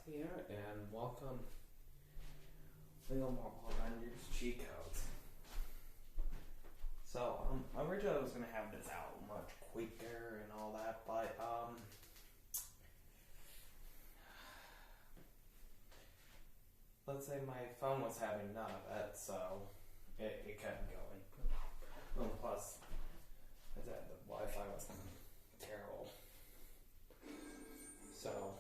here, and welcome to the Marvel Avengers cheat codes. So, originally I was gonna have this out much quicker and all that, but let's say my phone was having none of it, so it kept going. And plus, the Wi-Fi was terrible. So,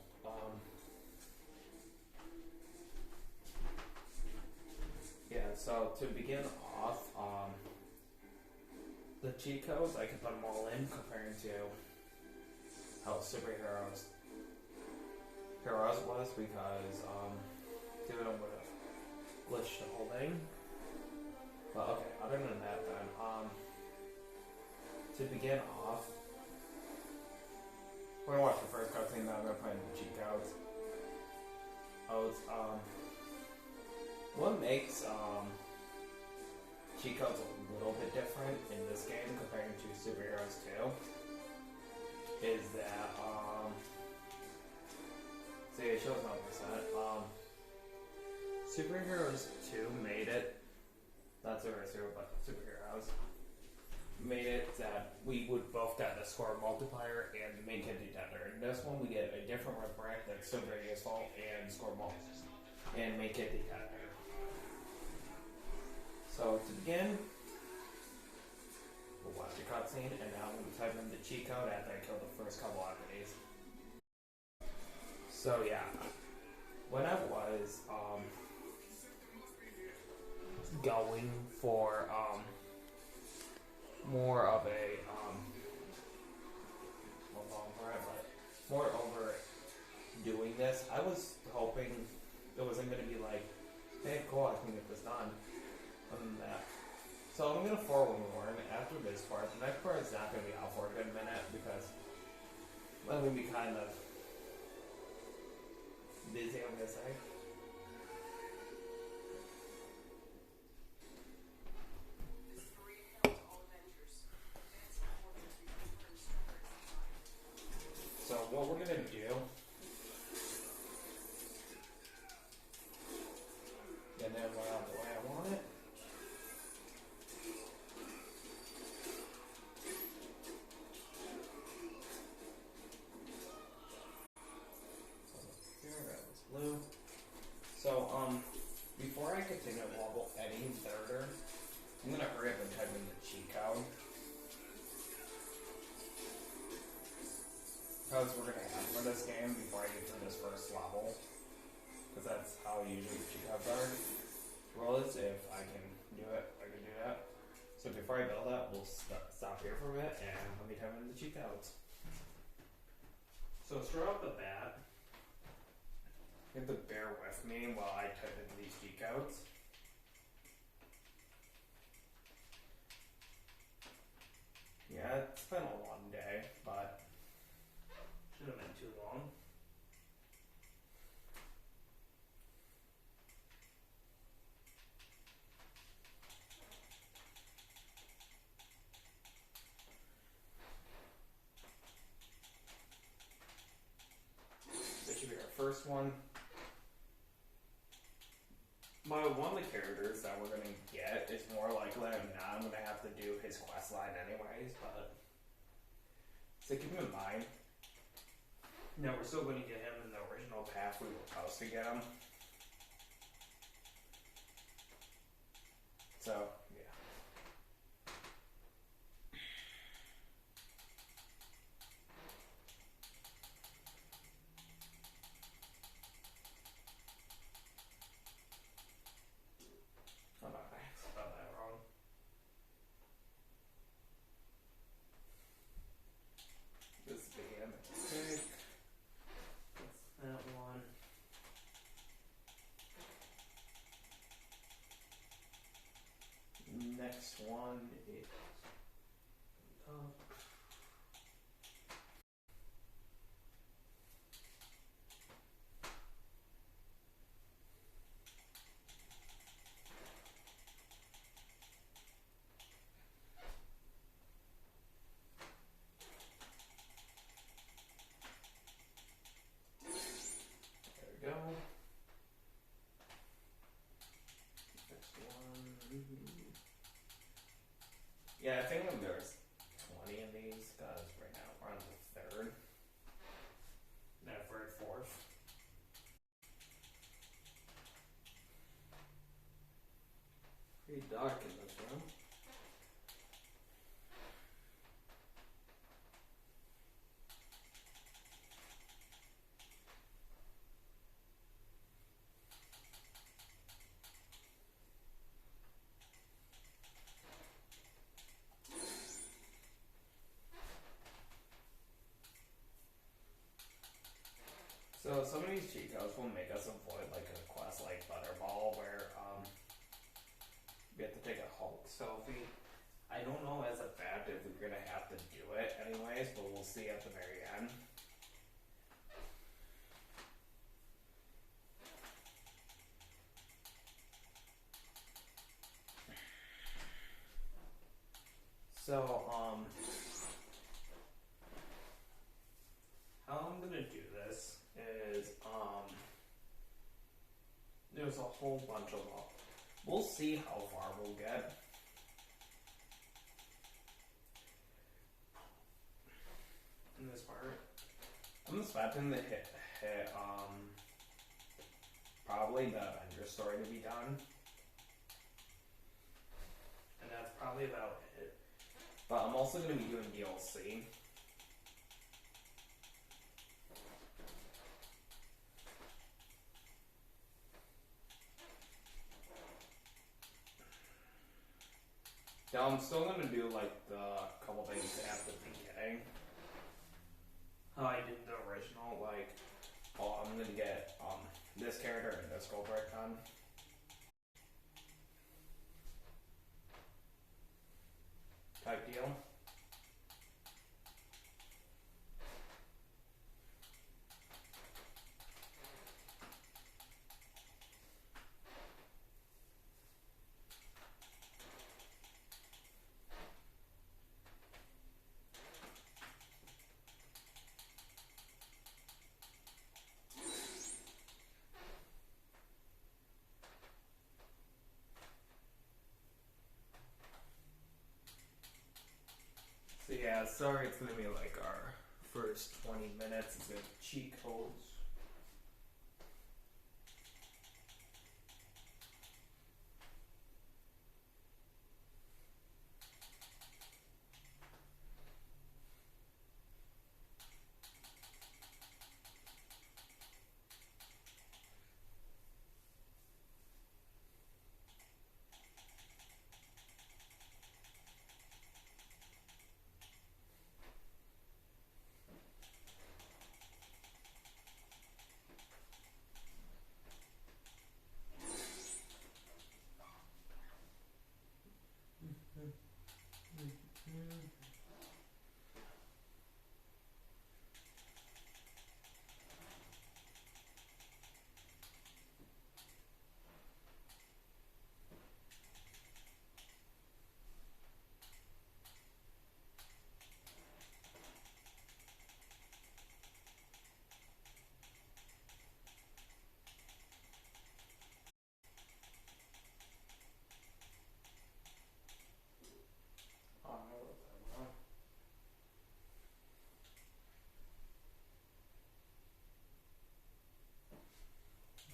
so to begin off, the cheat codes, I can put them all in comparing to how superheroes was, because doing them would have glitched the whole thing. But okay, other than that then, to begin off, we're gonna watch the first cutscene, then I'm gonna play the cheat codes. What makes cheat codes a little bit different in this game compared to Superheroes 2 is that see, it shows 100%. Superheroes 2 made it, not Superheroes 2, but Superheroes made it that we would both get the score multiplier and the main kit detector. In this one, we get a different rank that's still very useful and score multiplier and main kit detector. So to begin, we'll watch the cutscene, and now we'll type in the cheat code after I kill the first couple enemies. So yeah, when I was going for more of a more over doing this, I was hoping it wasn't going to be like, hey, cool, I can get this done. Other than that. So I'm going to forewarn after this part. The next part is not going to be out for a good minute because I'm going to be kind of busy, I'm going to say. So what we're going to do, and then the way I want it. Blue. So, before I continue level any further, I'm gonna hurry up and type in the cheat code. Because we're gonna have for this game before I get to this first level. Because that's how usually the cheat codes are. Well, if I can do it, I can do that. So before I build that, we'll stop here for a bit and let me type in the cheat codes. So straight off the bat, you have to bear with me while I type in these cheat codes. Yeah, it's been a long day, but shouldn't have been too long. This should be our first one. One of the characters that we're going to get is more likely than not I'm going to have to do his quest line anyways, but so keep in mind, no, we're still going to get him in the original path we were supposed to get him. So, yeah. Hold on, I spelled that wrong. This is the mistake. That's that one. pretty dark in this room. So some of these cheat codes will make us avoid like a quest like Butterball where we have to take a Hulk selfie. I don't know as a fact if we're gonna have to do it anyways, but we'll see at the very end. So, how I'm gonna do this is, there's a whole bunch of them. We'll see how far we'll get. In this part. I'm expecting to hit probably the Avengers story to be done. And that's probably about it. But I'm also going to be doing DLC. Now I'm still going to do like the couple things at the beginning. How I did the original, like, oh, I'm going to get this character and this gold brick done. Type deal. So yeah, sorry it's gonna be like our first 20 minutes of cheat codes.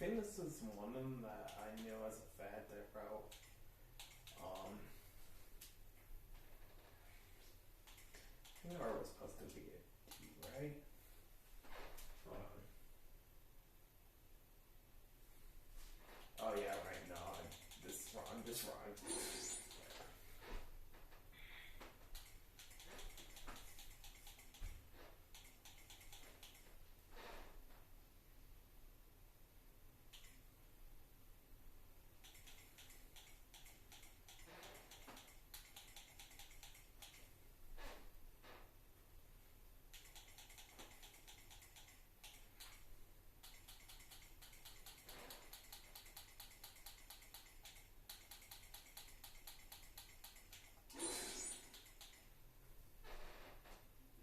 I think this is one of them that I knew as a fad that route. I think R was supposed to be a T, right? Hold on. Oh yeah, right. No, this wrong. Just wrong.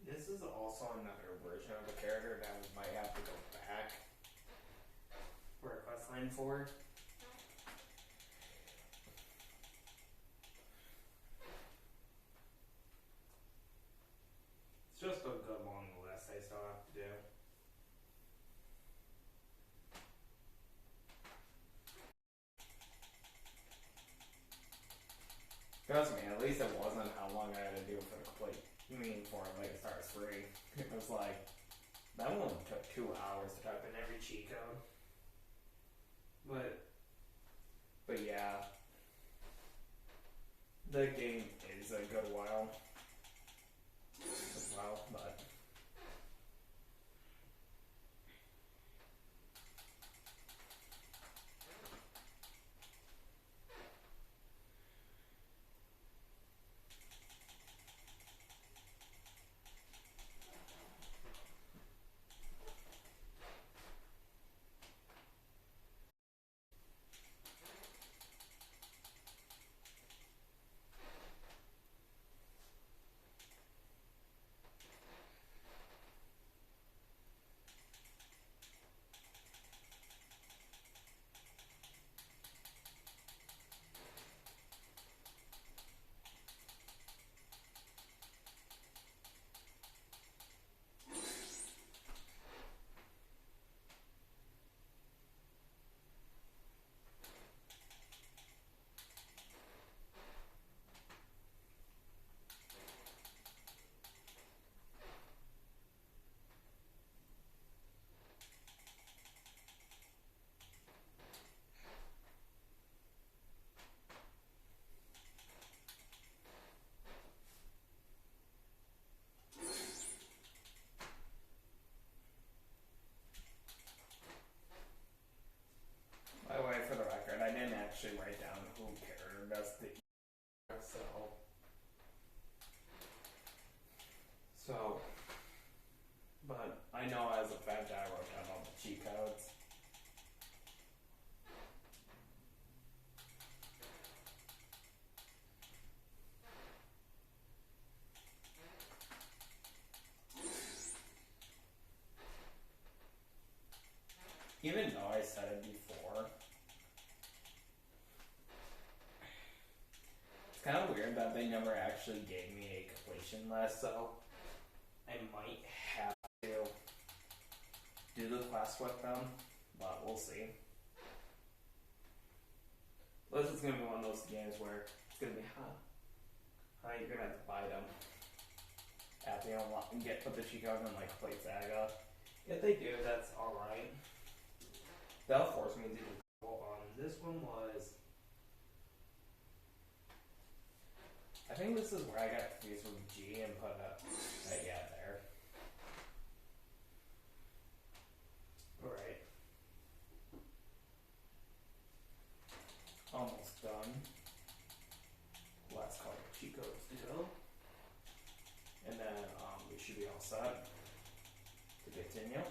This is also another version of the character that we might have to go back for a quest line for. It's just a good long list I still have to do. Trust me, at least it wasn't how long I had to do for the complete. I mean, for like it starts free. It was like that one took 2 hours to type in every cheat code. But yeah, the game is a good while as well. But by the way, for the record, I didn't actually write down who cared. That's the so. But I know as a fact I wrote down all the cheat codes. Even though I said it before, it's kind of weird that they never actually gave me a completion list, so I might have to do the quest with them, but we'll see. This is going to be one of those games where it's going to be, you're going to have to buy them after you unlock and put the cheat code in like Plate Saga. If they do, that's alright. They'll force me to do this one was, I think this is where I got confused with G and put a yeah there. Alright. Almost done. Last couple of cheat codes to go. And then we should be all set to continue.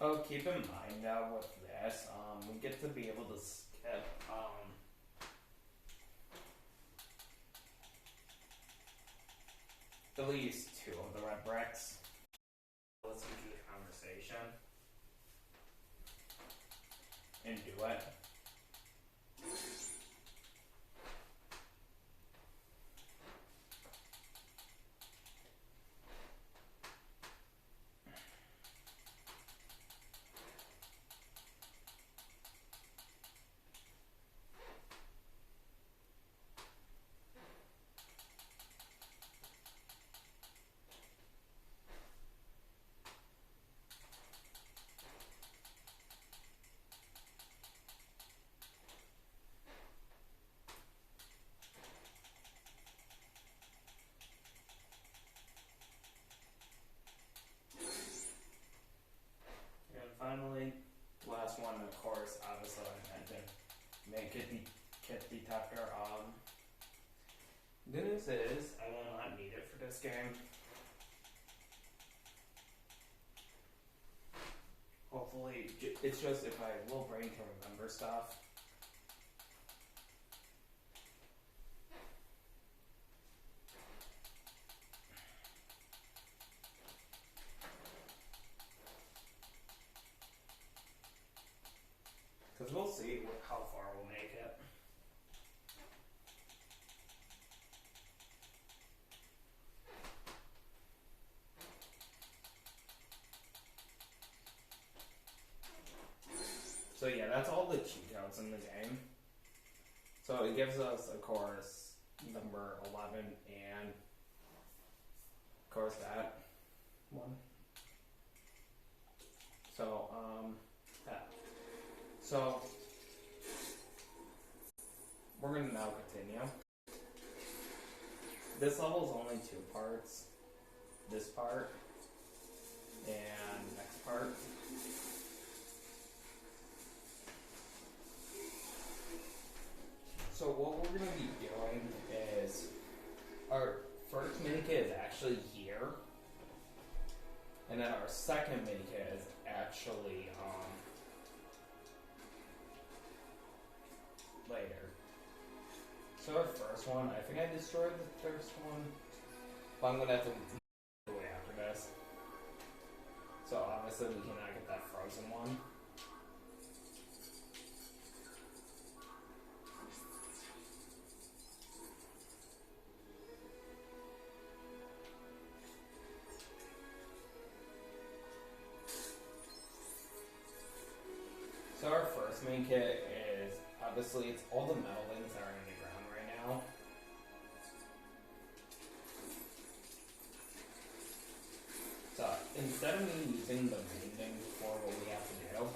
Oh, keep in mind now with this, we get to be able to skip, at least 2 of the red bricks. Listen to the conversation and do it. And finally, last one, of course, obviously I mentioned, make it the kit detector. Good news is, I will not need it for this game. Hopefully, it's just if I will brain to remember stuff. Because we'll see how far we'll make it. So yeah, that's all the cheat codes in the game. So it gives us, of course, number 11 and, of course, that one. So, that. So, we're going to now continue. This level is only 2 parts. This part and next part. So what we're going to be doing is, our first minikit is actually here, and then our second minikit is actually later. So our first one, I think I destroyed the first one, but I'm going to have to do it after this. So obviously we cannot get that frozen one. So our first main kit is, obviously, it's all the metal things that are in the ground right now. So instead of me using the main thing for what we have to do,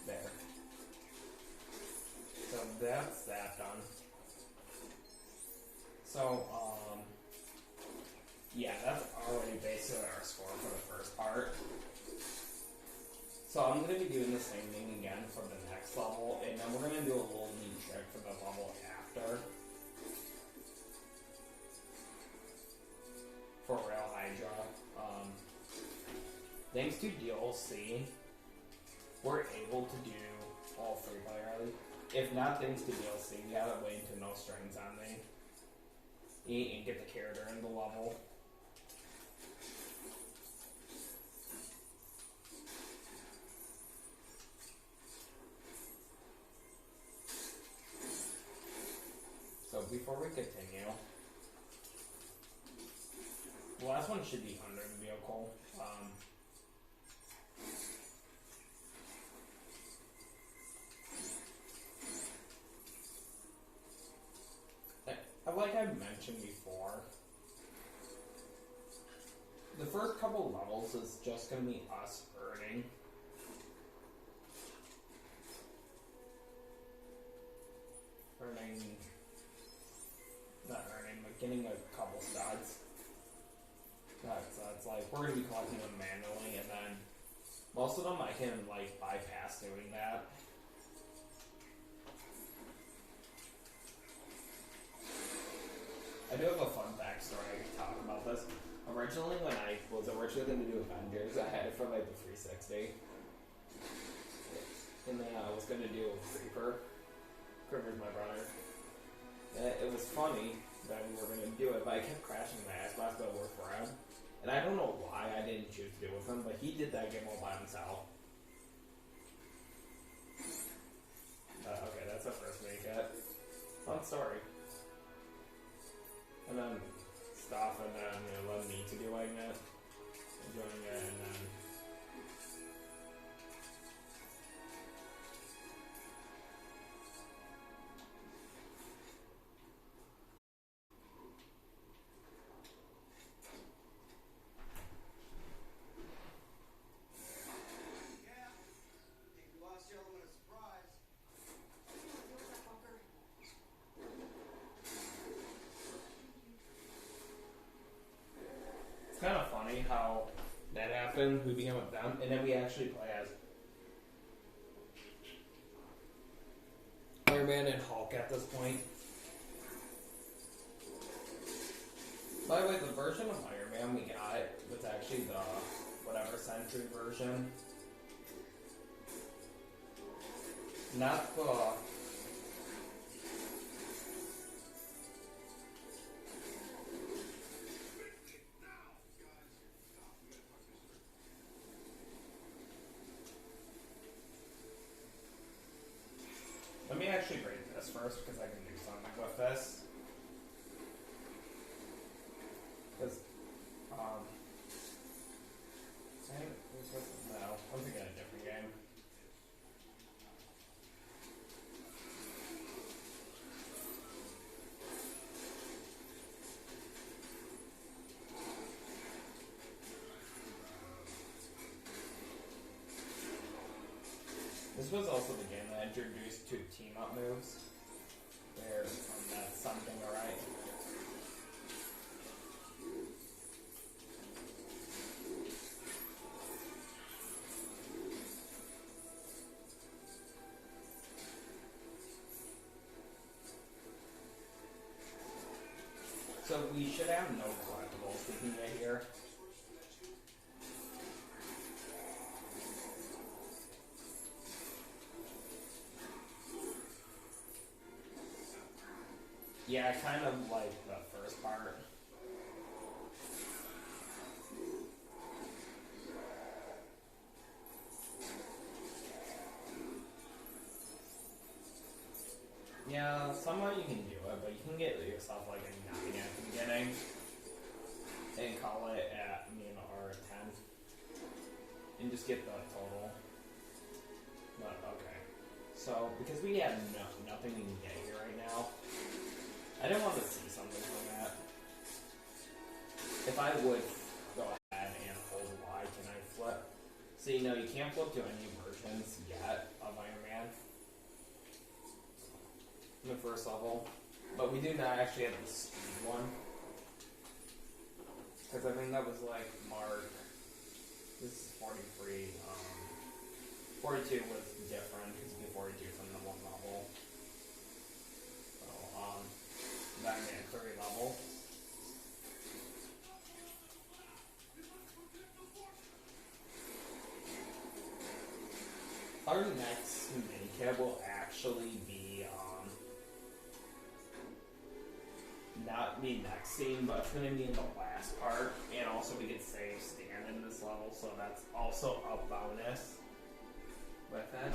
there. So that's that done. So, yeah, that's already basically our score for the first part. So I'm going to be doing the same thing again for the next level, and then we're going to do a little neat trick for the level after. For Rail Hydra. Thanks to DLC, we're able to do all 3 player. If not thanks to DLC, we have it way into no strings on me. And get the character in the level. So before we continue, the last one should be under the vehicle. Like I mentioned before, the first couple levels is just going to be us earning. Not earning, but getting a couple studs. So it's like, we're going to be collecting them manually, and then most of them I can like bypass doing that. I do have a fun backstory I can talk about this. Originally, when I was originally going to do Avengers, I had it for like the 360. And then I was going to do Creeper. Creeper's my brother. And it was funny that we were going to do it, but I kept crashing my ass last but worked for him. And I don't know why I didn't choose to do it with him, but he did that game all by himself. Okay, that's the first make it. Fun story. And then stuff, and then led me to doing it, enjoying it, and then it's kind of funny how that happened. We became with them, and then we actually play as Iron Man and Hulk at this point. By the way, the version of Iron Man we got was actually the whatever century version. Not the... Let me actually break this first, because I can do something with this. Because, no, I'm thinking of a different game. This was also the game that introduced two team-up moves. Where that's something, alright. So we should have no collectibles we can get here. Yeah, I kind of like the first part. Yeah, somehow you can do it, but you can get yourself like a 9 at the beginning and call it at, or a 10. And just get the total. But, okay. So, because we have nothing we can get here right now, I didn't want to see something from that. If I would go ahead and hold Y, can I flip? So you can't flip to any versions yet of Iron Man in the first level. But we do not actually have the speed one. Because I think that was like Mark. This is 43. 42 was different because you get 42 from the one level. So, Batman 3 level. Our next minikit will actually be, not be next scene, but it's going to be in the last part, and also we get save stand in this level, so that's also a bonus with it.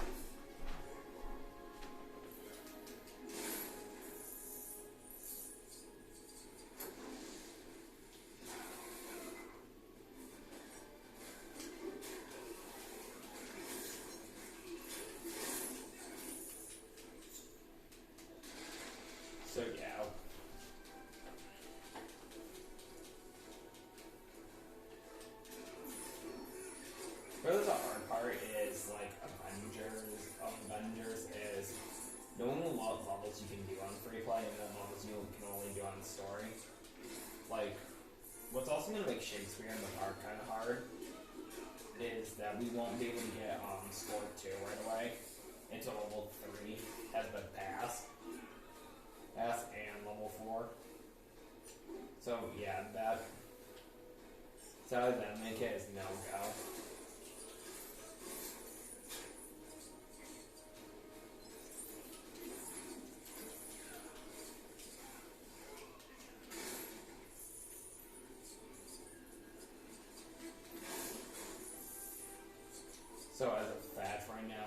So yeah. Really the hard part is like Avengers is knowing what levels you can do on free play and then levels you can only do on the story. Like, what's also going to make Cheatsphere in the dark kind of hard is that we won't be able to get score 2 right away until level 3 has been passed. And level 4. So yeah, that. So that make it as no go. So as a fact right now,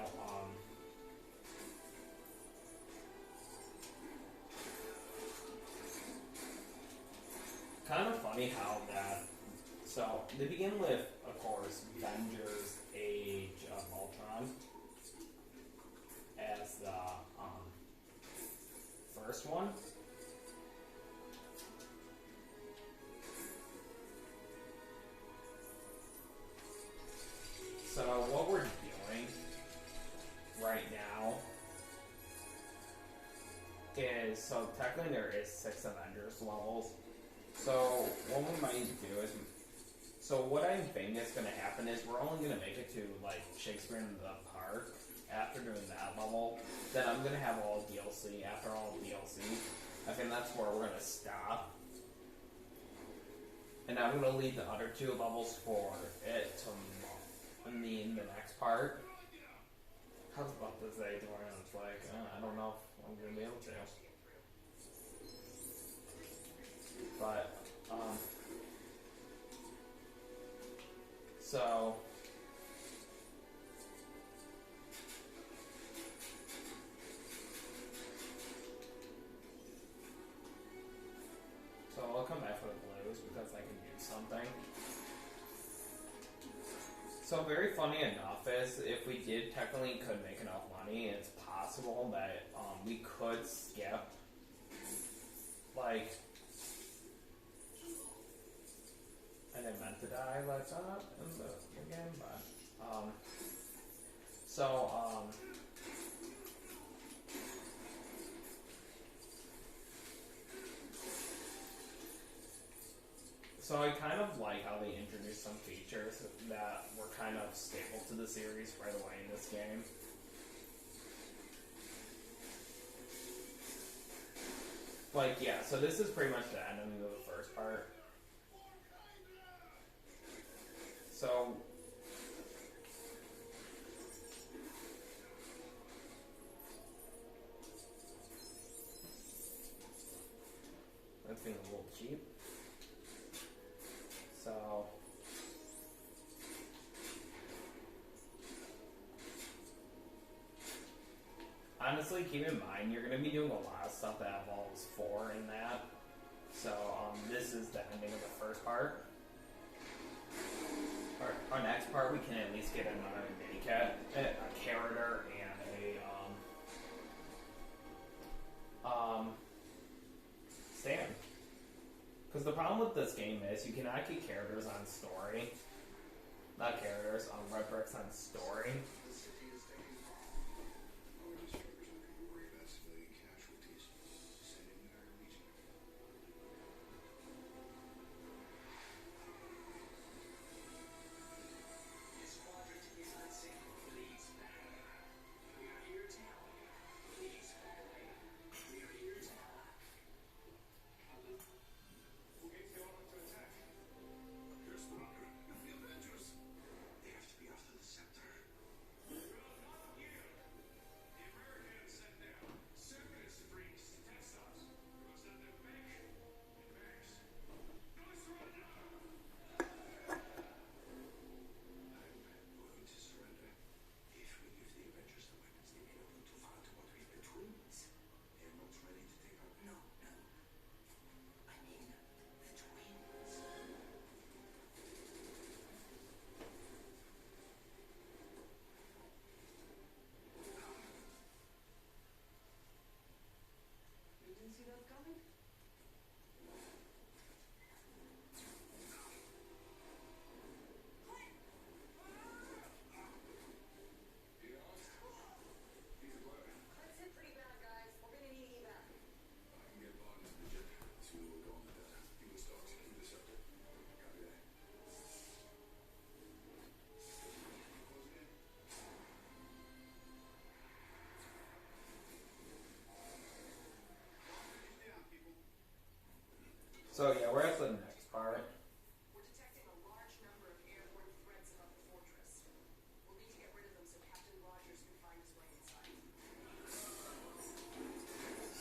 kind of funny how that. So they begin with, of course, Avengers: Age of Ultron as the first one. So what we're doing right now is, so technically there is 6 Avengers levels. So what we might do is, so what I think is going to happen is we're only going to make it to like Shakespeare in the Park after doing that level. Then I'm going to have all DLC. After all DLC, I think that's where we're going to stop. And I'm going to leave the other 2 levels for it to the next part. I was about to say, Dorian, it's like, I don't know if I'm going to be able to. But, so, I'll come back for the blues because I can do something. So very funny enough is, if we did technically could make enough money, it's possible that we could skip, like, I didn't meant to die like that in the game, but, so I kind of like how they introduced some features that were kind of staple to the series right away in this game. Like, yeah, so this is pretty much the ending of the first part. So, that's being a little cheap. So, honestly, keep in mind, you're going to be doing a lot of stuff that involves 4 in that. So, this is the ending of the first part. Our next part, we can at least get another mini-cat, a character, and a, stand. Because the problem with this game is, you cannot get characters on story. Not characters, red bricks on story.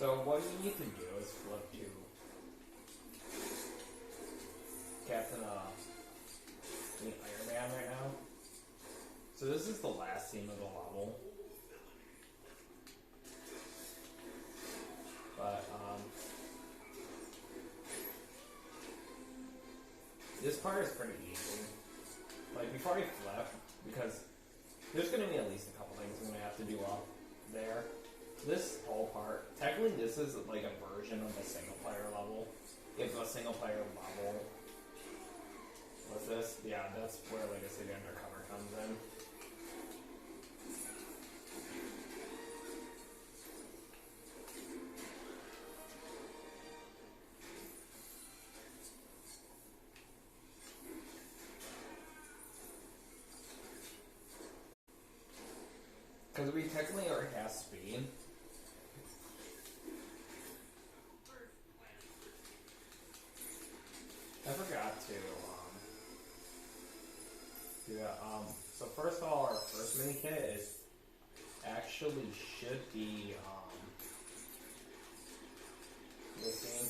So what you need to do is flip to Captain Iron Man right now. So this is the last scene of the level. But this part is pretty easy. Like before I flip, because there's gonna be at least a couple things I'm gonna have to do up there. This whole part, technically this is like a version of the single player level. If a single player level was this, yeah, that's where like I said the undercover comes in. Because we technically already have speed. I forgot to do that. So first of all, our first mini kit is actually should be missing.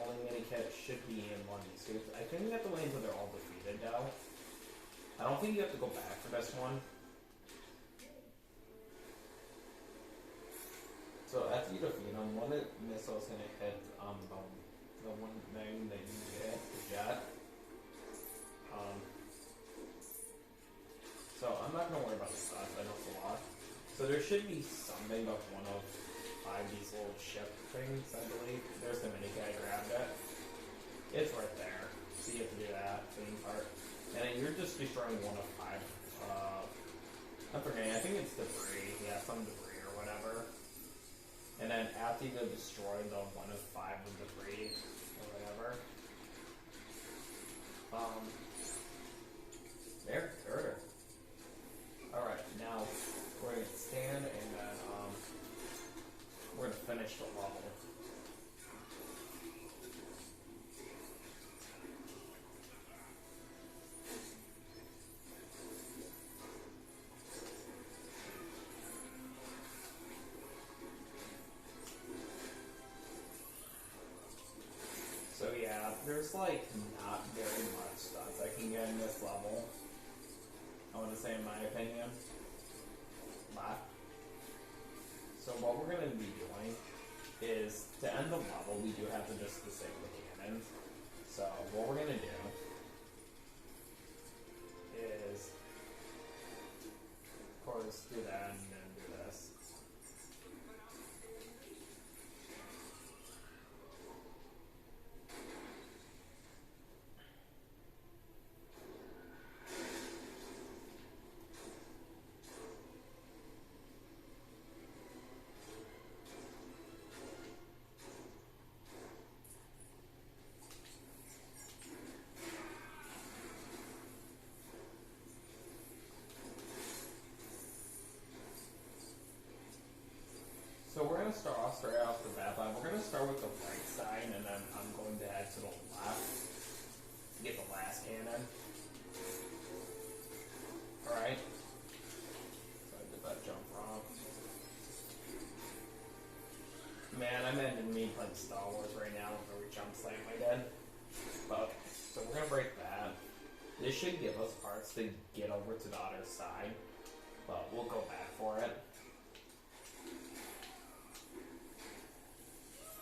Only mini kit should be in one of these suits. I think you have to wait until they're all defeated though. I don't think you have to go back for this one. So after you defeat them, one missile is going to hit the one thing that you get, the jet. So I'm not going to worry about the stats, I know it's a lot. So there should be something of one of these little ship things, I believe. There's the mini kit, I grabbed it. It's right there. So you have to do that, main part. And then you're just destroying one of 5. I'm forgetting, I think it's debris. Yeah, some debris or whatever. And then after you destroy the one of 5 of debris or whatever. There, Carter. Alright, now we're going to stand and then we're going to finish the level. So yeah, there's like not very much stunts I can get in this level. I want to say in my opinion. But so what we're going to be doing is to end the level we do have to just disable the cannons. So what we're going to do is of course do that and then do this. So we're going to start off straight off the bat, but we're going to start with the right side, and then I'm going to head to the left to get the last cannon. Alright. So I did that jump wrong. Man, I'm ending me playing Star Wars right now with every jump slam I did. But okay, so we're going to break that. This should give us parts to get over to the other side, but we'll go back for it.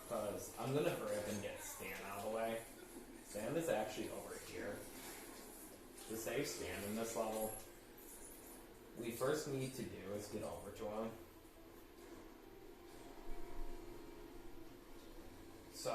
Because I'm going to hurry up and get Stan out of the way. Stan is actually over here. To save Stan in this level, we first need to do is get over to him. So,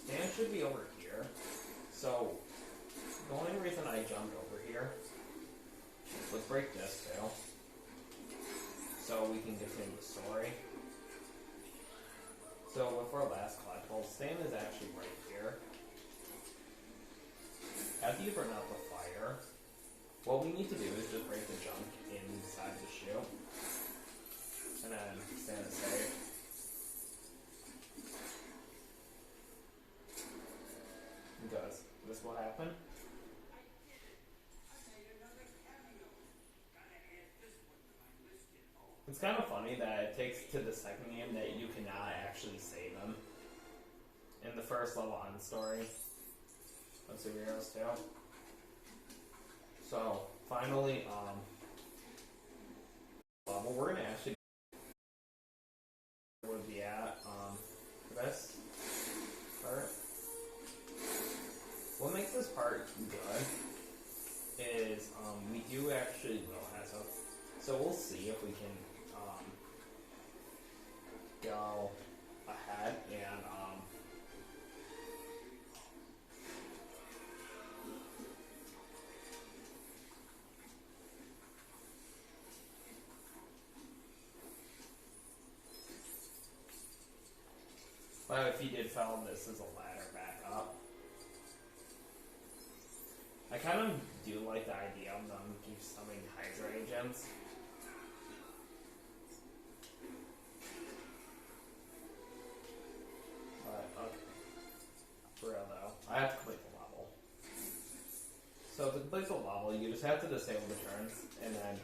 Stan should be over here. So, the only reason I jumped over here, let's break this too, so we can continue the story. So, with our last collectible, Stan is actually right here. After you burn out the fire, What we need to do is just break the junk inside the shoe. And then stand it safe. Because this will happen. It's kind of funny that it takes to the second game that you cannot actually save them. In the first level on the story of Superheroes 2. So, finally, level, we're gonna actually would be at, for this part. What makes this part good is, we do actually will have some, so we'll see if we can, go ahead and, but if you did follow this as a ladder back up. I kind of do like the idea of them keep summoning Hydra agents. But, okay. For real though, I have to complete the level. So to complete the level, you just have to disable the turns, and then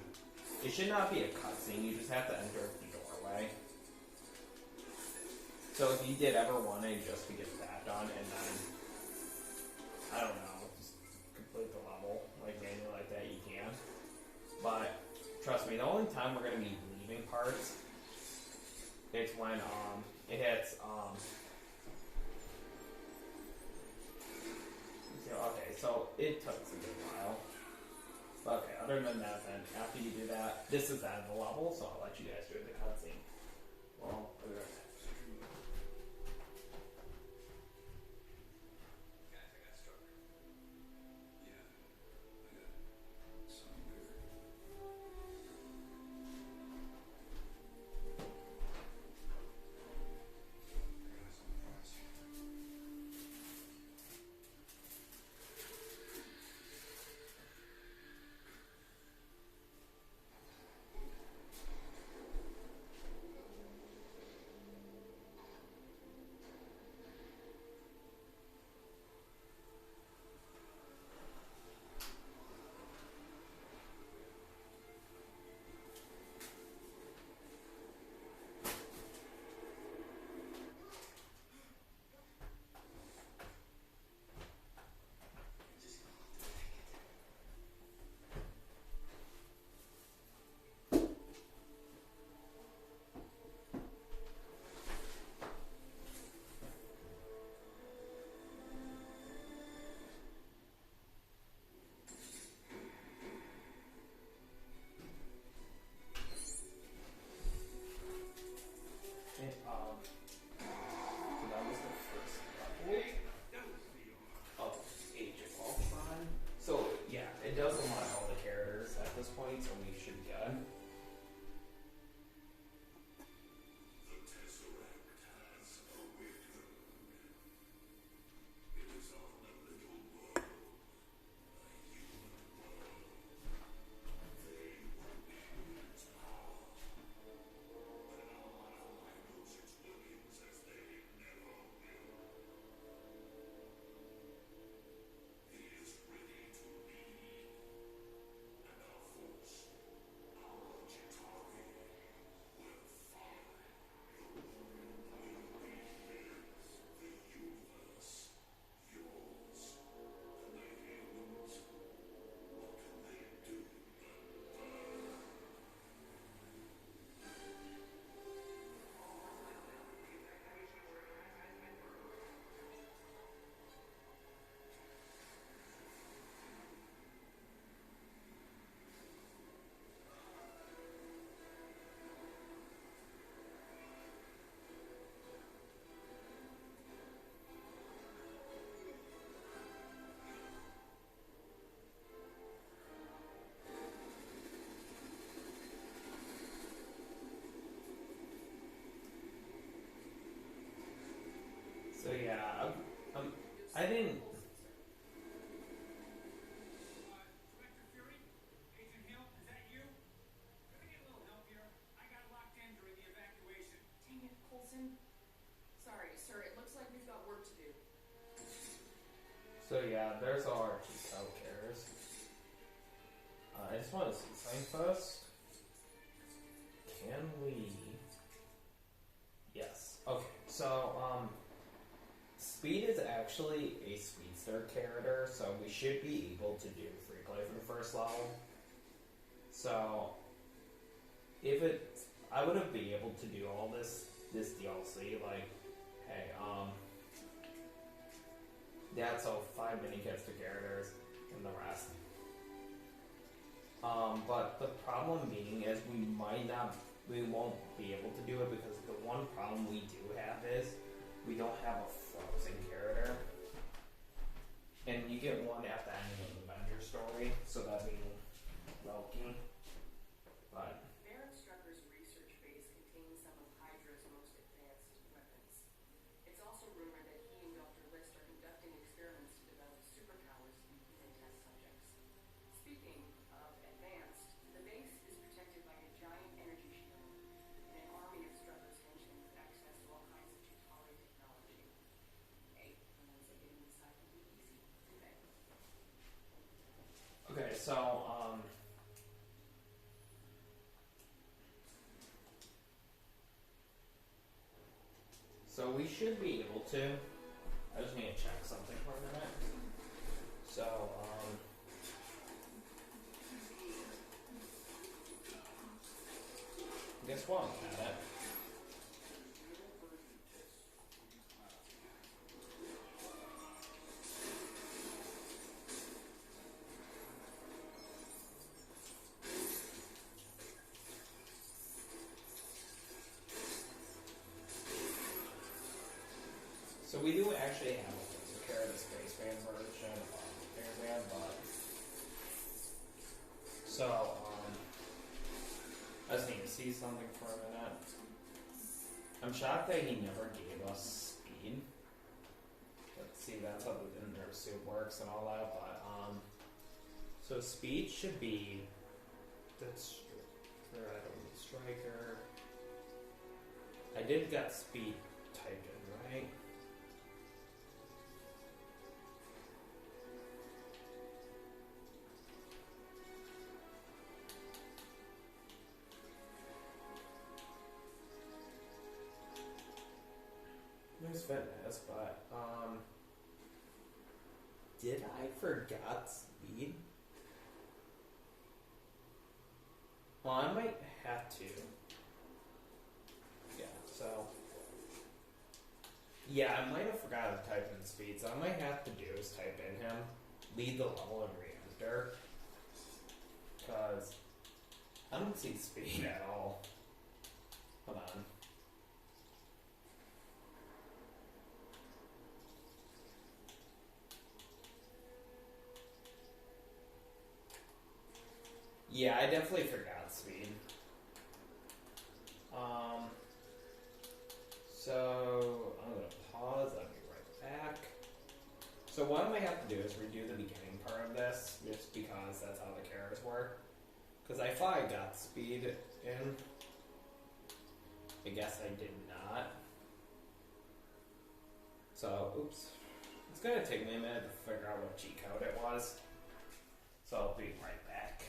it should not be a cutscene, you just have to enter the doorway. So if you did ever want to just to get that done, and then, I don't know, just complete the level, like manually like that, you can. But, trust me, the only time we're going to be leaving parts, it's when, it hits, okay, so it took a good while. But okay, other than that then, after you do that, this is the end of the level, so I'll let you guys do the cutscene. Well, I'll be right back. So yeah, I didn't. Sorry, sir, it looks like we've got work to do. So yeah, there's all our cheat code characters. I just want to see something first. Can we? Yes. Okay. So Speed is actually a speedster character, so we should be able to do free play for the first level. So if it, I wouldn't be able to do all this DLC. Like, hey, yeah, so 5 mini kits to characters and the rest. But the problem being is we won't be able to do it because the one problem we do have is we don't have a frozen character. And you get one at the end of the Avengers story, so that'd be Loki. But Baron Strucker's research base contains some of Hydra's most advanced weapons. It's also rumored that he and Dr. List are conducting experiments to develop superpowers in human test subjects. Speaking of advanced, the base is protected by a giant energy shield and an army of Strucker's henchmen with access to all kinds of Chitauri technology. Hey, the ones that get inside can be easy, do they? okay, so so we should be able to. I just need to check something for a minute. So guess what? I'm at it. So we do actually have a physical care of the Spaceman version of Airman, but so I just need to see something for a minute. I'm shocked that he never gave us speed. Let's see, that's how the nerve suit works and all that, but so speed should be that's striker. I did get speed typed in, right? There's fitness, but did I forget speed? Well, I might have to. Yeah, so yeah, I might have forgotten to type in speed, so I might have to do is type in him, lead the level, and re-enter. Because I don't see speed at all. Hold on. Yeah, I definitely forgot speed. So I'm gonna pause. I'll be right back. So what I might have to do is redo the beginning part of this, just because that's how the characters work. Because I thought I got speed in. I guess I did not. So, oops. It's gonna take me a minute to figure out what cheat code it was. So I'll be right back.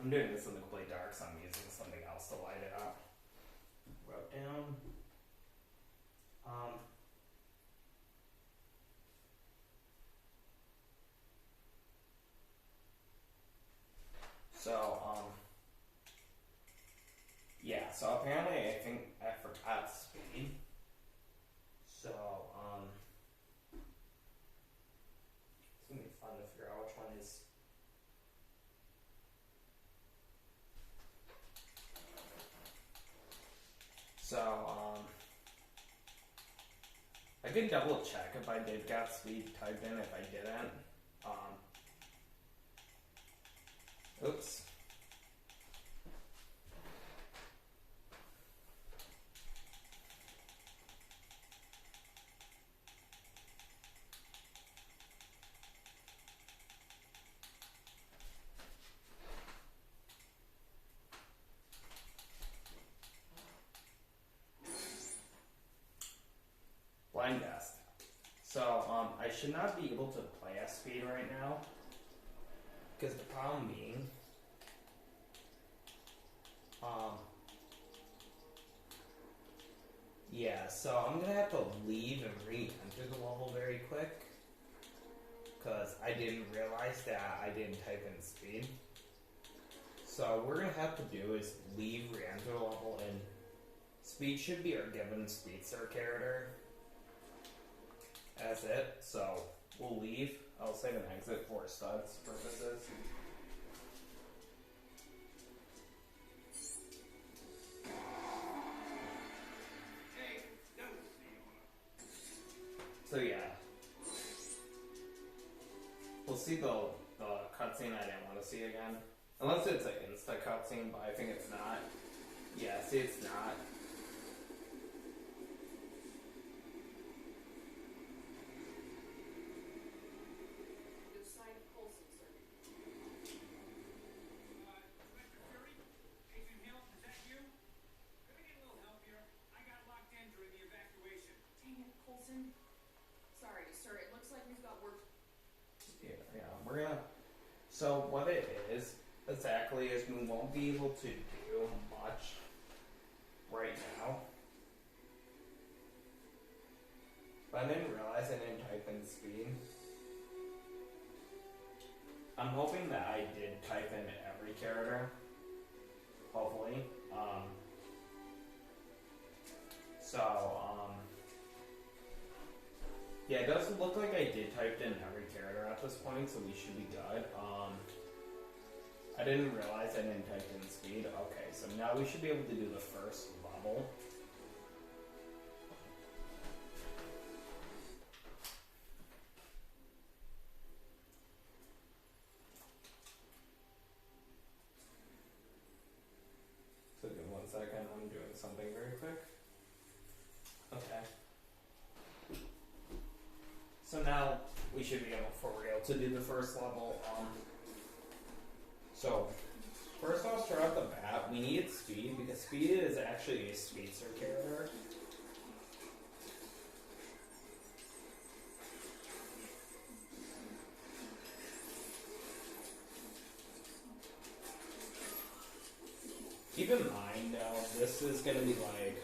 I'm doing this in the complete dark, so I'm using something else to light it up. Wrote down. Yeah, so apparently I think I forgot speed. So, could double check if I did get speed typed in. If I didn't, oops. Blind guest. So, I should not be able to play at speed right now. Because the problem being, yeah, so I'm gonna have to leave and re-enter the level very quick. Because I didn't realize that I didn't type in speed. So, what we're gonna have to do is leave, re-enter the level, and speed should be our given speedster character. That's it. So we'll leave. I'll save an exit for studs purposes. So yeah, we'll see the cutscene I didn't want to see again, unless it's an insta cutscene, but I think it's not. Yeah, see, it's not. Sorry, sir. It looks like we've got work. Yeah, we're gonna. So what it is exactly is we won't be able to do much right now. But I didn't realize I didn't type in speed. I'm hoping that I did type in every character. Hopefully. Yeah, it does look like I did type in every character at this point, so we should be good. I didn't realize I didn't type in speed. Okay, so now we should be able to do the first level. So give 1 second, I'm doing something very quick. Okay. So now we should be able, for real, to do the first level. So first off, straight off the bat, we need speed because speed is actually a speedster character. Keep in mind now, this is going to be like,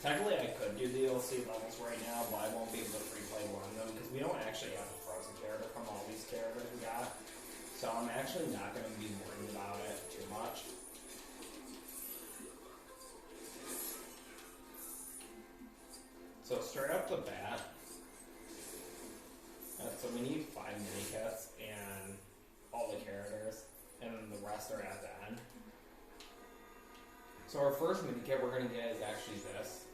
technically I could do DLC levels right now, but I won't be able to free play one of them because we don't actually have a frozen character from all these characters we got. So I'm actually not going to be worried about it too much. So straight up the bat, so we need 5 mini kits and all the characters, and the rest are at the end. So our first mini kit we're going to get is actually this.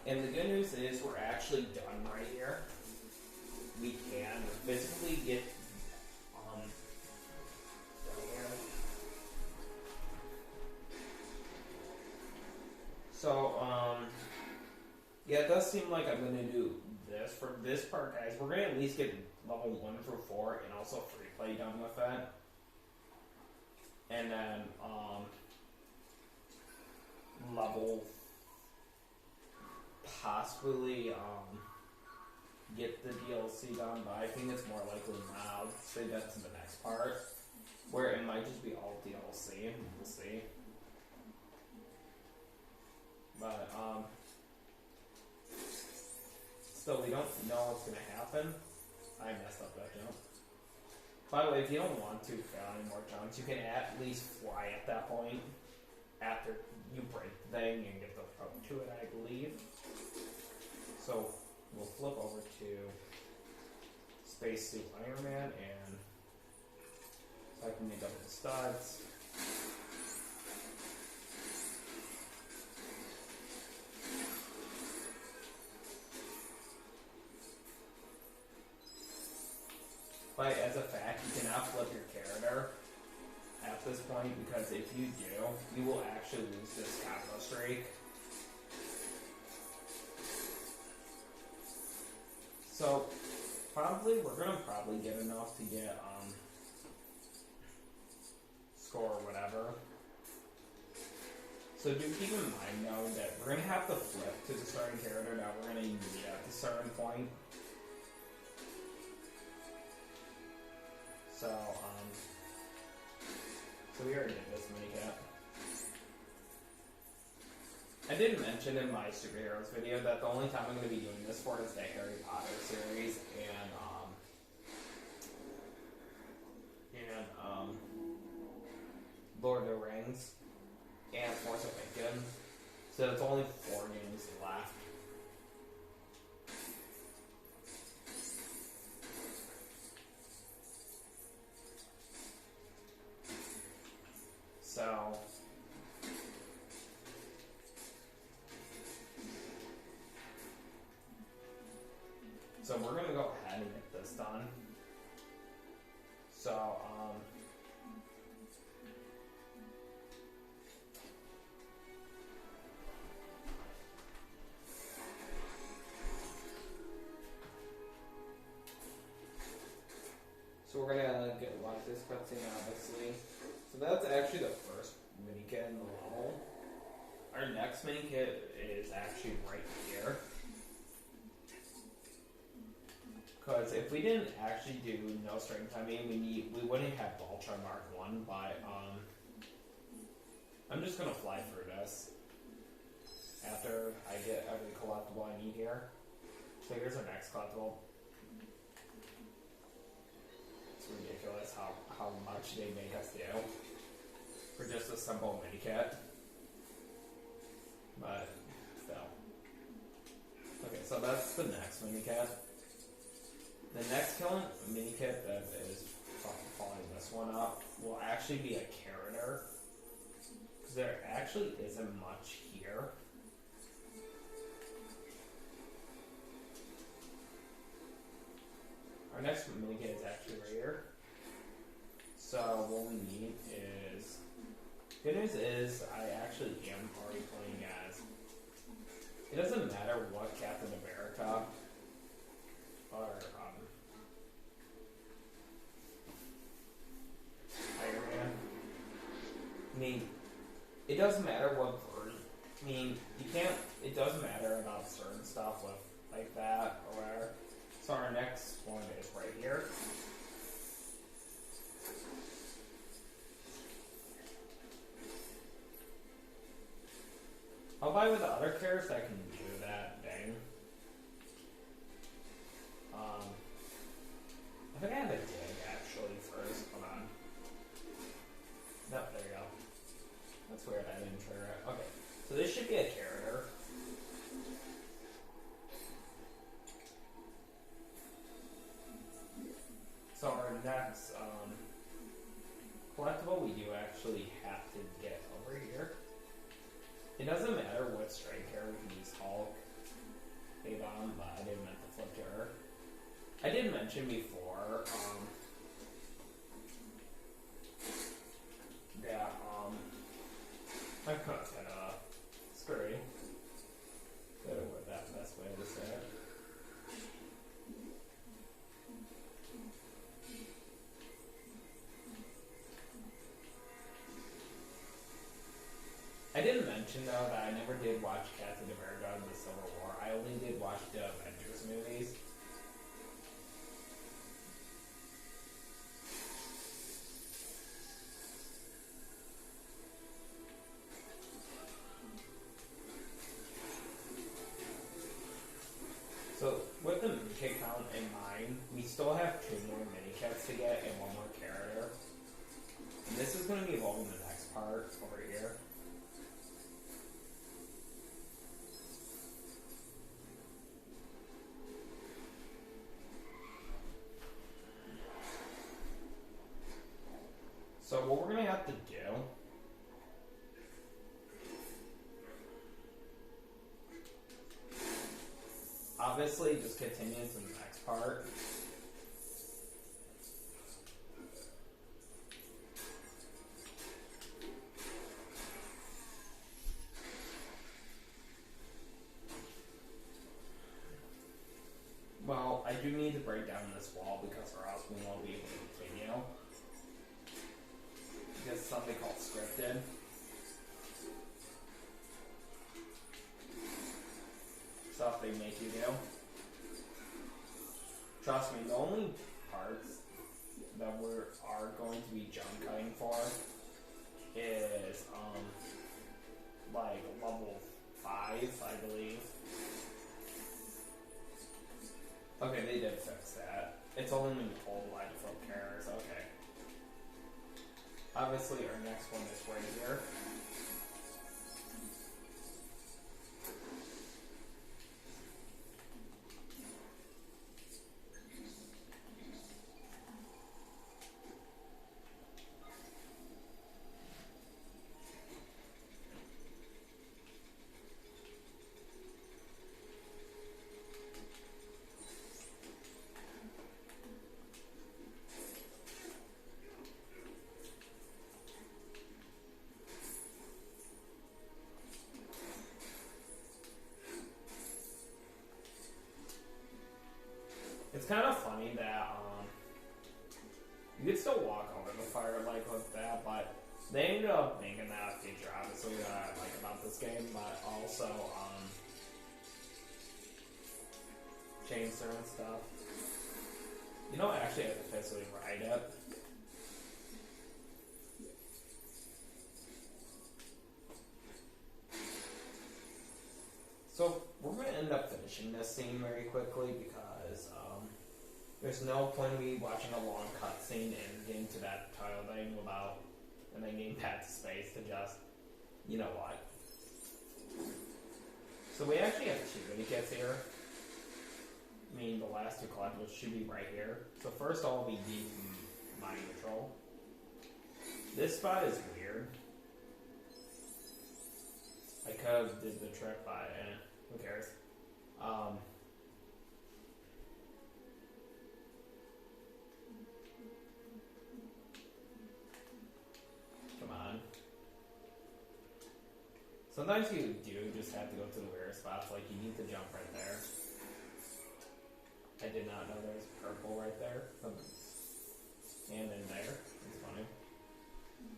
And the good news is we're actually done right here. We can physically get down here. So yeah, it does seem like I'm gonna do this for this part, guys. We're gonna at least get level 1 through 4 and also free play done with it. And then level possibly get the DLC done, but I think it's more likely now to say that to the next part, where it might just be all DLC. We'll see. But still, we don't know what's gonna happen. I messed up that jump. By the way, if you don't want to fail any more jumps, you can at least fly at that point after you break the thing and get the up to it, I believe. So we'll flip over to Spacesuit Iron Man, and so I can make up the studs. But as a fact, you cannot flip your character at this point, because if you do, you will actually lose this combo streak. So, we're gonna probably get enough to get, score or whatever. So do keep in mind, though, that we're gonna have to flip to the starting character that we're gonna need at the starting point. So, so we already did this minicap. I did mention in my superheroes video that the only time I'm going to be doing this for is the Harry Potter series and Lord of the Rings and Force Awakens. So it's only 4 games left. So we're gonna go ahead and get this done. So we're gonna watch this cutscene, obviously. So that's actually the first mini kit in the level. Our next mini kit is actually right here. Because if we didn't actually do no strength timing, we wouldn't have Ultra Mark 1, but I'm just gonna fly through this after I get every collectible I need here. So here's our next collectible. It's ridiculous how much they make us do for just a simple mini kit. But still. Okay, so that's the next mini kit. The next mini kit that is following this one up will actually be a character. Because there actually isn't much here. Our next mini kit is actually right here. So what we need is... Good news is I actually am already playing as... It doesn't matter what Captain America or Iron Man. I mean, it doesn't matter what version. I mean, it doesn't matter about certain stuff with like that or whatever. So our next one is right here. I'll buy with the other characters that can do that thing. I think I have a dig actually first. Hold on. Nope, there you go. That's weird, I didn't trigger it. Okay, so this should be a character. So our next collectible we do actually have to get over here. It doesn't matter what strike character we can use Hulk, Avon, but I didn't meant to flip to her. I did mention before that I'm kind of scurry. Don't know what that best way to say it. I didn't mention though that I never did watch Captain America: The Civil War. I only did watch the Avengers movies. So with the mini kit count in mind, we still have 2 more mini kits to get and 1 more character. And this is going to be evolving the next part over here. So what we're going to have to do obviously just continue to the next part. I do need to break down this wall because or else we won't be able to continue. Because it's something called scripted. Stuff they make you do. Trust me, the only parts that are going to be jump cutting for is like level 5, I believe. Okay, they did fix that. It's only when you hold Y to flip characters. Okay. Obviously, our next one is right here. It's kind of funny that you could still walk over the fire like with that, but they ended up making that a feature, obviously, that I like about this game, but also chainsaw and stuff. You know, actually, I have to physically write it. So we're going to end up finishing this scene very quickly because there's no point in me watching a long cutscene and getting to that title thing without, and then getting back to space to just, you know what. So we actually have 2 mini kits here. I mean, the last 2 collectibles should be right here. So first all we need mind control. This spot is weird. I could have did the trick, but who cares? Come on. Sometimes you do just have to go to the weird spots, like you need to jump right there. I did not know there was purple right there. And in there. It's funny.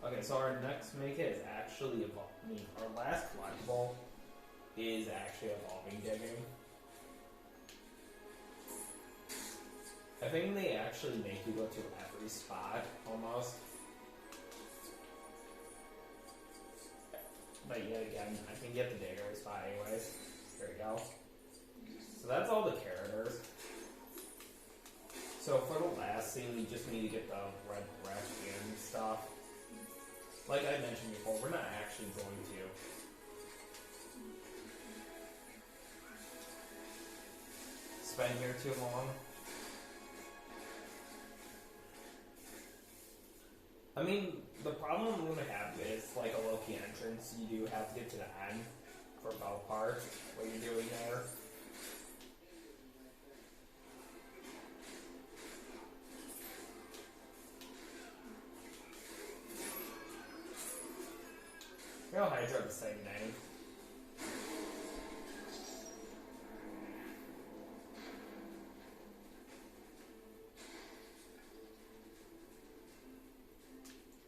Okay, so our next make it is actually our last collectible is actually evolving digging. I think they actually make you go to every spot almost. But yet again, I think you have to dig every spot anyways. There we go. So that's all the characters. So for the last scene, we just need to get the red breath and stuff. Like I mentioned before, we're not actually going to spend here too long. I mean, the problem I'm going to have is like a low-key entrance. You do have to get to the end for both parts. What you're doing there. You know, Hydra the same name.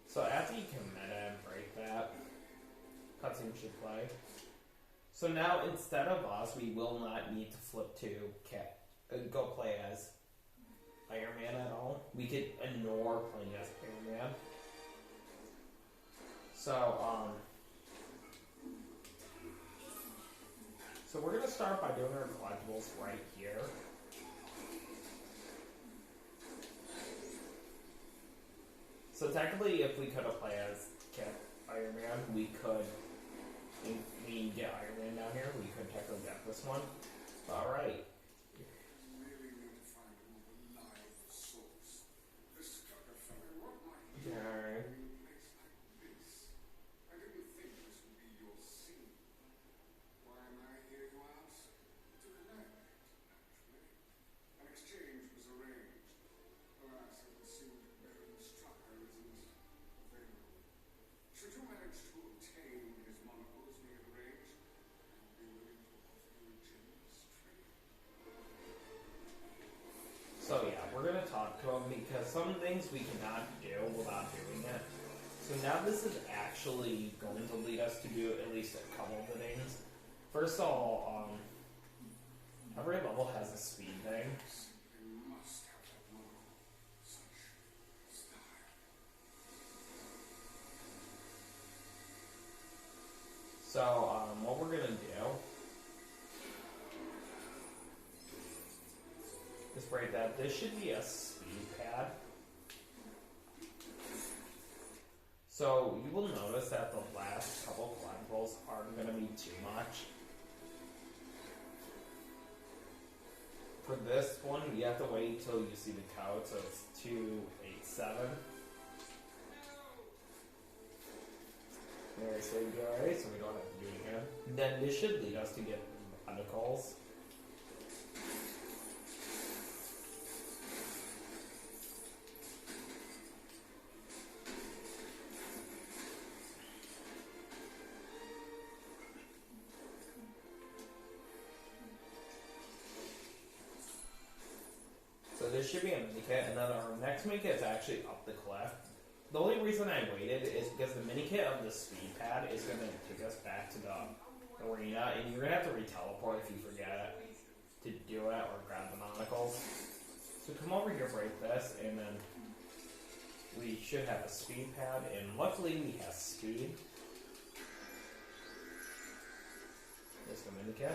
So after you can meta and break that, cutscene should play. So now instead of us, we will not need to flip to go play as Iron Man at all. We could ignore playing as Iron Man. So we're gonna start by doing our collectibles right here. So technically, if we could have played as Iron Man, we could. If we get Iron Man down here, we could technically get this one. Alright. Alright. Should you manage to obtain his monocles near the range, I'd be willing to offer you a generous trade. we're gonna talk to him because some things we cannot do without doing it. So now this is actually going to lead us to do at least a couple of the things. First of all, every level has a speed thing. So, what we're gonna do is break that. This should be a speed pad. So, you will notice that the last couple collectibles aren't gonna be too much. For this one, you have to wait till you see the code, so it's 287. There, so you go, alright, so we don't have to do it again. Then this should lead us to get medicals. So this should be a mini kit, and then our next mini kit is actually up the cliff. The only reason I waited is because the mini kit of the speed pad is going to take us back to the arena, and you're going to have to re-teleport if you forget to do it or grab the monocles. So come over here, break this, and then we should have a speed pad, and luckily we have speed. There's the mini kit.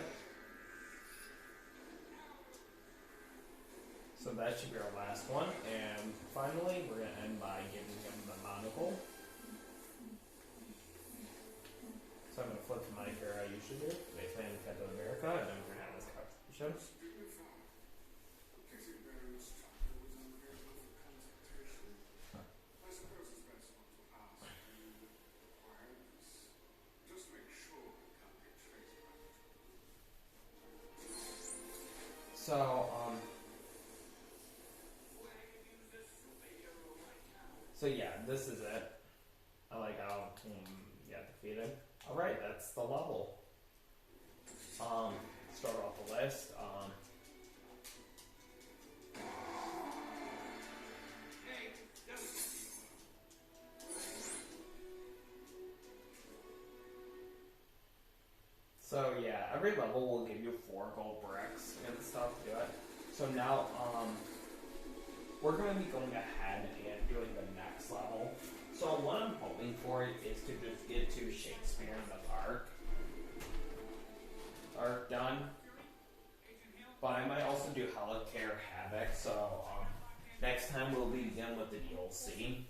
So that should be our last one, and finally we're going to end by giving him the monocle. So I'm going to flip to my chair I usually do. They plan to Captain America, and then we're going to have this conversation. So yeah, this is it. I like how you got defeated. Alright, that's the level. Start off the list. So yeah, every level will give you 4 gold bricks and stuff to do it. So now, we're going to be going ahead and doing the next level. So what I'm hoping for is to just get to Cheatsphere in the park. Done. But I might also do Helicare Havoc, so next time we'll begin with the DLC.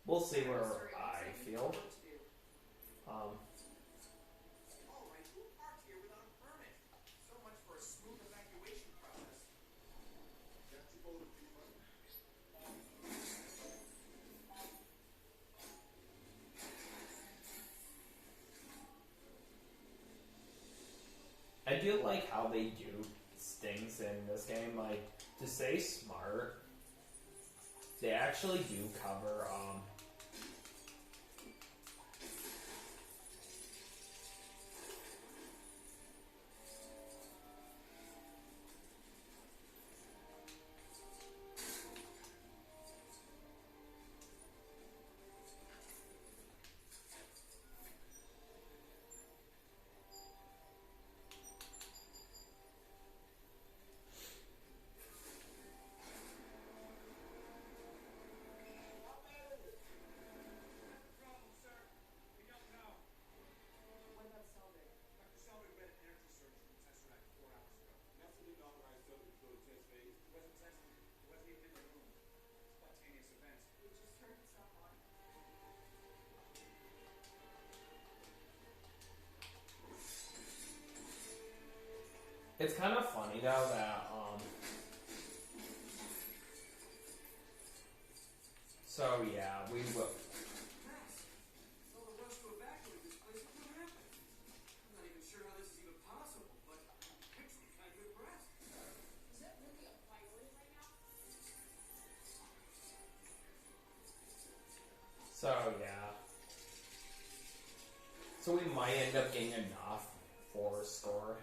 We'll see where I feel. I do like how they do things in this game. Like, to say smart, they actually do cover, it's kind of funny though that, so yeah, we will. So yeah. So we might end up getting enough for a score.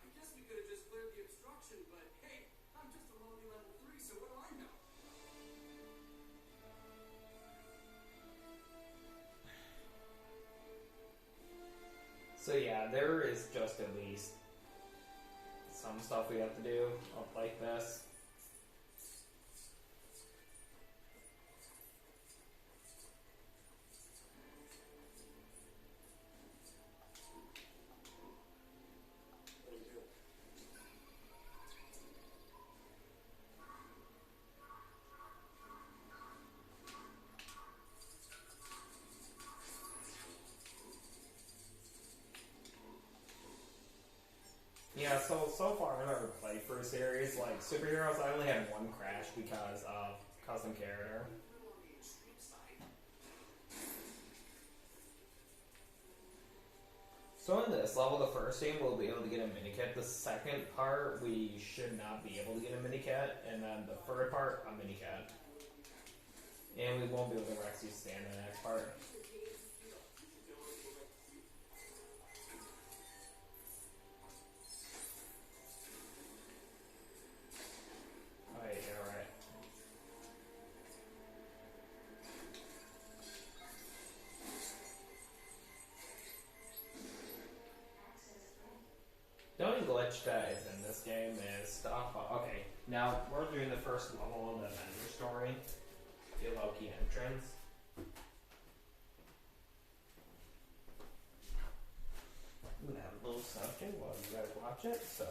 I guess we could have just cleared the obstruction, but hey, I'm just a lonely level 3, so what So yeah, there is just at least some stuff we have to do up like this. Yeah, so far I've never played for a series like superheroes. I only had one crash because of custom character. So in this level, the first game we'll be able to get a mini kit. The second part we should not be able to get a mini kit, and then the third part a mini kit. And we won't be able to Rex you stand in the next part. Oh yeah, you're right. The only glitch that is in this game is stuff. Okay, now we're doing the first level of the Avengers story, the Loki entrance. I'm gonna have a little something while you guys watch it, so.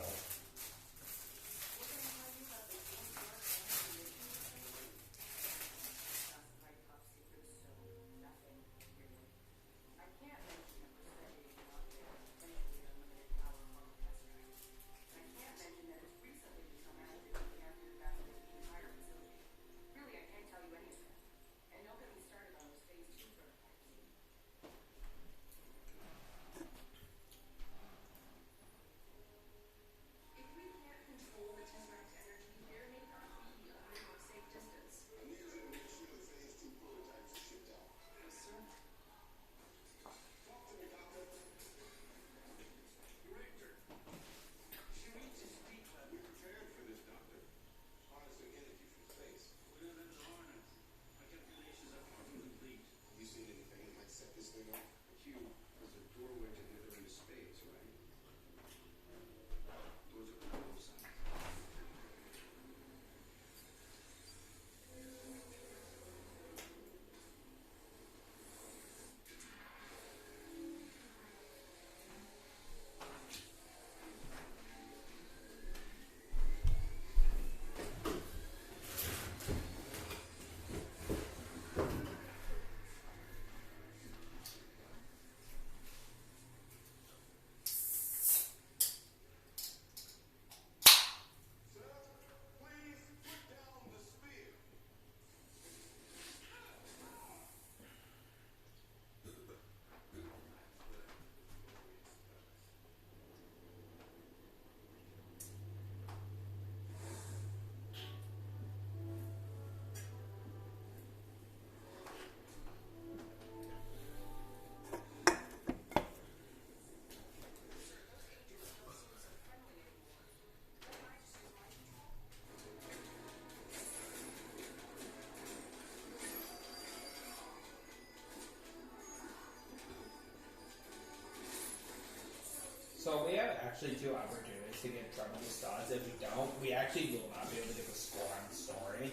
So we have actually two opportunities to get trouble with studs. If we don't, we actually will not be able to get the score on the story.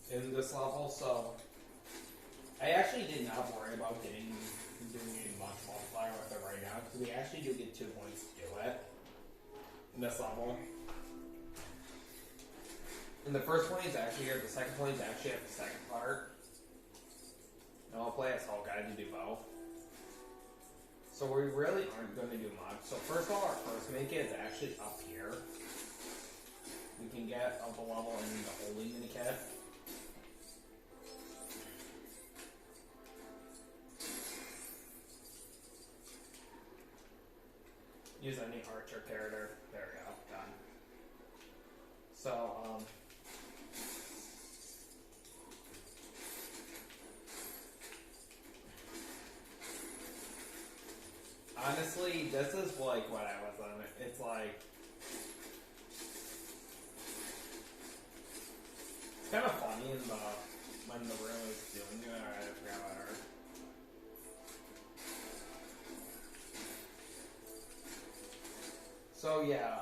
In this level, so I actually did not worry about doing much multiplier with it right now, because we actually do get 2 points to do it in this level. And the first point is actually here, the second point is actually at the second part. And I'll play as Hulk Guy to do both. So we really aren't going to do much. So first of all, our first mini kit is actually up here. We can get up a level in the holy mini kit. Use any archer character. There we go. Done. So, honestly, this is like what I was on. It's like, it's kind of funny in when the room is doing it. Alright, I forgot about her. So yeah.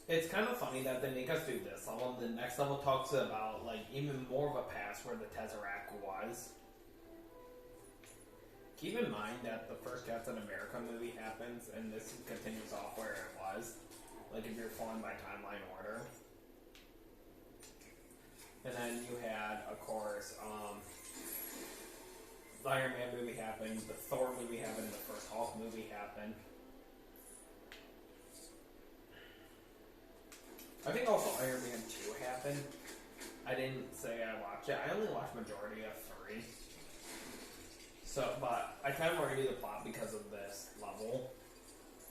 It's kind of funny that they make us do this level. The next level talks about like even more of a past where the Tesseract was. Keep in mind that the first Captain America movie happens, and this continues off where it was. Like if you're following by timeline order. And then you had, of course, the Iron Man movie happened, the Thor movie happened, the first Hulk movie happened. I think also Iron Man 2 happened. I didn't say I watched it. I only watched majority of 3. So, but I kind of already knew the plot because of this level.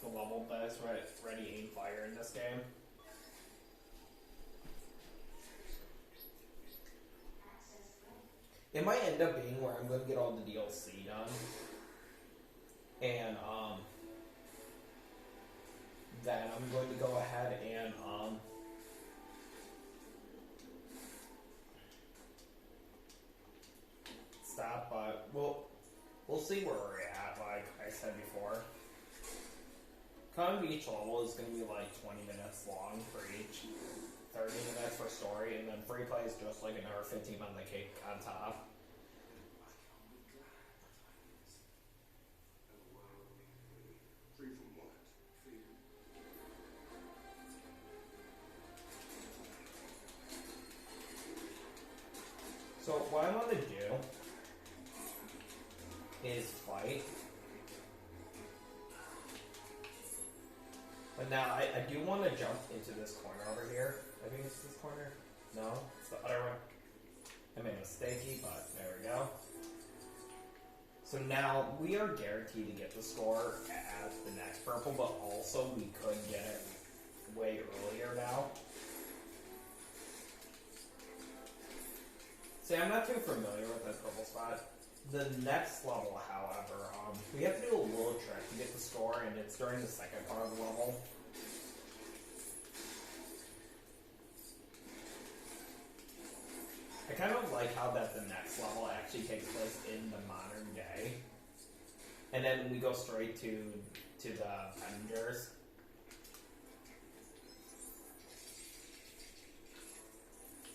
The level that is ready, aim, fire in this game. It might end up being where I'm going to get all the DLC done. And, then I'm going to go ahead and, stop, but we'll see where we're at, like I said before. Kind of each level is going to be like 20 minutes long for each. 30 minutes for story, and then free play is just like another 15 on the cake on top. So what I want to do is fight. But now I do want to jump into this corner over here. I think it's this corner. No, it's the other one. I made a mistake, but there we go. So now we are guaranteed to get the score at the next purple, but also we could get it way earlier now. See, I'm not too familiar with that purple spot. The next level, however, we have to do a little trick to get the score, and it's during the second part of the level. I kind of like how that the next level actually takes place in the modern day. And then we go straight to the Avengers.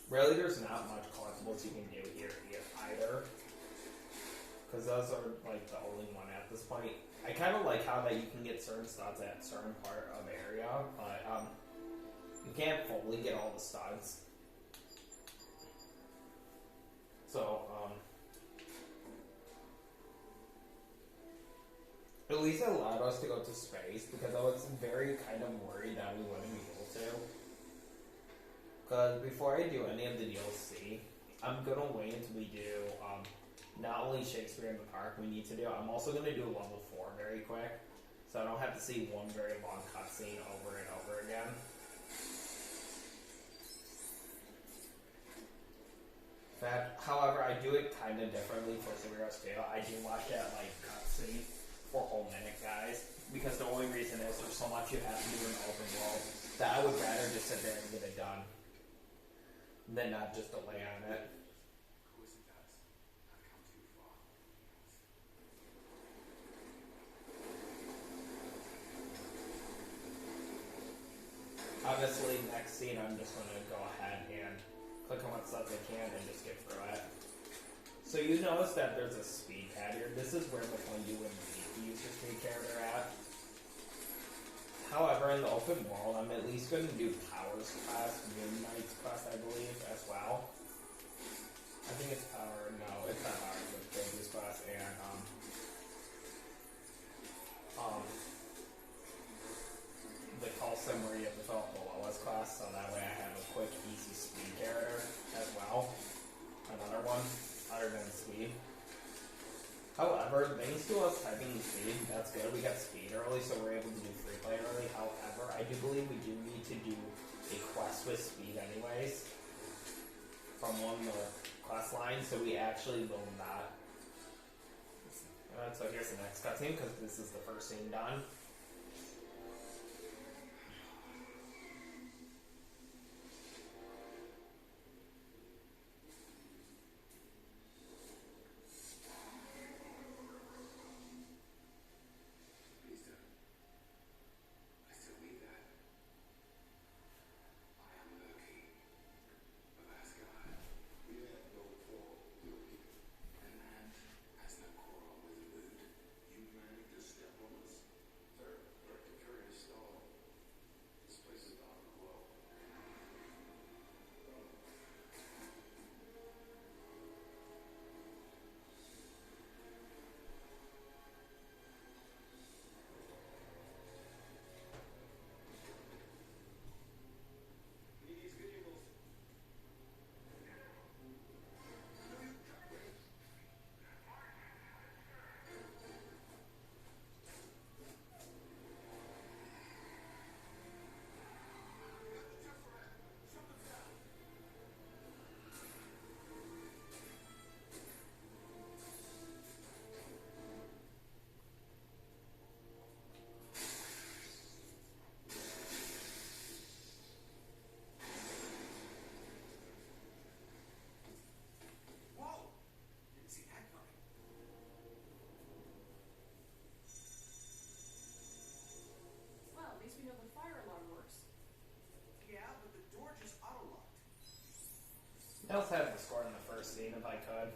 Really, there's not much collectibles you can do here either. Because those are like the only one at this point. I kind of like how that you can get certain studs at certain part of area, but you can't fully get all the studs. So, at least it allowed us to go to space, because I was very kind of worried that we wouldn't be able to. Because before I do any of the DLC, I'm going to wait until we do not only Cheatsphere in the park we need to do, I'm also going to do level 4 very quick, so I don't have to see one very long cutscene over and over again. However, I do it kind of differently for Superheroes 2. I do watch that like cutscene for a whole minute, guys, because the only reason is there's so much you have to do in the open world that I would rather just sit there and get it done than not just delay on it. Obviously, next scene, I'm just going to go ahead and click on what stuff I can and just get through it. So you notice that there's a speed pad here. This is where when you would need to use your speed character at. However, in the open world, I'm at least going to do Powers class, Moonlight's class, I believe, as well. I think it's Power. No, it's not Powers. It's Baby's class and the Coulson where you have to fill up the lowest class, so that way I have a quick, easy speed character as well. Another one, other than speed. However, thanks to us typing speed, that's good. We got speed early, so we're able to do free play early. However, I do believe we do need to do a quest with speed anyways from one of the quest lines, so we actually will not. So here's the next cutscene, because this is the first scene done. I also had the score in the first scene if I could.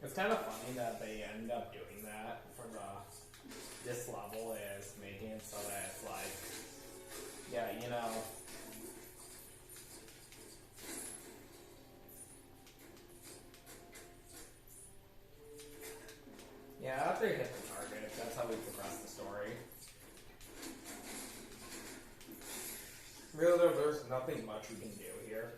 It's kind of funny that they end up doing that for this level, is making it so that it's like, yeah, you know. Yeah, after you hit the target, that's how we progress the story. Really, there's nothing much we can do here.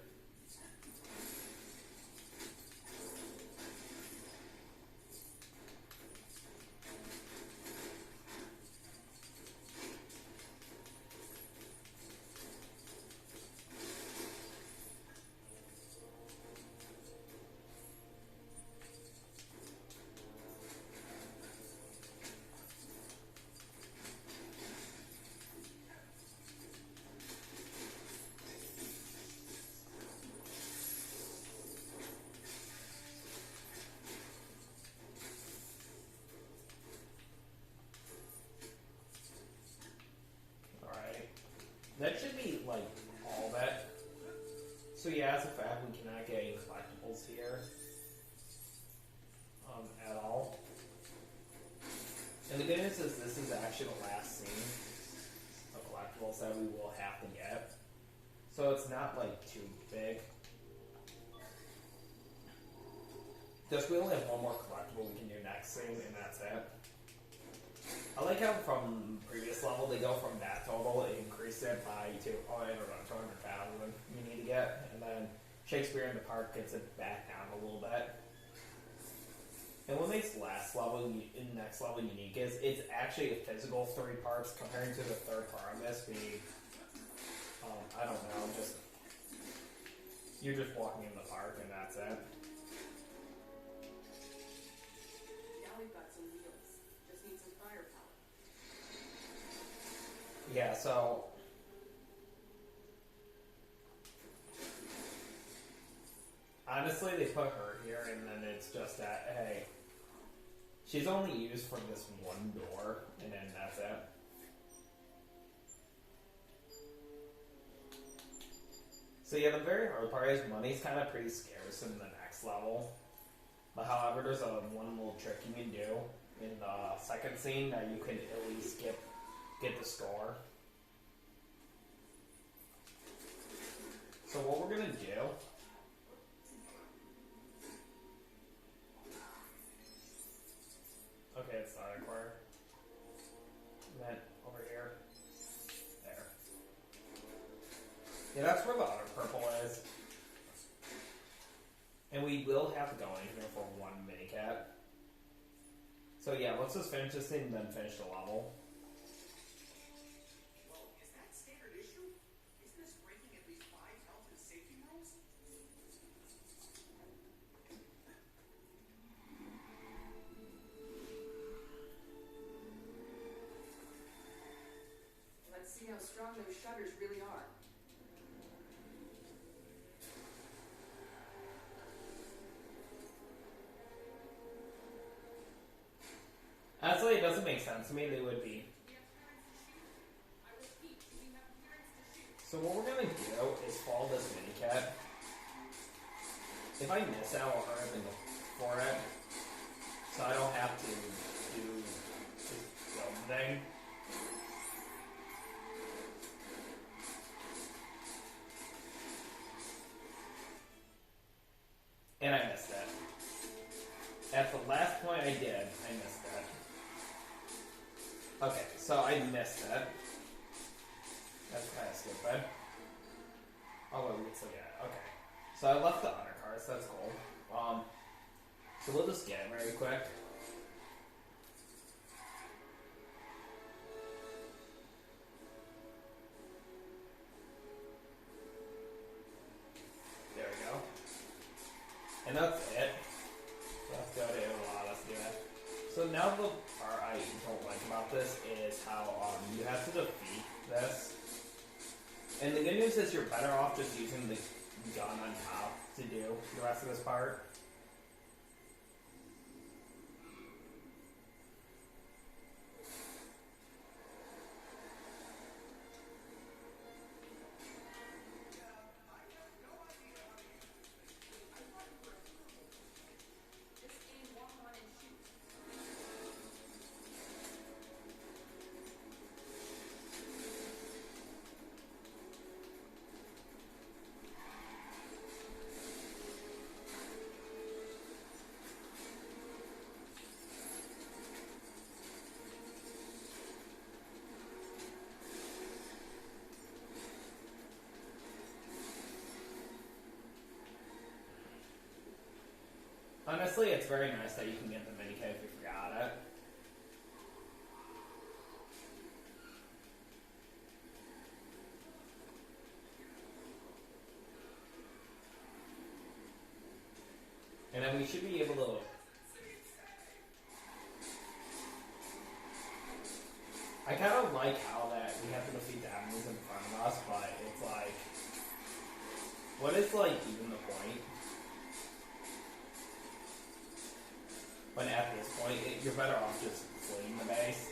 That should be, like, all that. So yeah, as a fact, we cannot get any collectibles here. At all. And the good news is this is actually the last scene of collectibles that we will have to get. So it's not, like, too big. Just we only have one more collectible we can do next scene, and that's it. I like how from previous level they go from that total, they increase it by I don't know, 200,000 you need to get, and then Cheatsphere in the park gets it back down a little bit. And what makes next level unique is it's actually a physical 3 parts comparing to the third part of this being, I don't know, just you're just walking in the park and that's it. Now we've got some wheels. Just need some firepower. Yeah, so honestly, they put her here, and then it's just that, hey, she's only used for this one door, and then that's it. So yeah, the very hard part is money's kind of pretty scarce in the next level. But however, there's one little trick you can do in the second scene that you can at least get the score. So what we're gonna do. Okay, it's not required. And then over here. There. Yeah, that's where the other purple is. And we will have to go in here for one minicat. So yeah, let's just finish this thing and then finish the level. Well, is that standard issue? Isn't this breaking at least 5 health and safety rules? Let's see how strong those shutters really are. Actually, it doesn't make sense to me. They would be. So what we're gonna do is follow this minicat. If I miss out, I'll hurry up and look for it, so I don't have to do this dumb thing. And I missed it. At the last point I did, I missed it. Okay, so I missed it. That's kind of stupid. Oh wait, we still get it. Okay. So I left the honor cards, that's cool. So we'll just get it very quick. There we go. And that's it. That's good, it will allow us to do that. So now the part I don't like about this is how you have to defeat this. And the good news is you're better off just using gun on top to do the rest of this part. Just aim, walk on, and shoot. Honestly, it's very nice that you can get the minikit if you forgot it. And then we should be able to. I kind of like how that we have to defeat the enemies in front of us, but it's like, what is like even the point? When at this point, you're better off just fleeing the base.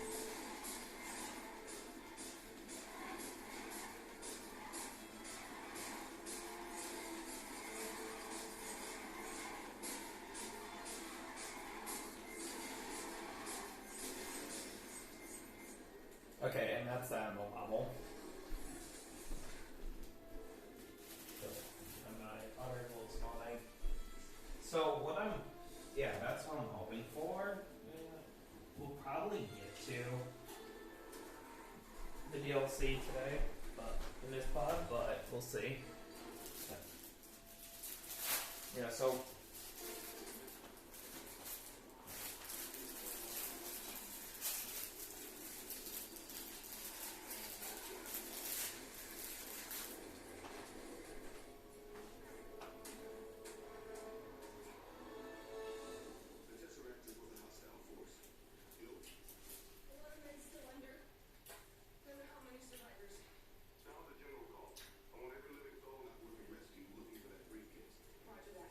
Okay, and that's the end of the level. And my article is fine. So what that's what I'm hoping for. We'll probably get to the DLC today, but in this pod, but we'll see. Yeah, so Roger that.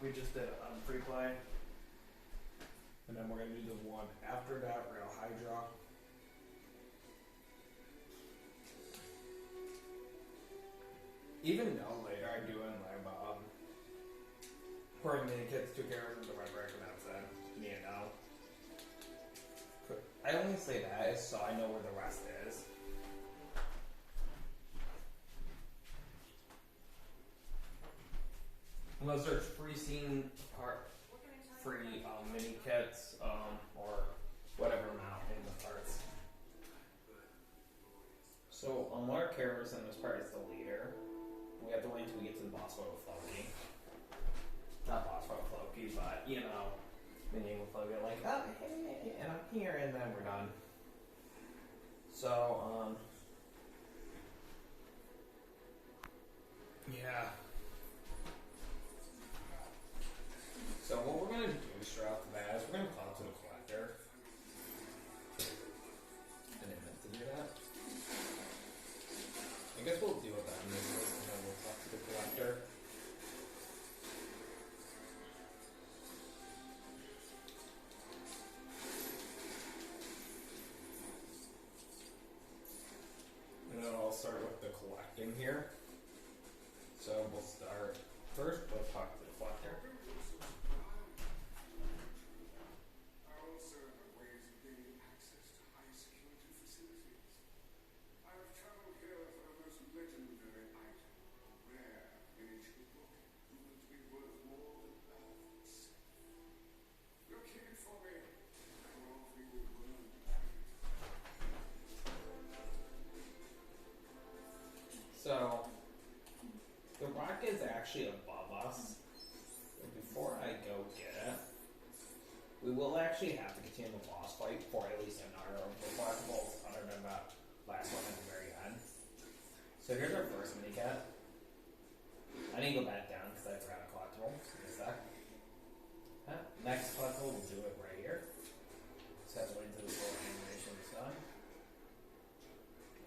we just did free play. And then we're going to do the one after that, Real Hydra. Even though later I'm doing like pouring mini kits, 2 characters, the right record, that's it. Me and now. I only say that is so I know where the rest is. Unless there's free scene part, free mini kits, or whatever amount in the parts. So on one of our characters in this part is the leader. We have to wait until we get to the boss fight with Floki. Not boss fight with Floki, but you know, mini with Floki, like, oh hey, and I'm here, and then we're done. So yeah. So what we're gonna do straight off the bat is we're gonna call to the collector. I didn't meant to do that. I guess we'll deal with that in this list, and then we'll talk to the collector. And then I'll start with the collecting here. So we'll start first. We'll talk to the collector. So, the rock is actually above us. But before I go get it, we will actually have to continue the boss fight for at least another of the collectibles other than that last one at the very end. So here's our first mini cat. I need to go back down because I forgot a collectible. Give me a sec. Next collectible, we'll do it right here. Just have to wait until the full animation is done.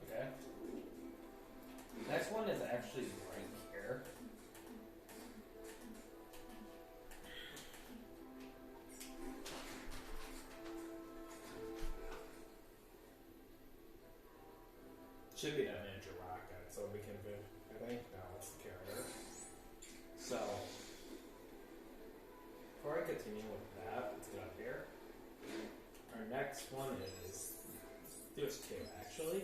Okay. Next one is actually right here. Should be that ninja rocket, so we can do, I think. No, it's the character. So, before I continue with that, let's get up here. Our next one is, there's 2 actually.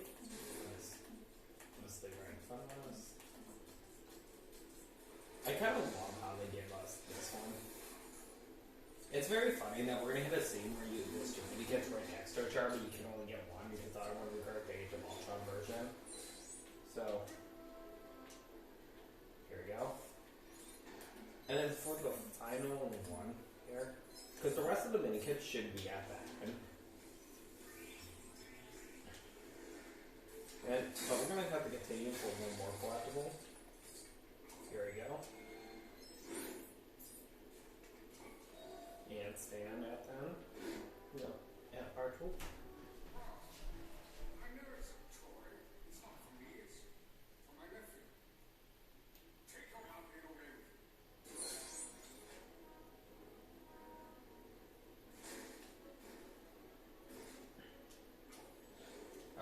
Let's stay right in front of us. I kind of love how they gave us this one. It's very funny that we're going to hit a scene where you list your mini kits right next to each other, but you can only get one because I want to record the Age of Ultron version. So, here we go. And then for the final one here, because the rest of the mini kits should be at that end. But we're going to have to continue for one more collectible. Here we go. And stand at them. No, at our tool. I know it's a toy. It's not for me, it's for my nephew. Take him out and away with him.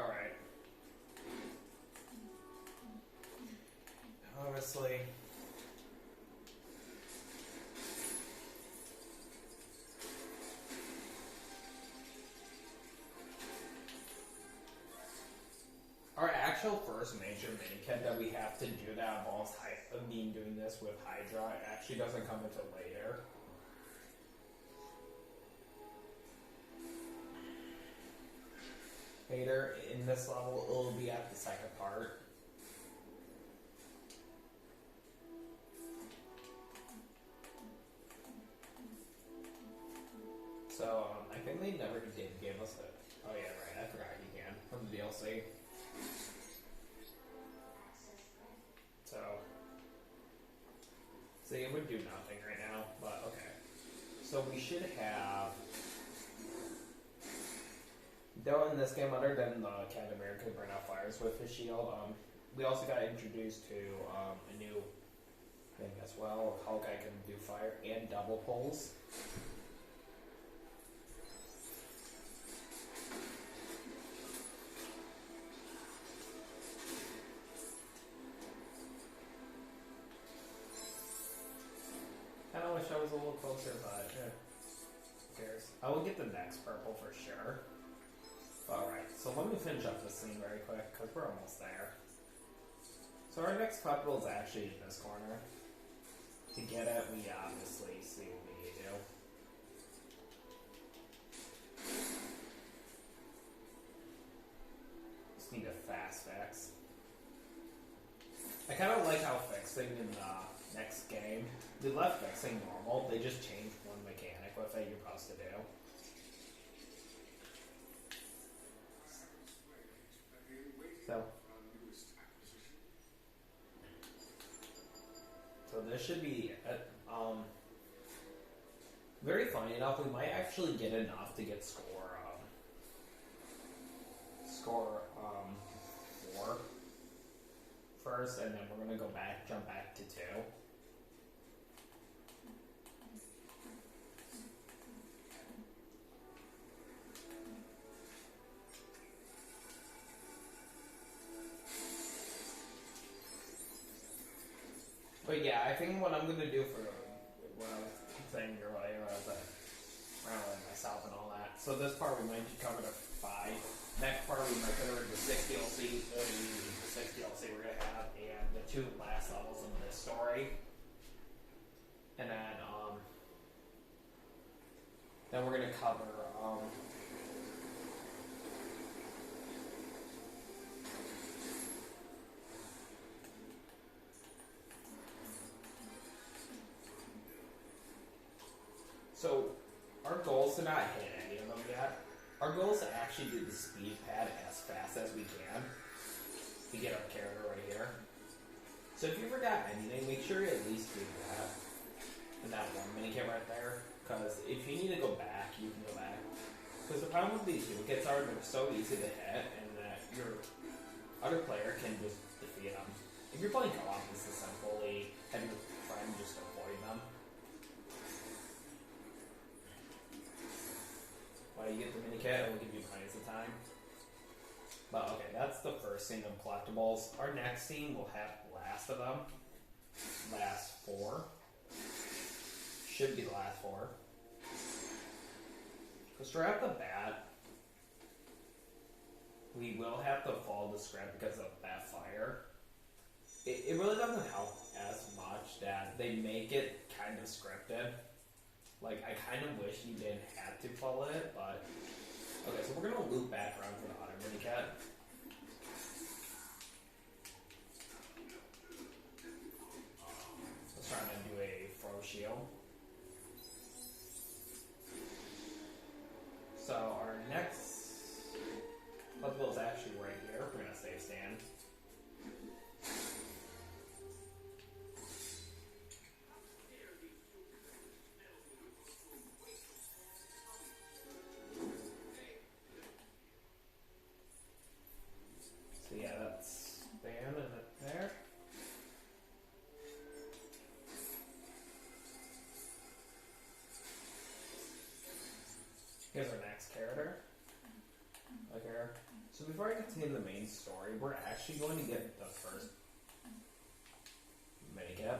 Alright. Obviously. Our actual first major mini kit that we have to do that involves doing this with Hydra actually doesn't come until later. Later in this level, it'll be at the second part. So, I think they never did give us it. Oh yeah, right, I forgot you can, from the DLC. So it would do nothing right now, but okay. So we should have, though in this game, other than the Captain America burn out fires with his shield, we also got introduced to a new, I think that's well. Hawkeye can do fire and double pulls. Kinda wish I was a little closer, but who cares? I will get the next purple for sure. Alright, so let me finish up this scene very quick, because we're almost there. So our next collectible is actually in this corner. To get it, we obviously see what we need to do. Just need a fast fix. I kind of like how fixing in the next game, they left fixing normal, they just changed one mechanic with it you're supposed to do. So this should be very funny enough. We might actually get enough to get score 4 first, and then we're gonna jump back to 2. But yeah, I think what I'm going to do for what I was saying earlier was rambling myself and all that. So this part we might cover the 5. Next part we might cover the 6 DLC, the 6 DLC we're going to have, and the 2 last levels of this story. And then we're going to cover so our goal is to not hit any of them yet. Our goal is to actually do the speed pad as fast as we can to get our character right here. So if you forgot anything, make sure you at least do that. And that one minikit right there. Because if you need to go back, you can go back. Because the problem with these duplicates are they're so easy to hit and that your other player can just defeat them. If you're playing co-op, this is simply have your friend just avoid them. Well, you get the minikit, it will give you plenty of time. But okay, that's the first scene of collectibles. Our next scene will have the last of them. Last 4. Should be the last 4. Because right off the bat, we will have to follow the script because of that fire. It really doesn't help as much that they make it kind of scripted. Like, I kind of wish you didn't have to follow it, but... Okay, so we're going to loop back around for the other minicat. Let's try to do a throw shield. So, our next collectible is actually right here. We're going to save stand. So yeah, that's bam and it there. Here's our next character. Like here. So before I continue the main story, we're actually going to get the first minikit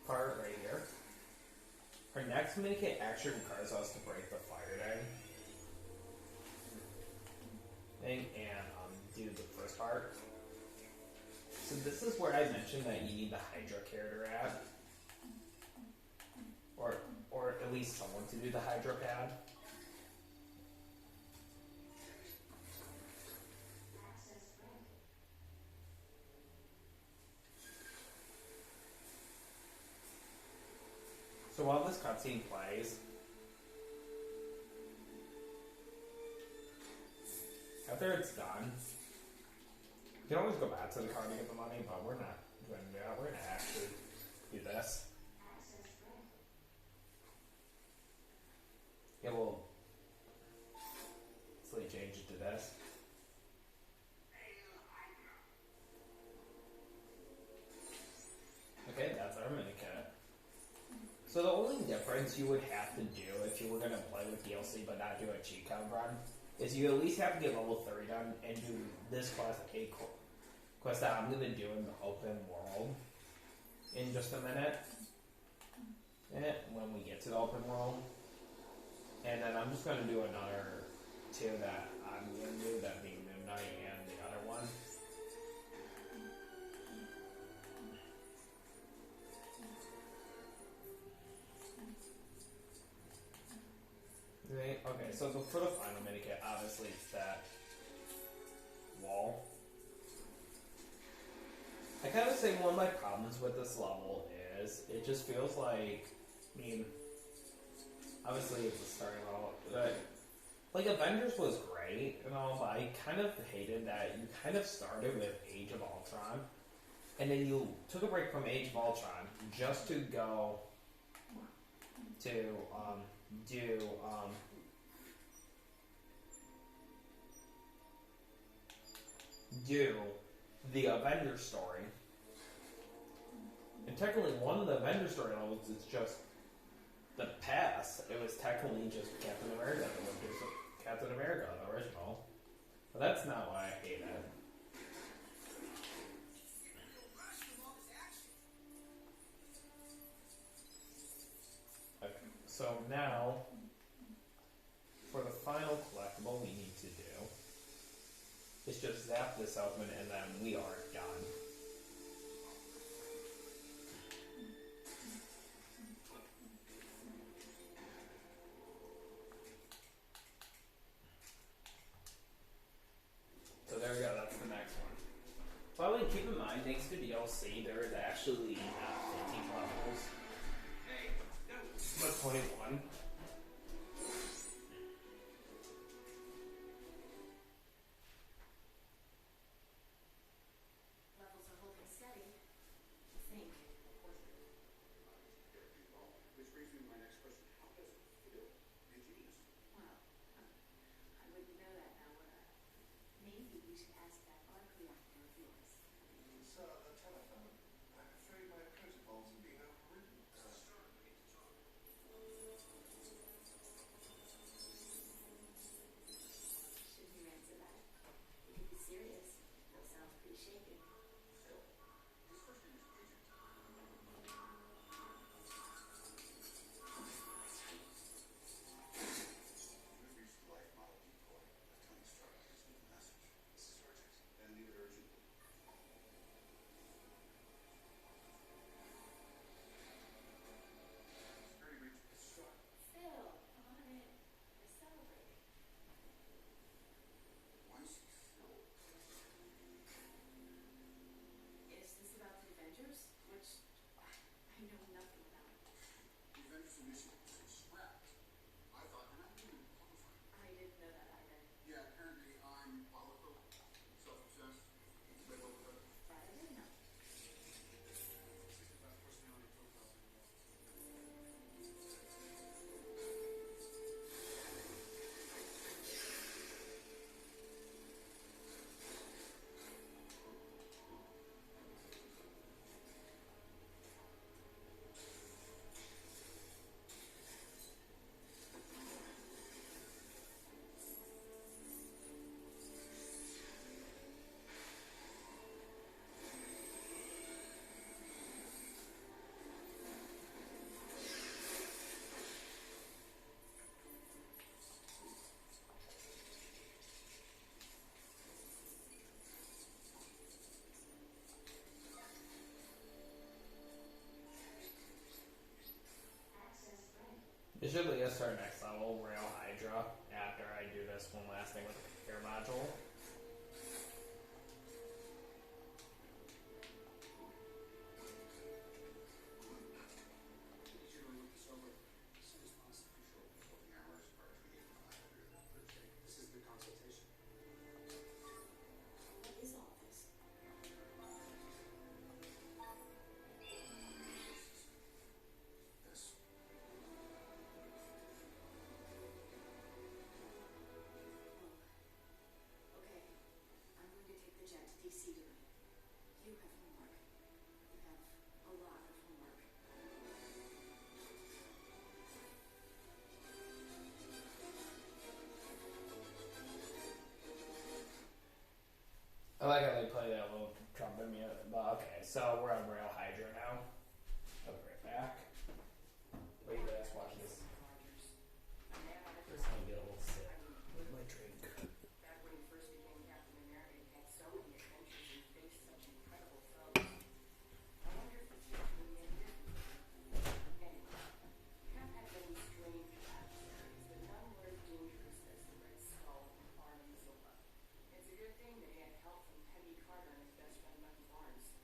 part right here. Our next minikit actually requires us to break the fire thing and do the first part. So this is where I mentioned that you need the Hydra character at. Or at least someone to do the Hydra pad. So while this cutscene plays, after it's done, you can always go back to the card to get the money, but we're not going to do that. We're going to actually do this. Yeah, we'll change it to this. So the only difference you would have to do if you were going to play with DLC but not do a cheat code run is you at least have to get level 30 done and do this quest that I'm going to do in the open world in just a minute. When we get to the open world. And then I'm just going to do another two that I'm going to do, that being Midnight and the other one. Okay, so for the final minikit, obviously it's that wall. I kind of say one of my problems with this level is it just feels like, I mean, obviously it's a starting level, but like Avengers was great and all, but I kind of hated that you kind of started with Age of Ultron, and then you took a break from Age of Ultron just to go to do the Avengers story. And technically one of the Avengers story levels is just the past. It was technically just Captain America, the original. But that's not what I hated. Okay, so now, for the final collectible we need to do, is just zap this open and then we are done. So there we go, that's the next one. By the way, keep in mind, thanks to DLC, there is actually not 15 levels, but 21. Levels are holding steady, I think. Which brings me to my next question. How does it feel? Ingenious. Well, I wouldn't know that now, would I? Maybe we should ask that arc reactor of yours. It's the telephone. I'm afraid my protocols are being overridden. Shouldn't you answer that? You could be serious. That sounds pretty shaken. Phil, his first name is Agent. You've reached the life model decoy. Tony Stark has leave a message. This is urgent, and leave it urgently. Security breach is struck. Phil, come on in. We're celebrating. Why is he Phil? Is this about the Avengers? Which I know nothing about. The Avengers initiative has been scrapped. I thought you're not doing qualifying. I didn't know that either. Yeah, apparently I'm volatile, self-obsessed, but over That I didn't know. 65 personality profiles in the office. It should lead us to our next level, Rail Hydra, after I do this one last thing with the air module. Did you look this over? As soon as possible. Sure. Working hours are between 8 and 5 every other Thursday. This is the consultation. What is all this? This. trumpet me. But okay, so we're on Rail Hydra now. I'll be right back. Wait, let's watch this. Just gonna get a little sip with my drink. Back when he first became Captain America, he had so many adventures and faced such incredible foes. I wonder if this is really any different. Anyway, Cap had many strange adversaries, but none were as dangerous as the Red Skull and Arnim Zola. It's a good thing that he had help from Peggy Carter and his best friend Bucky Barnes.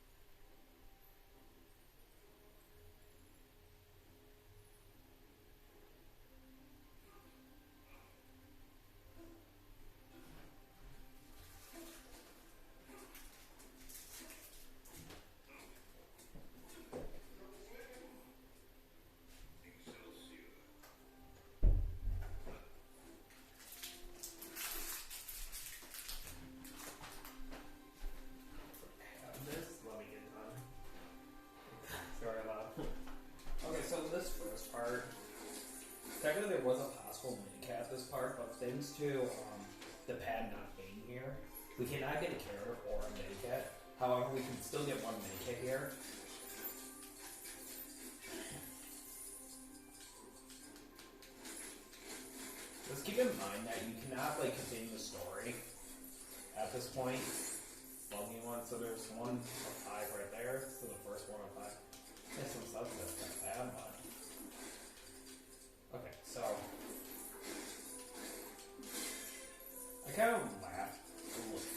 Have this. Let me get done. Sorry about. Okay, so this first part, technically there was a possible minicap this part, but thanks to the pad not being here, we cannot get a carrot or a minicap. However, we can still get one minicap here. Just keep in mind that you cannot continue the story at this point. Logging one, so there's 1 of 5 right there. So the first 1 of 5. This one sucks. That's kind of bad, but okay. So I kind of laughed.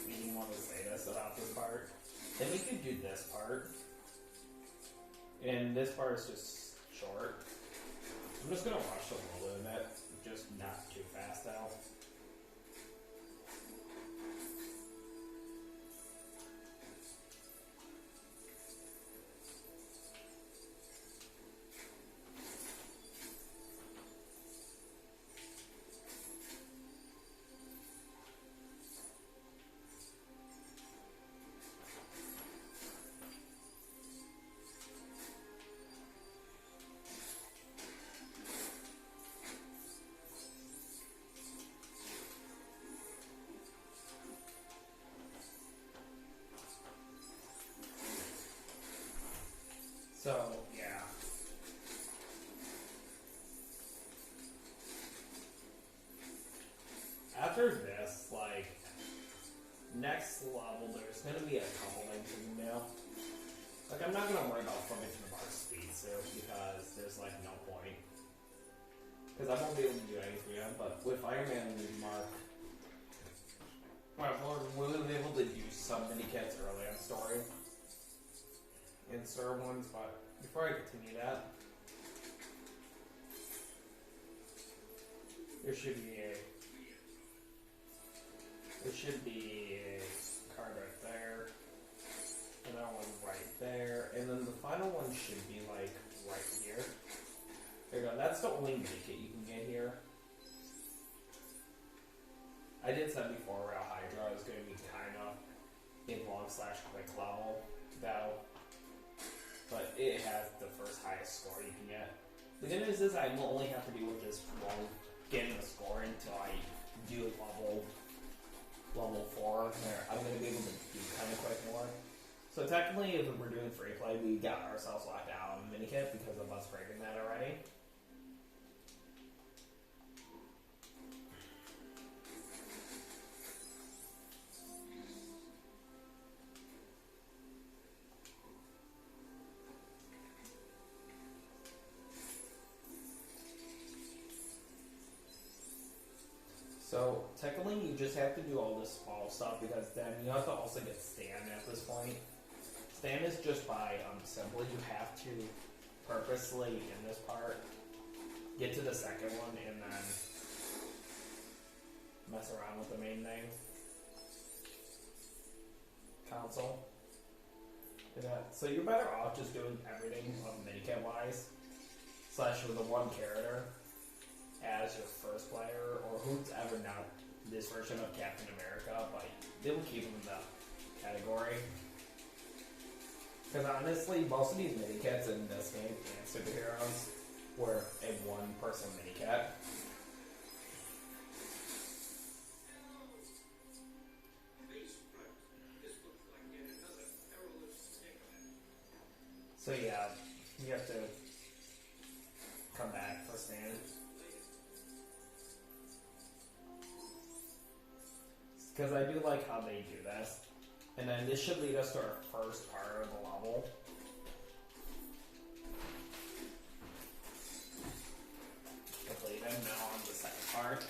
We didn't want to say this about this part. Then we could do this part, and this part is just short. I'm just gonna rush a little bit, just not too fast though. So, yeah. After this, next level, there's gonna be a couple things in the mail. I'm not gonna worry about flipping to the Mark Speed suit because there's, no point. Because I won't be able to do anything yet, but with Iron Man and Mark, we'll be able to do some mini kits early on story. In certain ones, but before I continue that, there should be a card right there, another one right there, and then the final one should be right here. There you go. That's the only mini kit you can get here. I did say before, Rail Hydra is going to be kind of a long/quick level, though. But it has the first highest score you can get. The good news is I will only have to deal with this long getting the score until I do level 4. There, I'm going to be able to do kind of quick more. So technically, if we're doing free play, we got ourselves locked out on the minikit because of us breaking that already. So technically you just have to do all this small stuff because then you have to also get Stan at this point. Stan is just by simply you have to purposely in this part get to the second one and then mess around with the main thing. Console. Yeah. So you're better off just doing everything minikit wise. / with the one character as your first player, or who's ever not this version of Captain America, but they will keep him in the category. Because honestly, most of these minikits in this game and superheroes were a one-person minikit. This looks like yet another So yeah, you have to come back for stand. Because I do like how they do this. And then this should lead us to our first part of the level. Completed. Now on to the second part.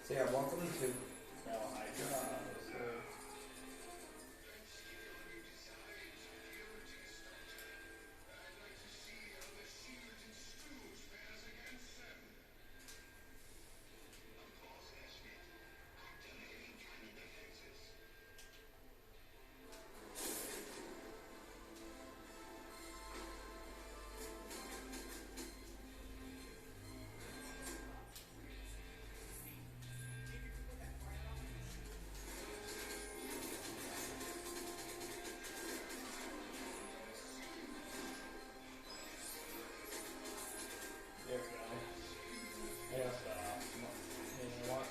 So yeah, welcome to Hydra. There we go. I have you know what?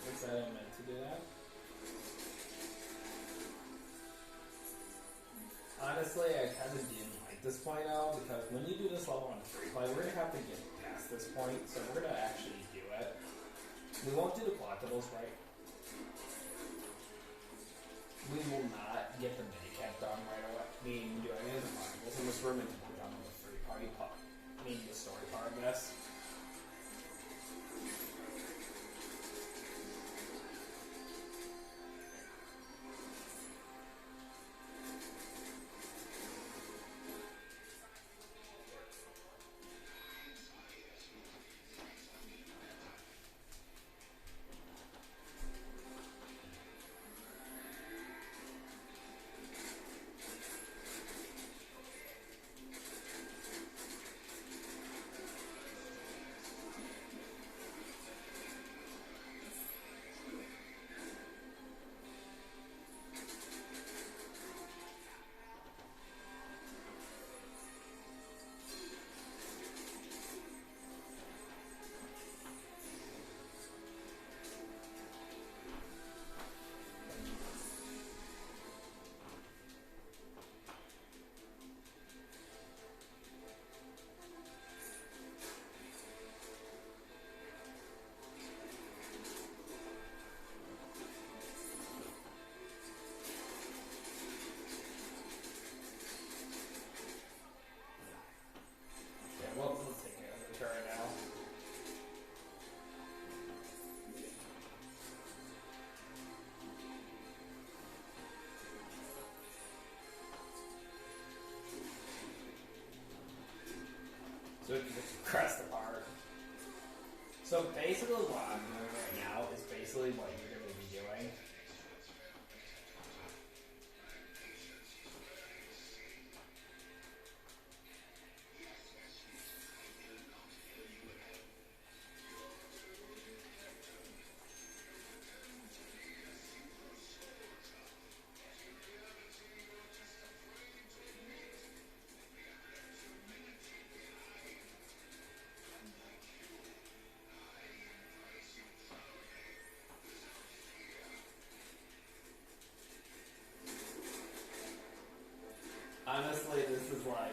Looks like I meant to do that. Honestly, I kind of didn't like this point out because when you do this level on free play, we're gonna have to get past this point, so we're gonna actually do it. We won't do the collectibles, right? We will not get the minicap done right away. I mean, do any of the collectibles in this room until we're done with the free party part. I mean, the story part of this. We'll take care of the turn now. So we can just crest apart. So basically what I'm doing right now is basically what you're going to be doing. is why.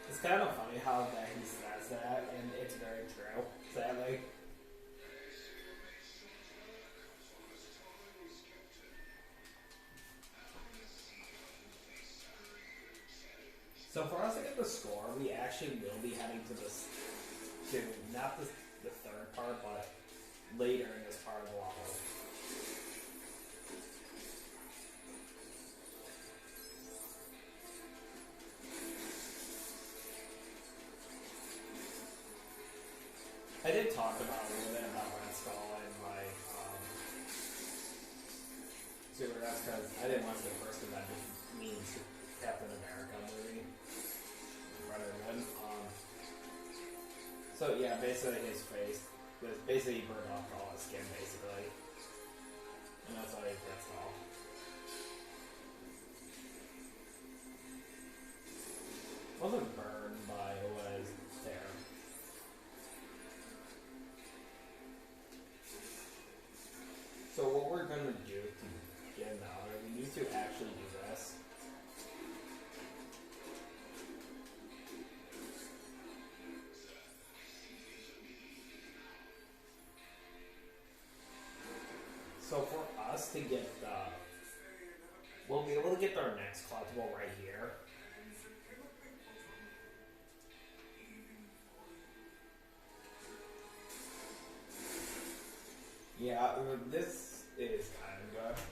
It's kind of funny how that he says that, and it's very true, sadly. So for us to get the score, we actually will be heading to this, to not the third part, but later in this part of the level. I did talk about a little bit about Red Skull and my Super Guys because I didn't watch the first Avengers means Captain America movie rather than so yeah, basically his face was basically burned off all his skin basically, and that's why he gets off. It wasn't burned, but it was there. So what we're going to do to get him out, we need to actually do this. So for us to get we'll be able to get our next collectible right here. Yeah, this is kind of good.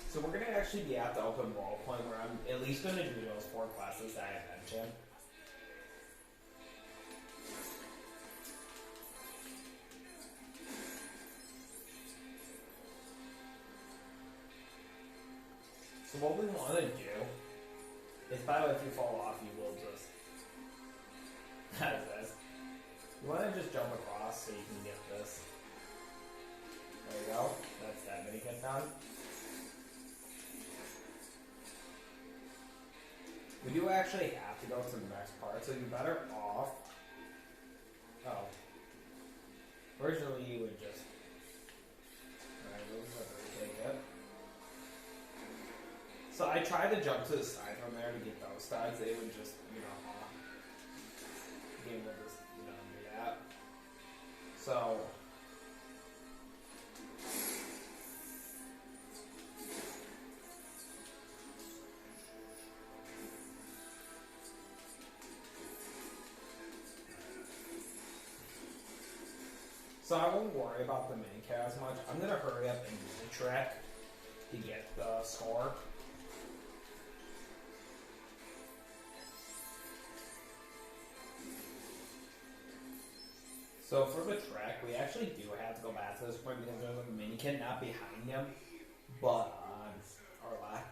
So we're going to actually be at the open world point where I'm at least going to do those 4 classes that I mentioned. So what we want to do is, by the way, if you fall off, you will just, as this, you want to just jump across so you can get this. There you go. That's that mini kit done. We do actually have to go to the next part, so you're better off. Oh. Originally, you would just. Alright, we'll take it. So I tried to jump to the side from there to get those studs. They would just, game would just, do that. So. So I won't worry about the mini cat as much. I'm going to hurry up and do the trick to get the score. So for the track, we actually do have to go back to this point because there's a mini kit not behind him, but on our left.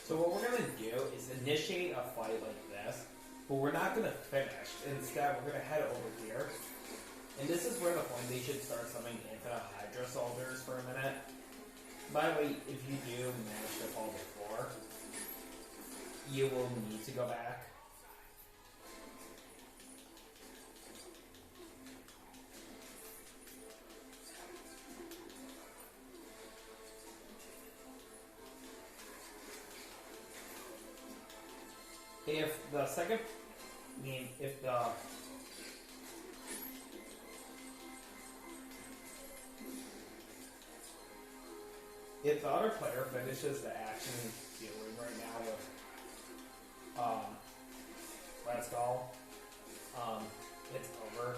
So what we're going to do is initiate a fight like this, but we're not going to finish. Instead, we're going to head over here. And this is where the point they should start summoning infinite Hydra soldiers for a minute. By the way, if you do manage to fall before, you will need to go back. If the second, if the If the other player finishes the action he's doing right now with Let's Go, it's over.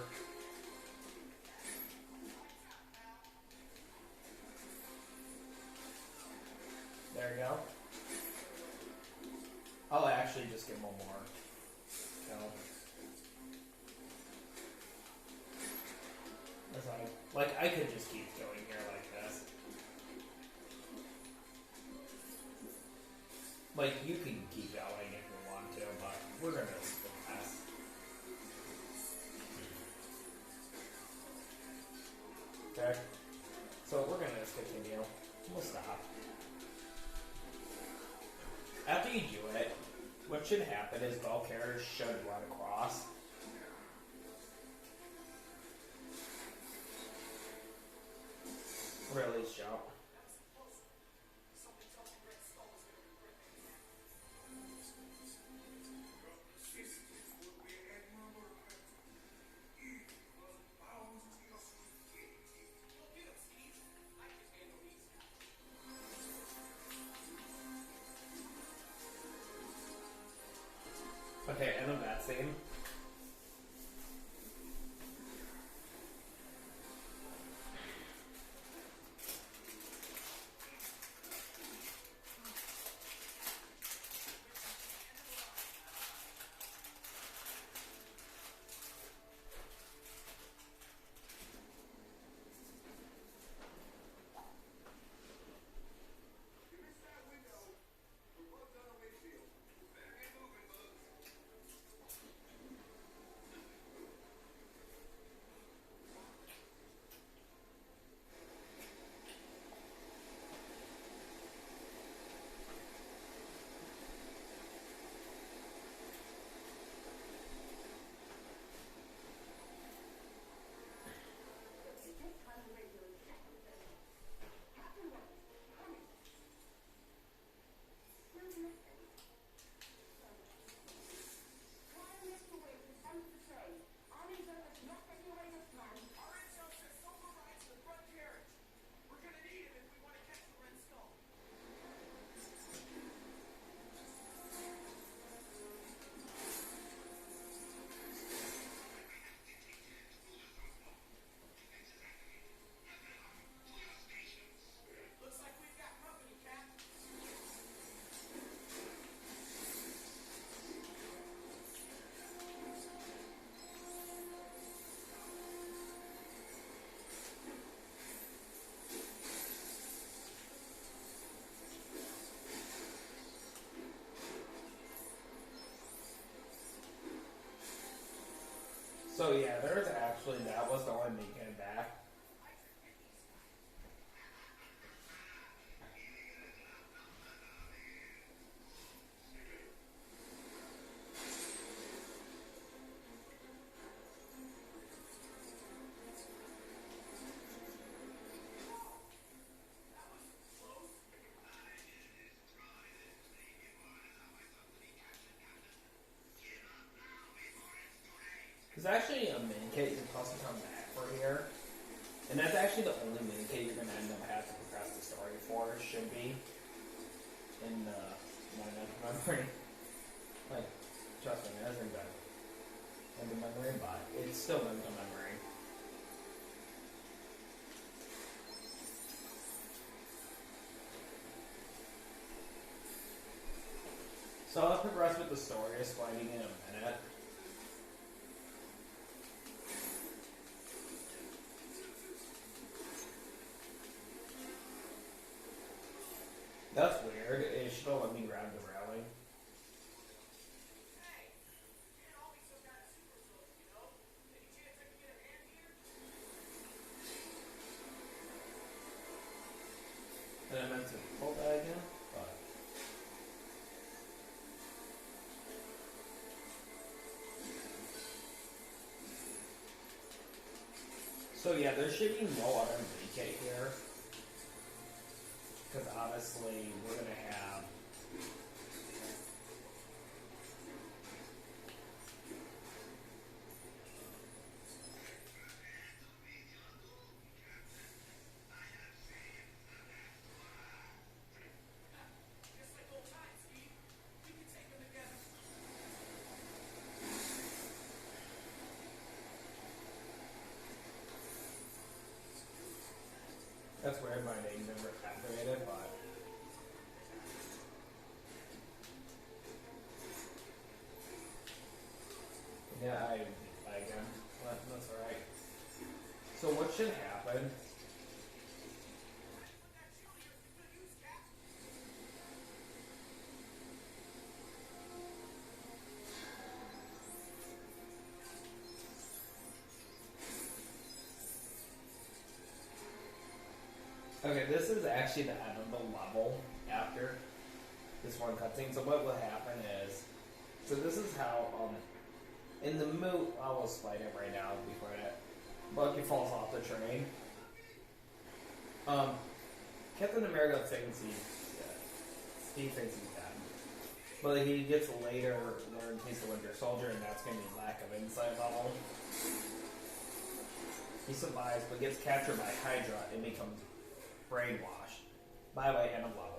There you go. I'll actually just get one more kill. As I could just keep going here like this. Like, you can keep going if you want to, but we're gonna skip past. Okay. So we're gonna just continue. We'll stop. After you do it, what should happen is both characters should run across. Or at least jump. Okay, end of that scene. So yeah, there's actually, that was the only making it back. There's actually a mini kit you're supposed to come back for here. And that's actually the only mini kit you're going to end up having to progress the story for, should be. In my memory. Like, trust me, it hasn't been mental memory, but it's still mental memory. So I'll progress with the story, explaining in a minute. That's weird. It should have let me grab the railing. And I meant to pull that again, but... So yeah, there should be no other vacate here. Because obviously, we're going to have... Yeah, I again. That's alright. So what should happen? Okay, this is actually the end of the level after this one cutscene. So what will happen is, so this is how in the movie I will slide it right now before that Bucky falls off the train. Captain America thinks he thinks he's dead, but he gets later learned he's the Winter Soldier, and that's gonna be lack of insight level. He survives, but gets captured by Hydra and becomes brainwashed. By the way, end of level.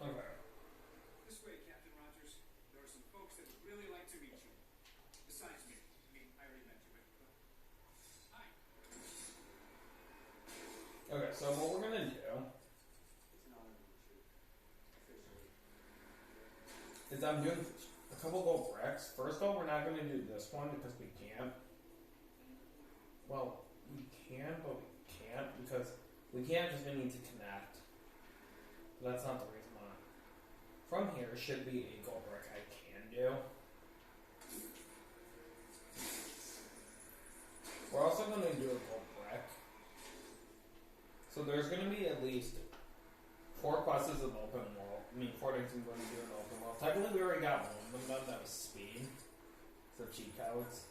Okay. This way, Captain Rogers. There are some folks that would really like to meet you. Besides me. I mean, I already met you, but hi. Okay, so what we're gonna do It's an honor to meet you. Officially. is I'm doing a couple gold bricks. First off, we're not gonna do this one because we can't. Well, we can, but we can't because we can't because we need to connect. But that's not the reason why. From here should be a gold brick I can do. We're also going to do a gold brick. So there's going to be at least 4 quests of open world. I mean, 4 things we're going to do in open world. Technically, we already got one of them done. That was speed. So cheat codes.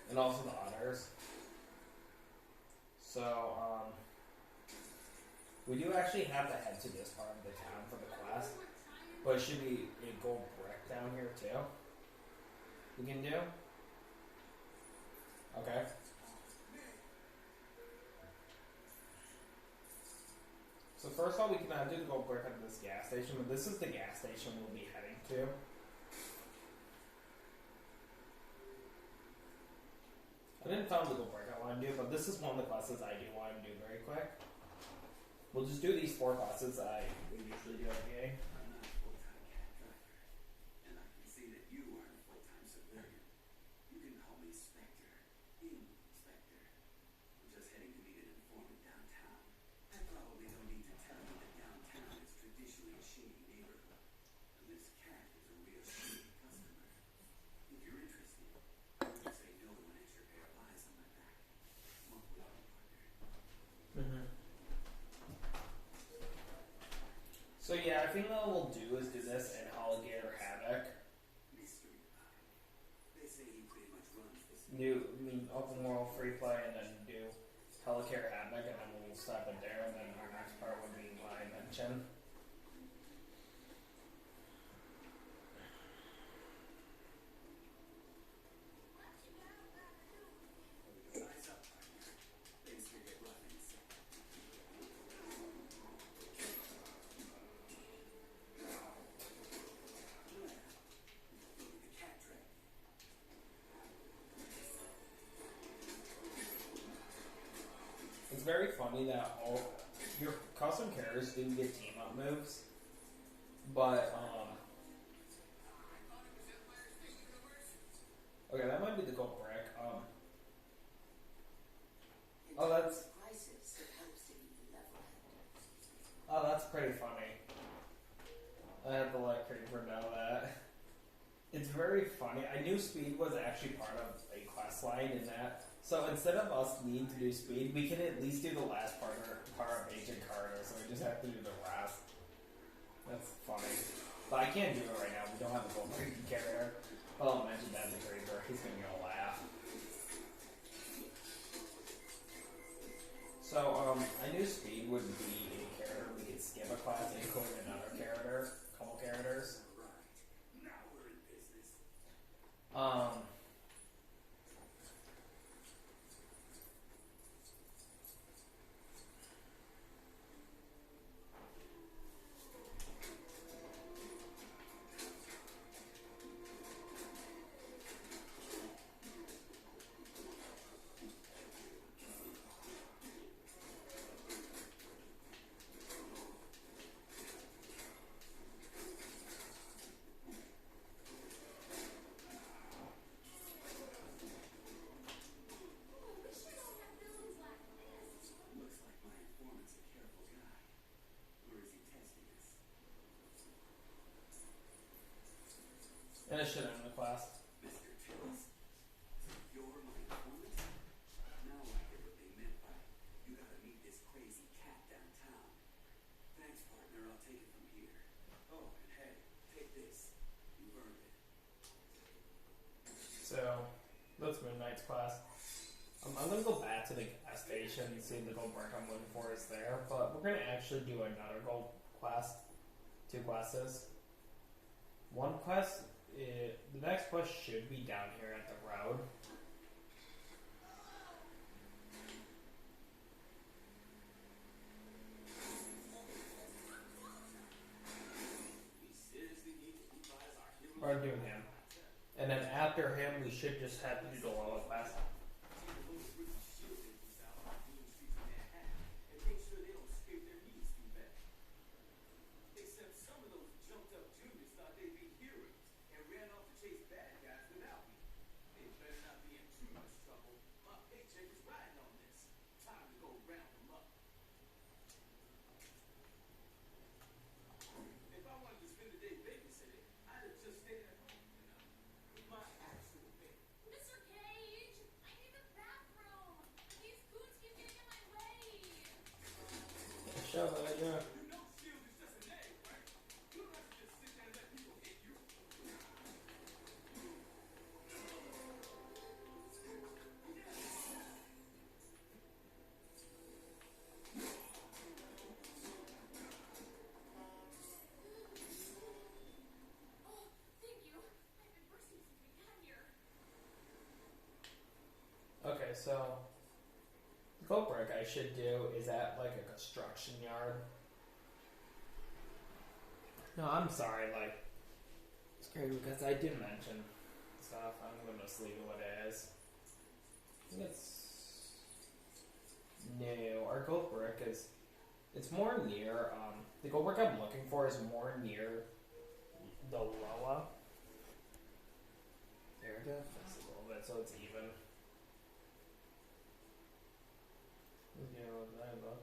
And also the others. So, we do actually have to head to this part of the town for the quest. But it should be a gold brick down here too. We can do? Okay. So first of all, we can do the gold brick at this gas station, but this is the gas station we'll be heading to. I didn't find the gold brick I want to do, but this is one of the quests I do want to do very quick. We'll just do these 4 quests we usually do every game. I'm not a full-time cat driver, and I can see that you are a full-time civilian. You can call me Spectre. Inspector. I'm just heading to meet an informant downtown. I probably don't need to tell you that downtown is think what we'll do is do this in Alligator Havoc. Mystery about him. They say he pretty much runs this. Open world free play, and then do Alligator Havoc, and then we'll stop it there, and then our next part would be what I mentioned. Size up, partner. Things can get rough in a second. Look at the cat dragon. It's very funny that all your custom characters do get team up moves, but okay, that might be the gold brick. Oh, that's pretty funny. I have to let Creeper know that. It's very funny. I knew speed was actually part of a quest line in that. So instead of us needing to do speed, we can at least do the last part of Agent Carter, so we just have to do the rest. That's funny. But I can't do it right now. We don't have a gold breaking character. I'll mention that to Creeper. He's going to laugh. So, I knew speed would be a character we could skip a class and include another character, a couple characters. Right. Now we're in business. Looks like my informant's a careful guy. Where is he testing us? And it should end the class. Mr. Tillis? You're my informant? Now I get what they meant by you gotta meet this crazy cat downtown. Thanks, partner. I'll take it from here. Oh, and hey, take this. You've earned it. So, let's Moon Knight's class. I'm going to go back to the gas station and see if the gold brick I'm looking for is there, but we're going to actually do another gold quest. 2 quests. One quest, the next quest should be down here at the road. We seriously need to revise our hero. Or doing him. And then after him, we should just have to do the Lola class. Except some of those jumped up juniors thought they'd be heroes and ran off to chase bad guys without me. They better not be in too much trouble. My paycheck is riding on this. Time to go round them up. If I wanted to spend the day babysitting, I'd have just stayed at home, with my actual baby. Mr. Cage, I need the bathroom. These goons keep getting in my way. Shove it, yeah. You know shield is just a name, right? You don't have to just sit there and let people hit you. Oh, thank you. I've been bursting since we got here. Okay, so the gold brick I should do is at like a construction yard. No, I'm sorry, like it's great because I did mention stuff. I'm gonna just leave it what it is. I think it's new. Our gold brick is it's more near the gold brick I'm looking for is more near the Loa. There it is. Fix it a little bit so it's even. Yeah, what did I look?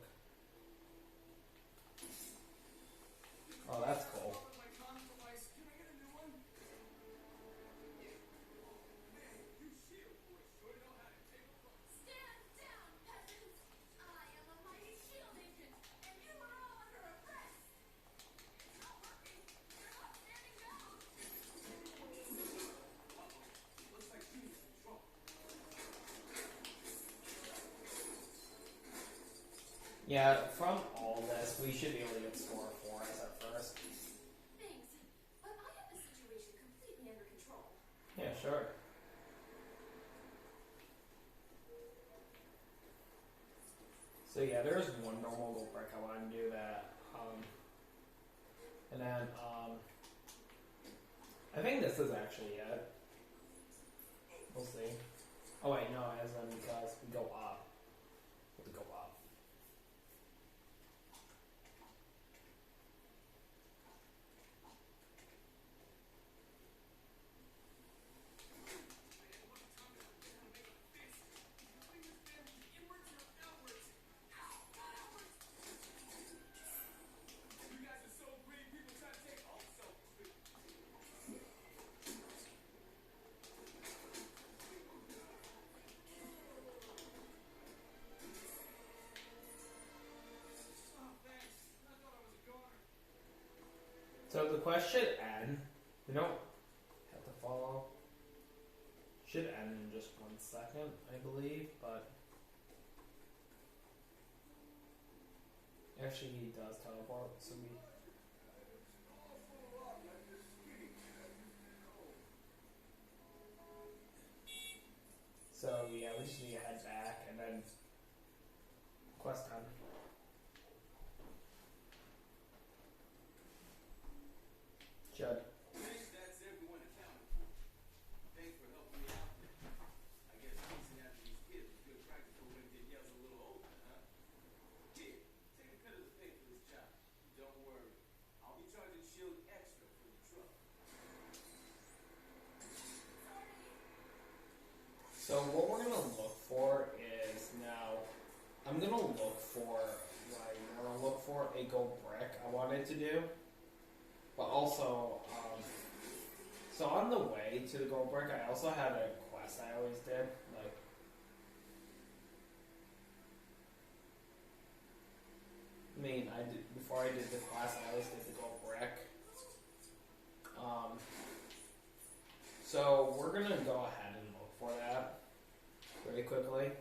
Oh, that's cool. My console device, can I get a new one? Man, you shield boys sure know how to take a punch. Stand down, peasants. I am a mighty shield agent, and you are all under arrest. It's all Yeah, from all this, we should be able to get score 4 as our first. Thanks, but I have the situation completely under control. Yeah, sure. So yeah, there's one normal gold brick I want to do that. And then, I think this is actually it. We'll see. Oh wait, no, it isn't because we go up. We go up. You guys are so green, people try to take all selfies with you. Oh, thanks. I thought I was a goner. So the quest should end. You don't have to follow. Should end in just 1 second, I believe, but actually he does teleport, so we. So yeah, we just need to head back and then quest time. Should. Thanks, that's everyone accounted for. Thanks for helping me out there. I guess chasing after these kids was good practice for when Danielle's a little older, huh? Here, take a cut of the pay for this job. Don't worry, I'll be charging Shield extra for the truck. So what we're gonna look for is now. I'm gonna look for a gold brick. I wanted to do, but also so on the way to the gold brick, I also had a quest I always did. Like, I mean, I did before I did the quest, I always did the gold brick. So we're gonna go ahead and look for that very quickly,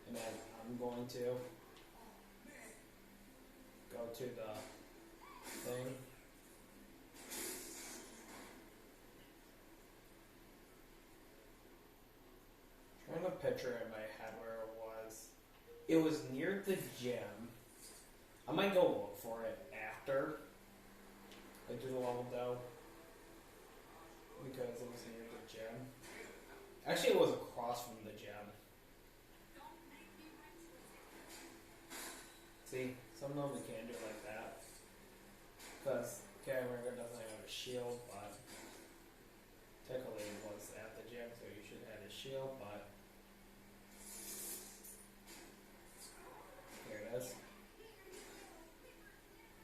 and then I'm going to go to the thing. Trying to picture in my head where it was. It was near the gym. I might go look for it after I do the level though, because it was near the gym. Actually, it was across from the gym. See, some of them we can't do it like that. Because Cameron doesn't have a shield, but technically it was at the gym, so you should have a shield, but here it is.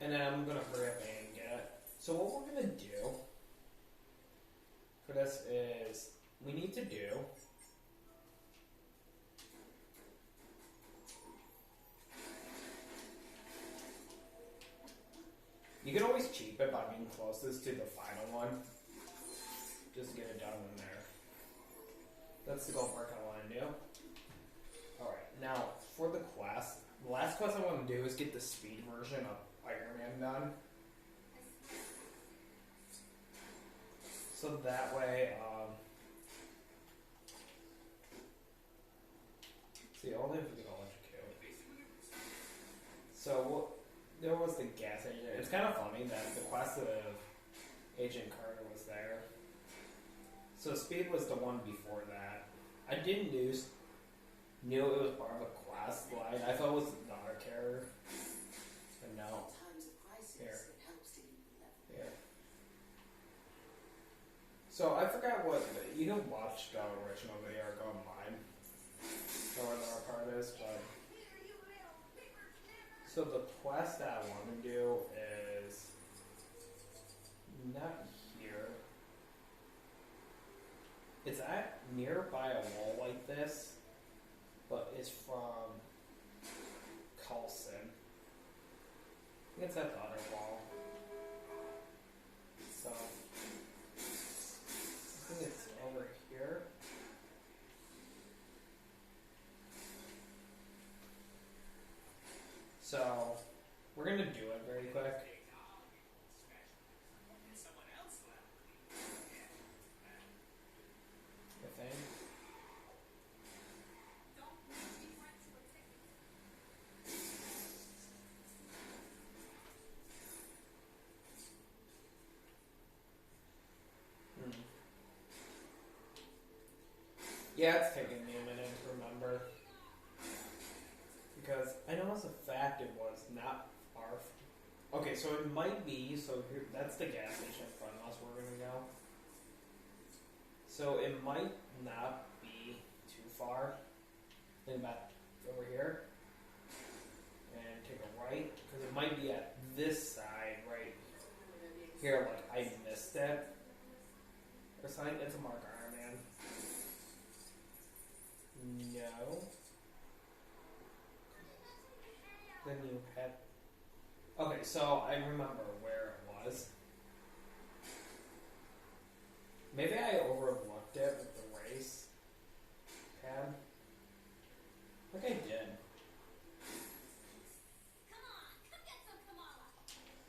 And then I'm gonna hurry up and get it. So what we're gonna do for this is we need to do you can always cheap it by being closest to the final one. Just get it done in there. That's the gold brick I want to do. Alright, now for the quest, the last quest I want to do is get the speed version of Iron Man done. So that way, see, only if we can electrocute. So there was the gas agent. It's kind of funny that the quest of Agent Carter was there. So speed was the one before that. I didn't knew it was part of a quest line. I thought it was not a character. But no. Times of crisis, Here. it helps to keep the level. Here. So I forgot what you can watch the original video or go online. Know where the part is, but so the quest that I want to do is not here. It's at nearby a wall like this, but it's from Coulson. I think it's at the other wall. So I think it's over here. So we're gonna do it very quick. I think. Hmm. Yeah, it's taking me a minute to remember. Because I know as a fact it was not our. Okay, so it might be. So here, that's the gas station in front of us. We're gonna go. So it might not be too far. Think back over here and take a right because it might be at this side right here. Like I missed it or something. It's a mark Iron Man. No. Then you had. Okay, so I remember where it was. Maybe I overlooked it with the race pad. Like I did. Come on, come get some Kamala.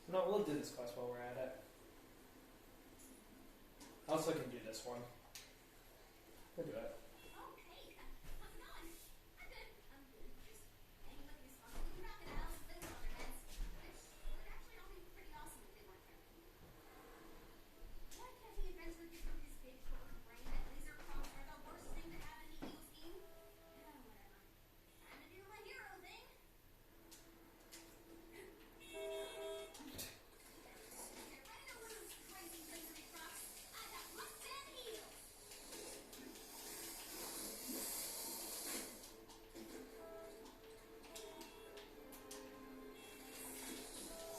No, we'll do this quest while we're at it. I also can do this one. We'll do it. Oh, hey, how's it going? I'm good. I'm good. Just hanging with these fucking crocodiles with things on their heads. Which would actually all be pretty awesome if they weren't terrifying. Why can't the adventurer get from his big crooked brain that laser crops are the worst thing to happen to evil scheme? Whatever. Time to do my hero thing. Get ready to lose, crazy lasery crops. I got roots and heels.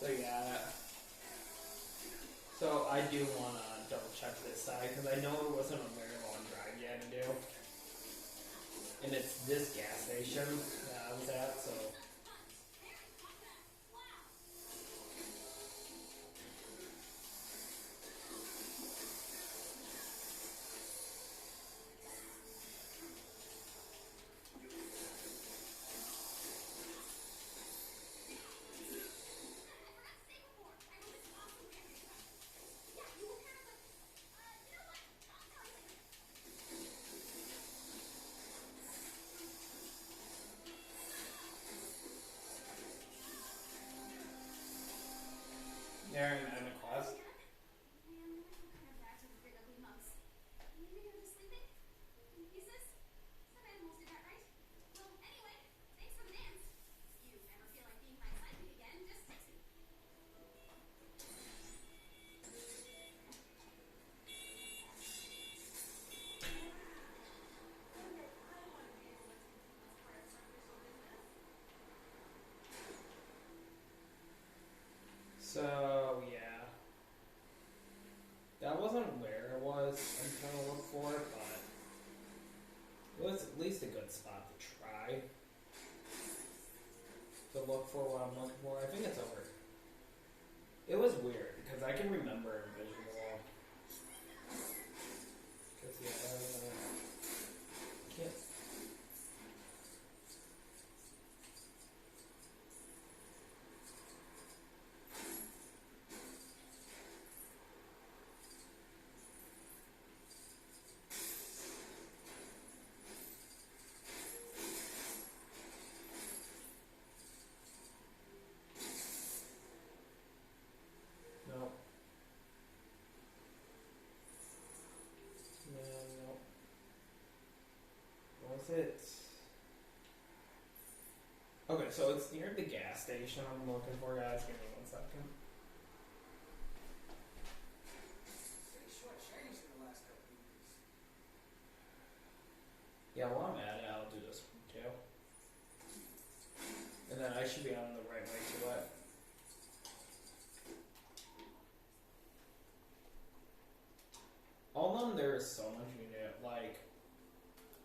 So yeah. So I do want to double check this side because I know it wasn't a very long drive yet to do. And it's this gas station that I was at, so. There and the quest. So yeah, that wasn't where it was. I'm trying to look for it, but it was at least a good spot to try to look for what I'm looking for. I think it's over. It was weird because I can remember a visual. Cause yeah, can't. No. No. Was it? Okay, so it's near the gas station I'm looking for, guys. Give me 1 second. Pretty short-changed in the last couple of years. Yeah, while I'm at it, I'll do this one too. And then I should be on the right way to it. All of them, there is so much you can do. Like,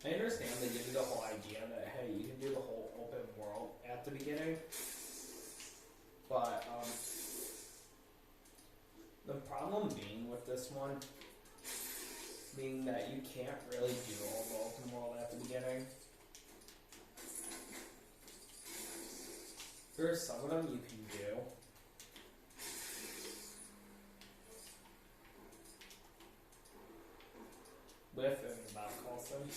I understand they give you the whole idea that, hey, you can do the whole open world at the beginning. But, the problem being with this one, being that you can't really do all the open world at the beginning. There's some of them you can do. With and without Coulson.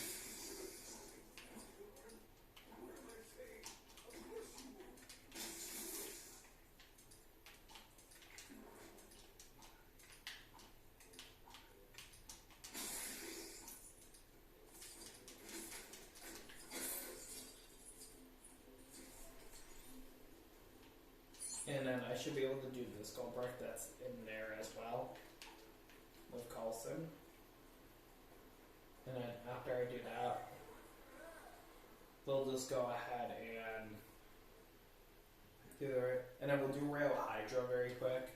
And then I should be able to do the skull brick that's in there as well with Coulson. And then after I do that, we'll just go ahead and do the, and then we'll do Rail Hydra very quick.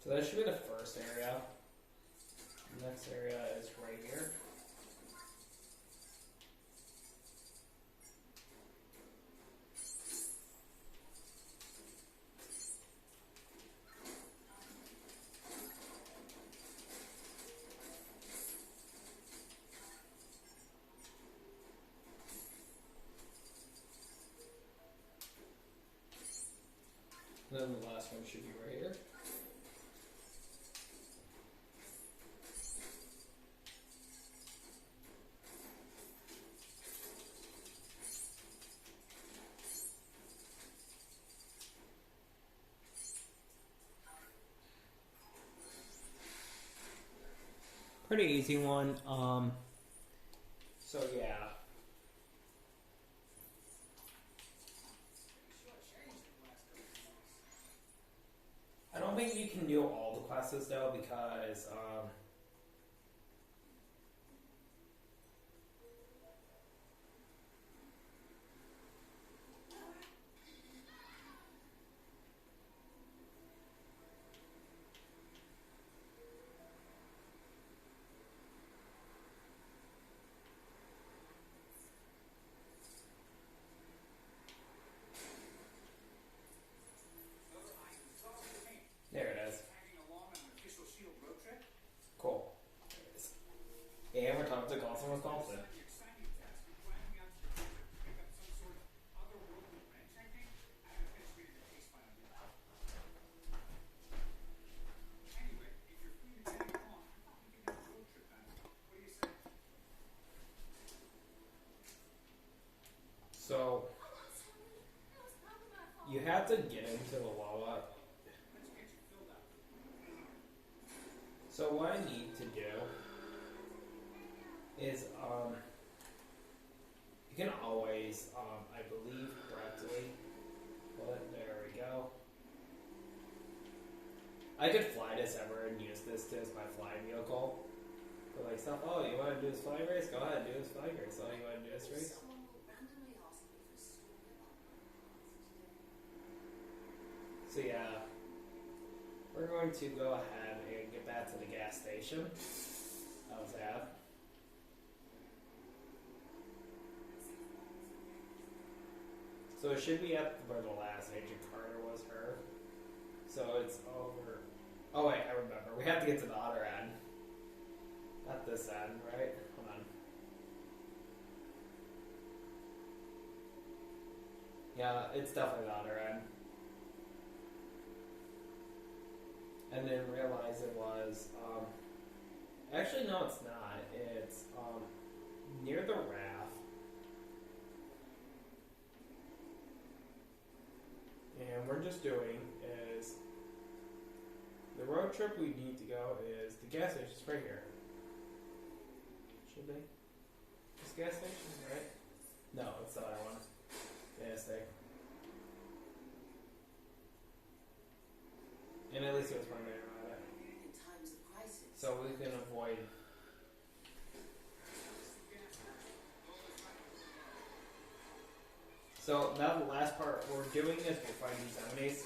So that should be the first area. The next area is right here. And then the last one should be right here. Pretty easy one. So yeah. I don't think you can do all the classes though because there it is. Tagging along on an official SHIELD road trip? Cool. And we're talking to Coulson with Coulson. Such an exciting task. You're flying me out to the desert to pick up some sort of otherworldly wrench, I think? I haven't finished reading the case file yet. Anyway, if you're free to tag along, I thought we could have a road trip out of it. What do you say? So you have to get into the lava. Let's get you filled up. So what I need to do is you can always I believe correctly, but there we go. I could fly this ever and use this as my flying vehicle. But like stuff, oh, you want to do this flying race? Go ahead, do this flying race. Oh, you want to do this race? Someone will randomly ask me for a story about my past today. So yeah, we're going to go ahead and get back to the gas station. How's that? So it should be up where the last Agent Carter was her. So it's over. Oh wait, I remember. We have to get to the other end. Not this end, right? Hold on. Yeah, it's definitely the other end. And then realize it was, actually no it's not, it's, near the raft. And we're just doing is, the road trip we need to go is, the gas station's right here. Should be? This gas station, right? No, it's the other one. Gas station. And at least it was pointing around it. In times of crisis. So we can avoid. So now the last part we're doing is we're finding these enemies.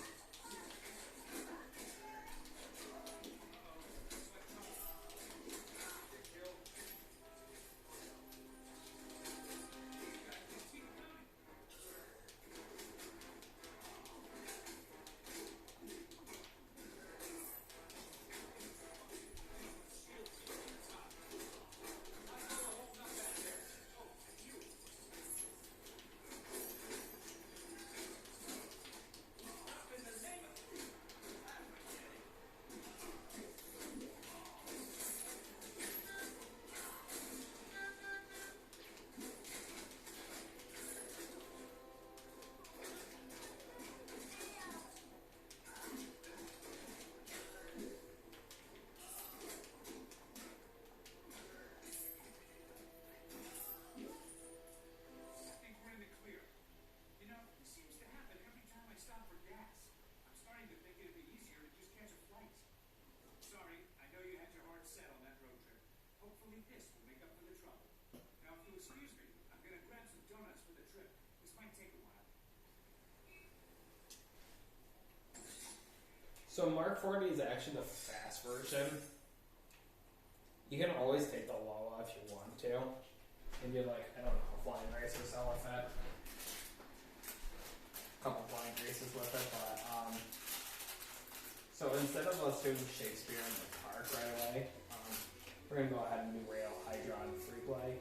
might take a while. So Mark 40 is actually the fast version. You can always take the Lola if you want to. And do like, I don't know, flying races style with it. A couple flying races with it, but so instead of us doing Shakespeare in the park right away, we're gonna go ahead and do Rail Hydra on free play.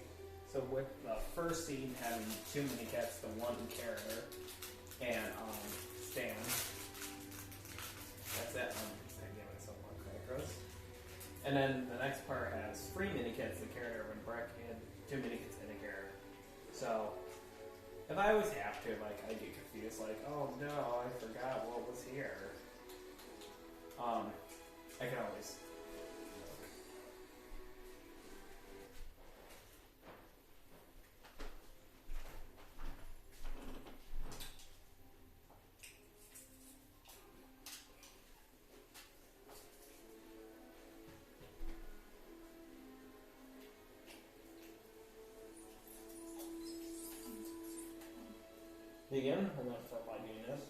So with the first scene having 2 minikits, the one character, and Stan. That's it. I'm giving myself more characters. And then the next part has 3 minikits, the character and Brick, and 2 minikits and a character. So if I always have to, like, I get confused, like, oh no, I forgot what was here. I can always. Again, I'm going to start by doing this.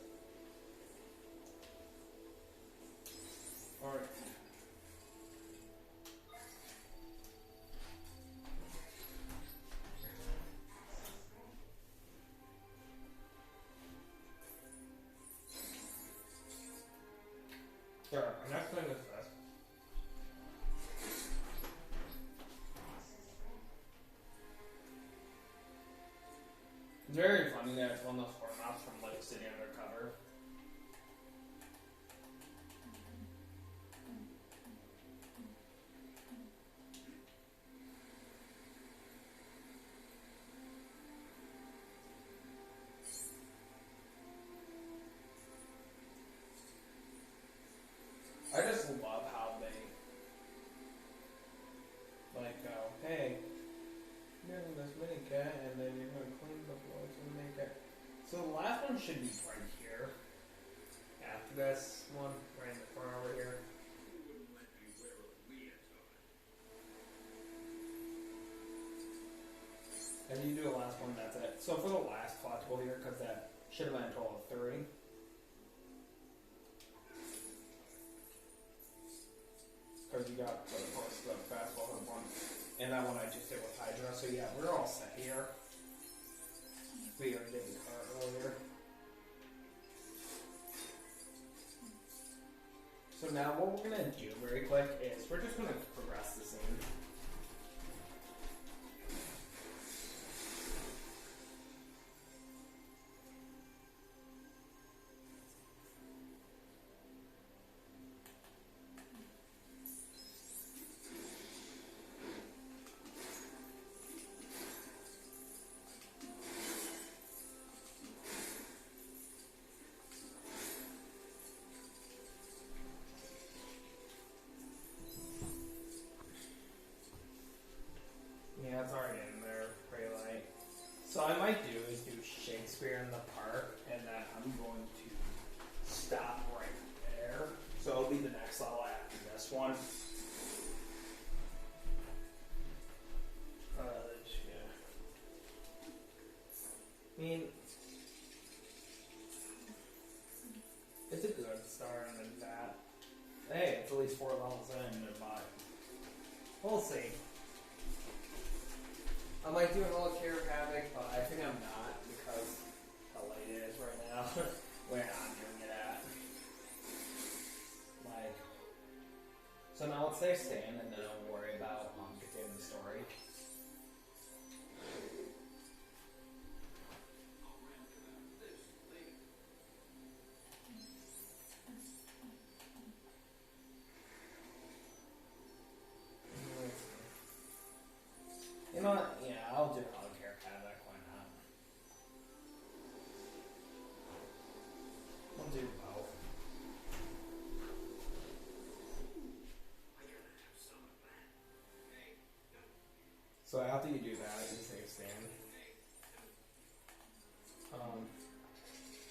Alright. Sure, our next thing is this. It's very funny that it's one of those formats from like City Undercover. I just love how they like go, hey, you're in this mini cat and then you're gonna clean the floors and make it. So the last one should be right here. After this one, right in the corner over here. You wouldn't let me wear a weird on. And you do the last one, that's it. So for the last collectible here, because that should have been a total of 3. Because you got, of course, the basketball hoop one. And that one I just did with Hydra. So yeah, we're all set here. We already did the car earlier. So now what we're going to do very quick is we're just going to progress the scene. Yeah, it's already in there, pretty light. So I might do is do Shakespeare in the park, and then I'm going to stop right there. So it'll be the next level after this one. Yeah. I mean, it's a good start and then that. Hey, it's at least 4 levels in, but we'll see. I might do another Care of Havoc, but I think I'm not because how late it is right now. Where I'm doing it at. Like, so now let's say stand and then I'll worry about continuing the story. You know what? Yeah, I'll do another Care of Havoc. Why not? I'll do both. I gotta have some of that. Hey, So after you do that, you save stand.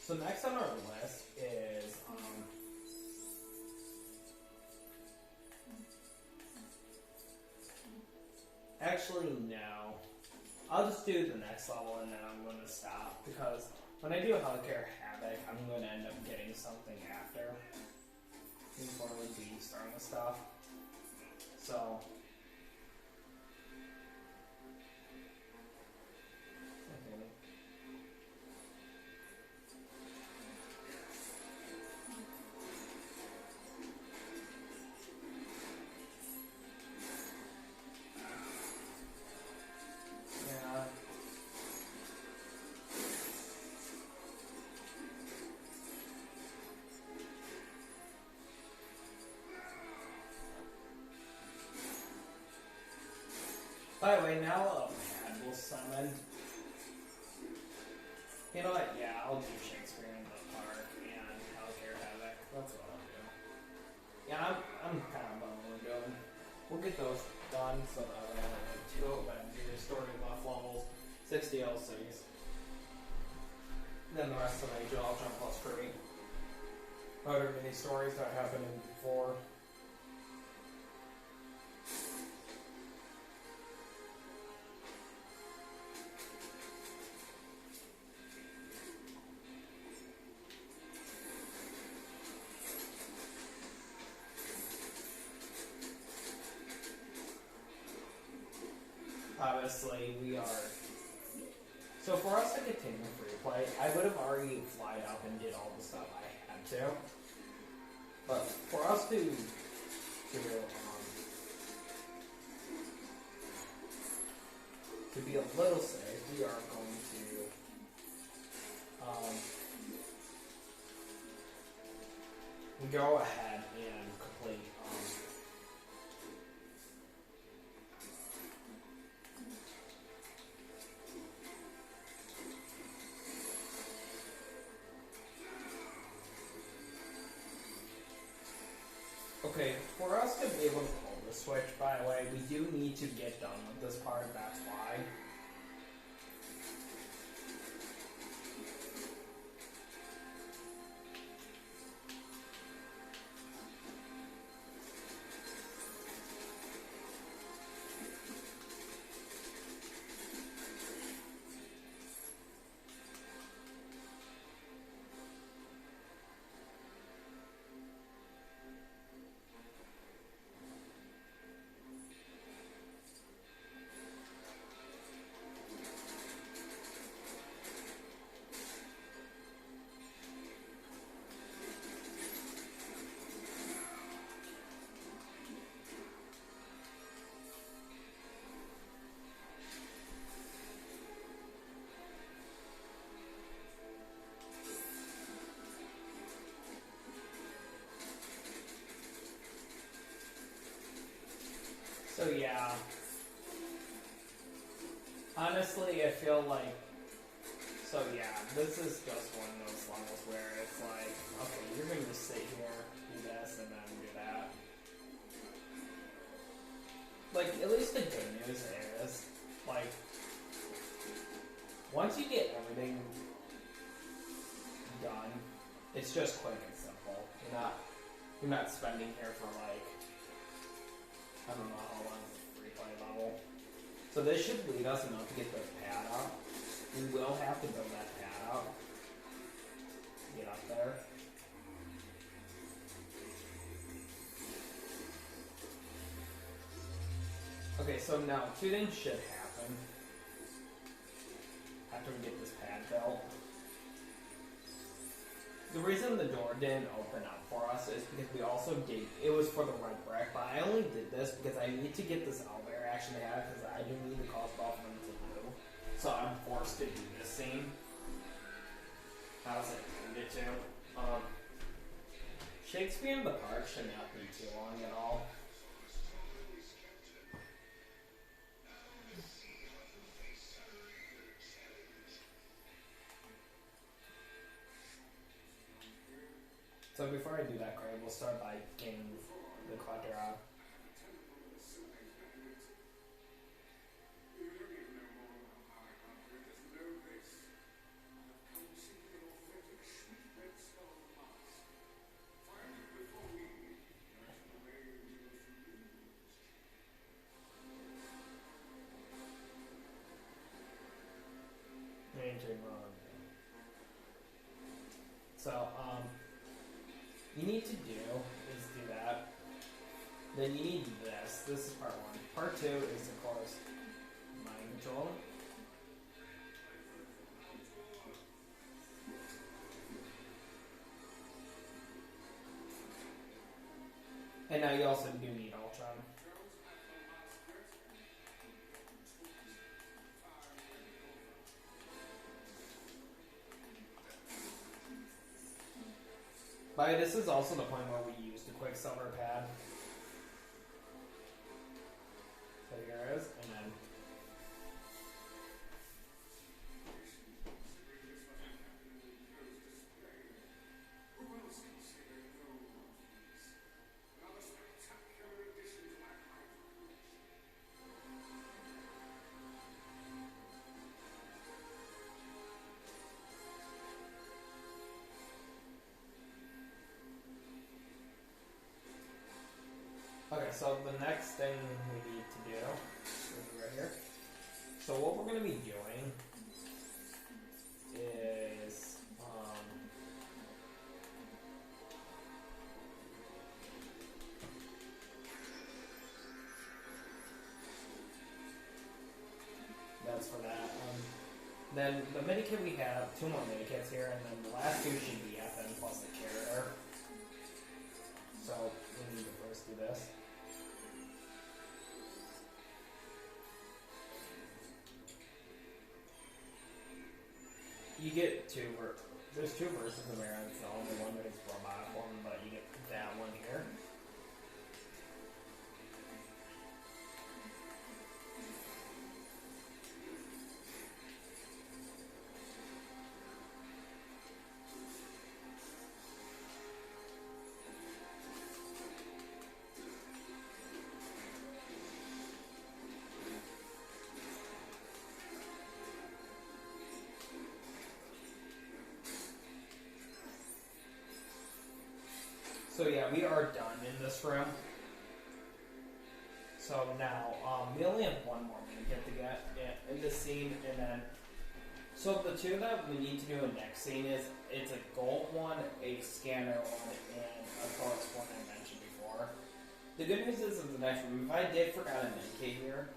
So next on our list is actually no. I'll just do the next level and then I'm going to stop because when I do Healthcare Havoc, I'm going to end up getting something after before we be starting the stuff. So. Okay. Yeah. By the way, now a pad will summon. You know what? Yeah, I'll do Cheatsphere in the park and Healthcare Havoc. That's what I'll do. Yeah, I'm kind of bummed we're doing. We'll get those done so that we have like 2 Avengers, story buff levels, 6 DLCs. Then the rest of Age of Ultron plus 3. Other mini stories that happened before. Obviously, we are. So for us to continue free play, I would have already flied up and did all the stuff I had to. But for us to be a little safe, we are going to go ahead and complete. Okay, for us to be able to pull the switch, by the way, we do need to get done with this part, that's why. So yeah, honestly, I feel like, so yeah, this is just one of those levels where it's like, okay, you're going to just sit here, do this, and then do that. Like, at least the good news is, like, once you get everything done, it's just quick and simple. You're not spending here for like, I don't know how long the free play level. So this should lead us enough to get the pad up. We will have to build that pad up. Get up there. Okay, so now 2 things should happen after we get this pad built. The reason the door didn't open up for us is because we also did, it was for the red brick, but I only did this because I need to get this elevator action to have because I do need the cost ball for them to do. So I'm forced to do this scene. How was it intended to? Cheatsphere in the park should not be too long at all. So before I do that, Craig, we'll start by getting the collector out. entering wrong. So, you need to do is do that. Then you need this. This is part one. Part two is, of course, mind control. And now you also do need Ultron. But this is also the point where we use the Quicksilver pad. So here it is, and then Who else can say they know about these? Another spectacular addition to my Hydra collection. okay, so the next thing we need to do is right here. So what we're going to be doing is that's for that. Then the medikit we have, 2 more medikits here, and then the last 2 should be FN plus the carrier. So we need to first do this. You get there's 2 versions of Aaron. It's the only one that is robotic one, but you get that one here. So yeah, we are done in this room. So now, we only have 1 more minute to get in this scene, and then, so the 2 that we need to do in next scene is, it's a gold one, a scanner one, and of course one I mentioned before. The good news is in the next room, if I did forgot a medikit here,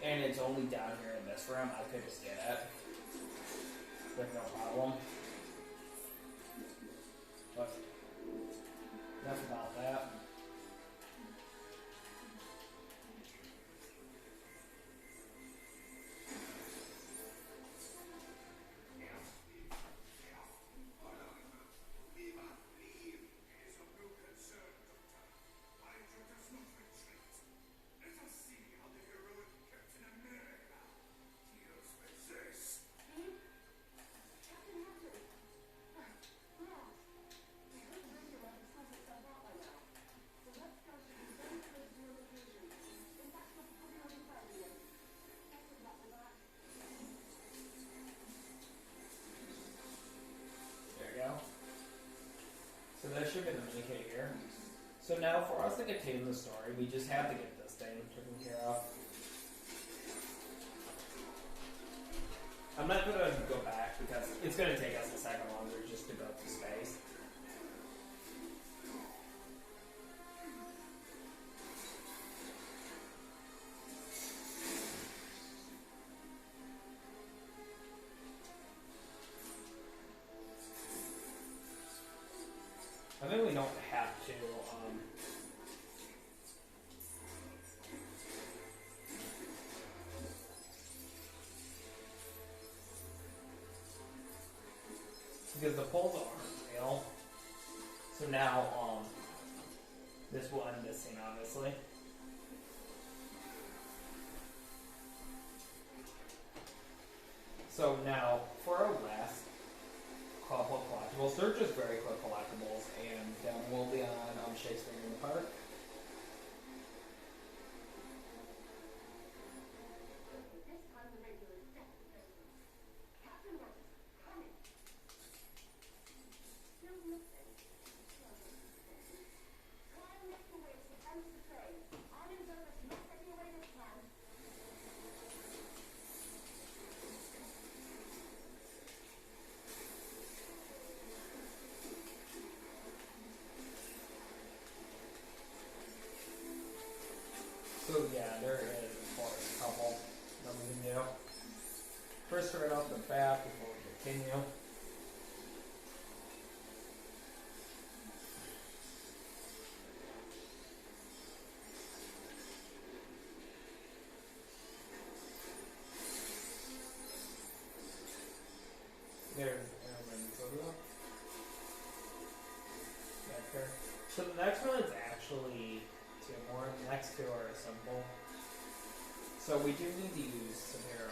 and it's only down here in this room, I could just get it. With no problem. But enough about that. It is of no concern, Doctor. Hydra does not retreat. Let us see how the heroic Captain America deals with this. Captain Marvel. Yes. I heard radio understands itself out by now. So let's go to the very close to your location. In fact, we'll put it on the phone again. That's a lot of that. There you go. So that should be the medikit here. So now for us to continue the story, we just have to get this thing taken care of. I'm not going to go back because it's going to take us a second longer just to go to space. I think we don't have to, because the poles aren't real. So now, this will end this scene, obviously. So now, for our last couple of collectibles, they're just very quick collectibles, and we'll be on Shakespeare in the Park. This time the radio is definitely open. Captain Rogers, come in. Still nothing. Try and make your way to the front of the train. Iron's over to not getting away this time. first right off the bat before we continue. There's back there. So the next one is actually two more. The next two are simple. So we do need to use some air.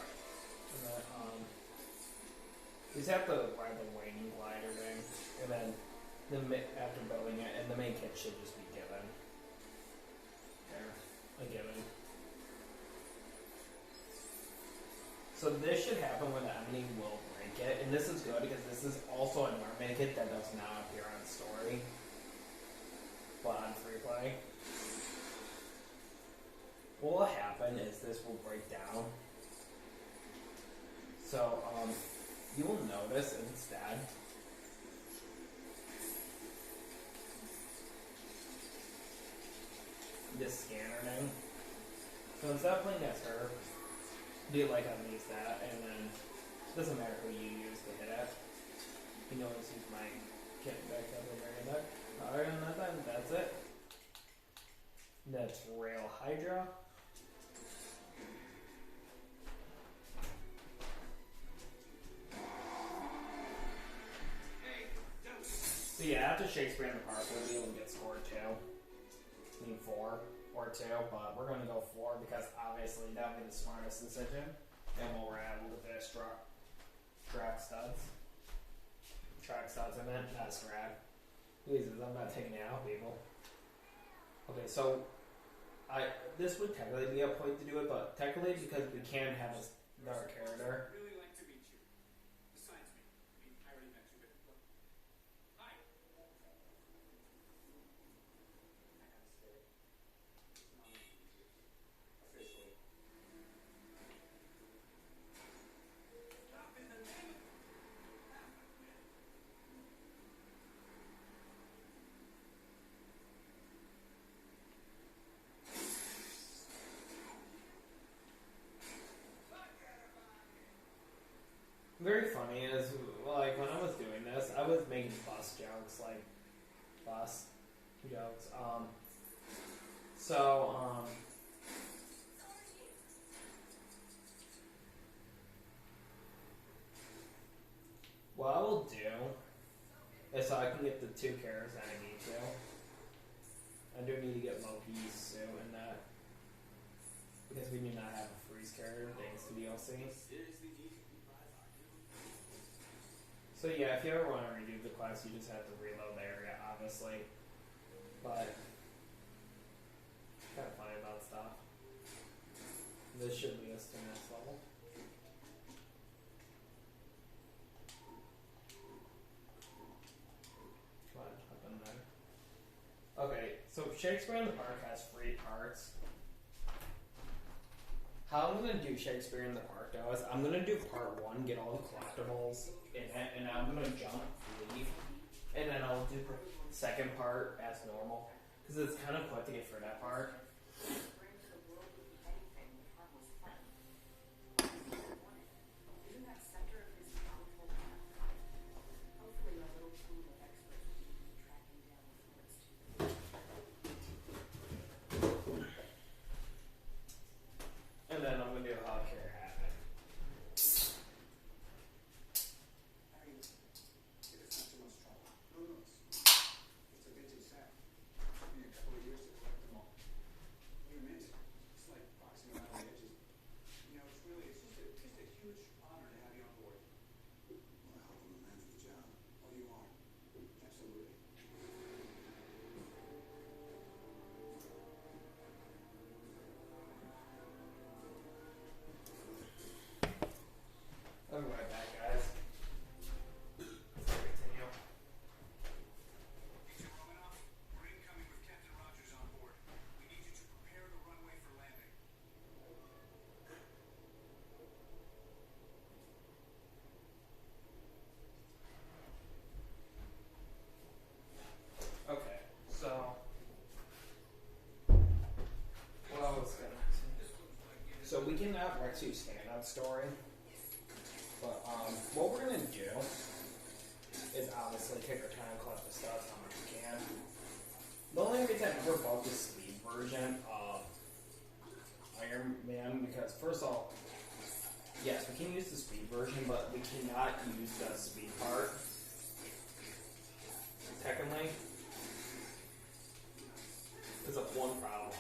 We just have to ride the wing glider thing, and then after building it, and the main kit should just be given. There, a given. So this should happen when the enemy will break it, and this is good because this is also a normal kit that does not appear on story, but on free play. What will happen is this will break down. So you will notice instead this scanner thing. So instead of playing as her, do like on these that, and then it doesn't matter who you use to hit it. You can always use my kit back up and bring it back. Other than that, that's it. That's Rail Hydra. So yeah, after Shakespeare in the Park, we'll be able to get scored 2. I mean 4 or 2, but we're going to go 4 because obviously that would be the smartest decision. And we'll rattle the best track studs. Track studs, I meant, not scrap. Jesus, I'm not taking it out, people. Okay, so this would technically be a point to do it, but technically because we can have another character. Really like to meet you. Besides me, I mean, I already met you, but look. Hi. I gotta say, it's an honor to meet you. Officially. Stop in the name of... Very funny is, like, when I was doing this, I was making bus jokes, like, bus jokes. What I will do is so I can get the 2 characters that I need to. I do need to get Loki's suit and that. Because we do not have a freeze character thanks to DLC. So yeah, if you ever want to redo the class, you just have to reload the area, obviously. But kind of funny about stuff. This should lead us to the next level. Come on, up in there. Okay, so Shakespeare in the Park has 3 parts. How I'm gonna do Shakespeare in the Park though is I'm gonna do part 1, get all the collectibles in it, and I'm gonna jump, leave, and then I'll do the second part as normal because it's kind of quick to get through that part. Bring to the world would be anything but harmless fun. Isn't that center of his powerful path? Hopefully our little team of experts will be able to track him down before it's too late. And then I'm gonna do how care happen. I mean, if it's not too much trouble. No, it's a bit too sad. It took me a couple of years to collect them all. What do you mean? what we're gonna do is obviously take our time, collect the stuff how much we can. The only reason I never bought the speed version of Iron Man, because first of all, yes, we can use the speed version, but we cannot use the speed part. Technically, because of one problem.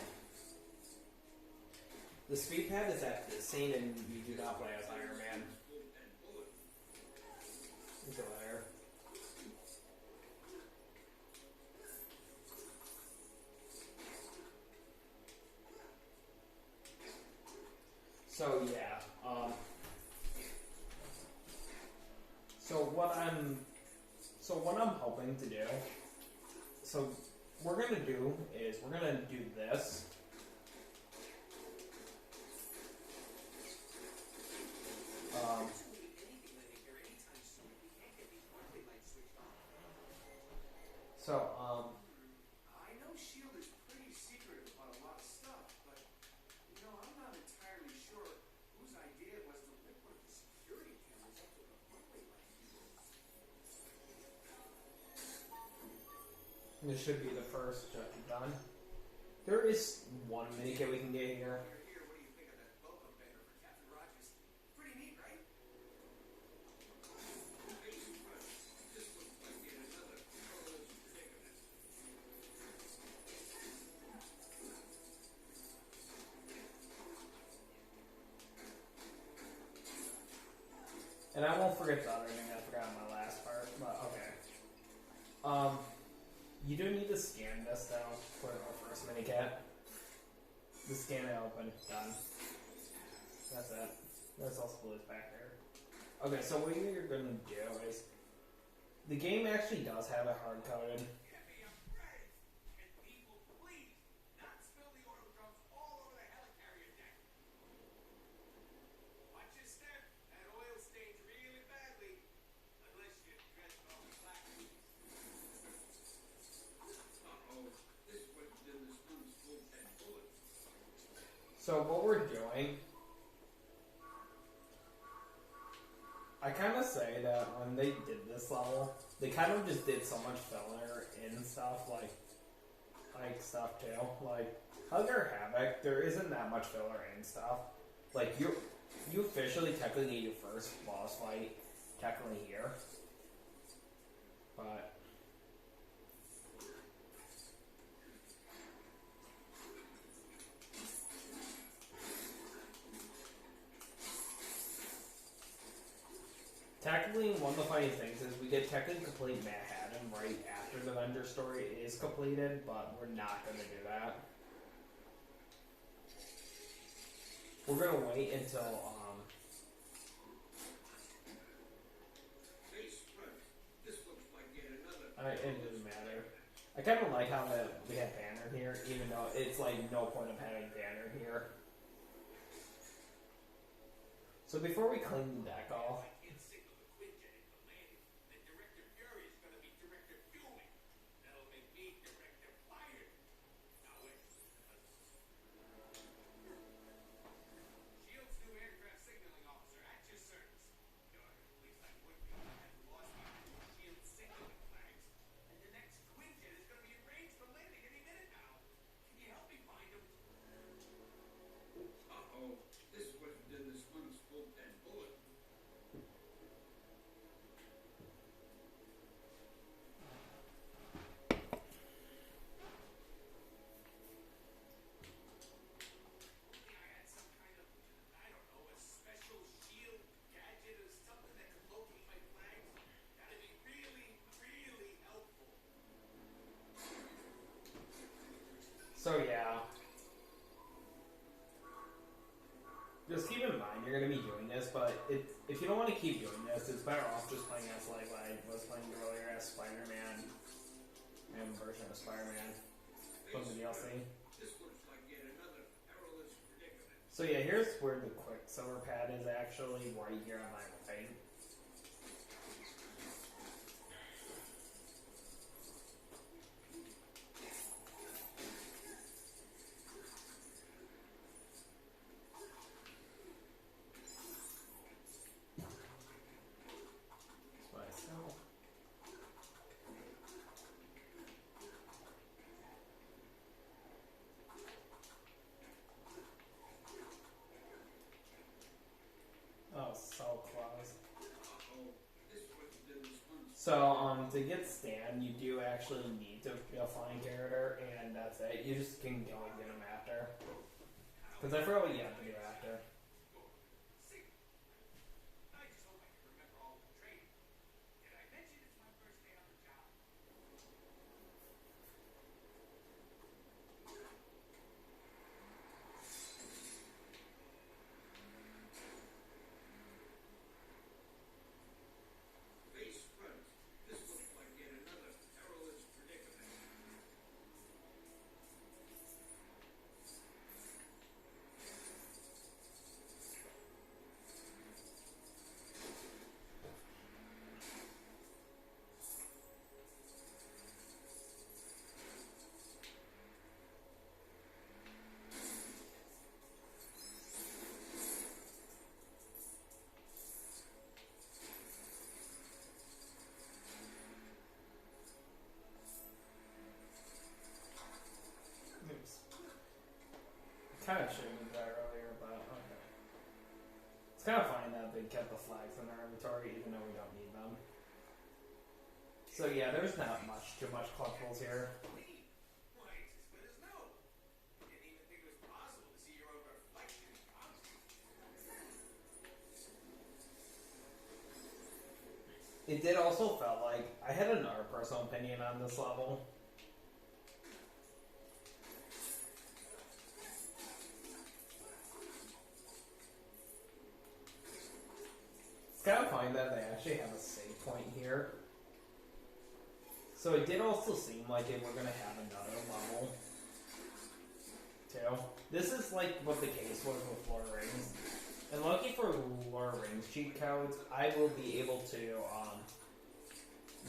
The speed pad is at the same, and you do not play as Iron Man. Go there. So yeah, what I'm hoping to do, so we're gonna do is we're gonna do this. I know S.H.I.E.L.D. is pretty secretive about a lot of stuff, but, you know, I'm not entirely sure whose idea it was to implement the security cameras up to the runway lights. This should be the first job done. There is one minikit we can get here. Here, what do you think of that welcome banner for Captain Rogers? Pretty neat, right? This looks like yet another perilous predicament. And I won't forget the other thing I forgot in my last part, but okay. You do need to scan this though for our first minikit. Just scan it open, done. That's it. That's all school is back there. Okay, so what you're gonna do is the game actually does have it hard coded. Get me a break! And people, please, not spill the oil drums all over the helicarrier deck. Watch your step. That oil stains really badly. Unless you dress all black. Uh-oh. This would have been the spoon's full 10 bullets. So what we're doing, I kind of say that when they did this level, they kind of just did so much filler in stuff, like stuff too. Like Hugger Havoc, there isn't that much filler in stuff. Like you officially technically get your first boss fight technically here, but. Technically, one of the funny things is we get technically complete Manhattan right after the Avengers story is completed, but we're not going to do that. We're going to wait until, This looks like yet another. it doesn't matter. I kind of like how we have Banner here, even though it's like no point of having Banner here. So before we clean the deck off, so yeah. Just keep in mind you're going to be doing this, but if you don't want to keep doing this, it's better off just playing as like I was playing earlier as Spider-Man and version of Spider-Man from the DLC. This looks like yet another perilous predicament. So yeah, here's where the Quicksilver pad is actually right here on my right. so close. This is what you did was fun. So, to get Stan, you do actually need to be a flying character, and that's it. You just can go and get him after. Because I forgot what you have to do after. See, I just hope I can remember all of the training. Did I mention it's my first day on the job? Face front. This looks like yet another perilous predicament. Oops. Kind of should have did that earlier, but okay. It's kind of funny that they kept the flags in our inventory, even though we don't need them. So yeah, there's not too much collectibles here. Clean. Why, it's as good as new. Didn't even think it was possible to see your own reflection, huh? It did also felt like I had another personal opinion on this level. It's kind of funny that they actually have a save point here. So it did also seem like they were going to have another level, too. This is like what the case was with Lord of the Rings. And lucky for Lord of the Rings cheat codes, I will be able to,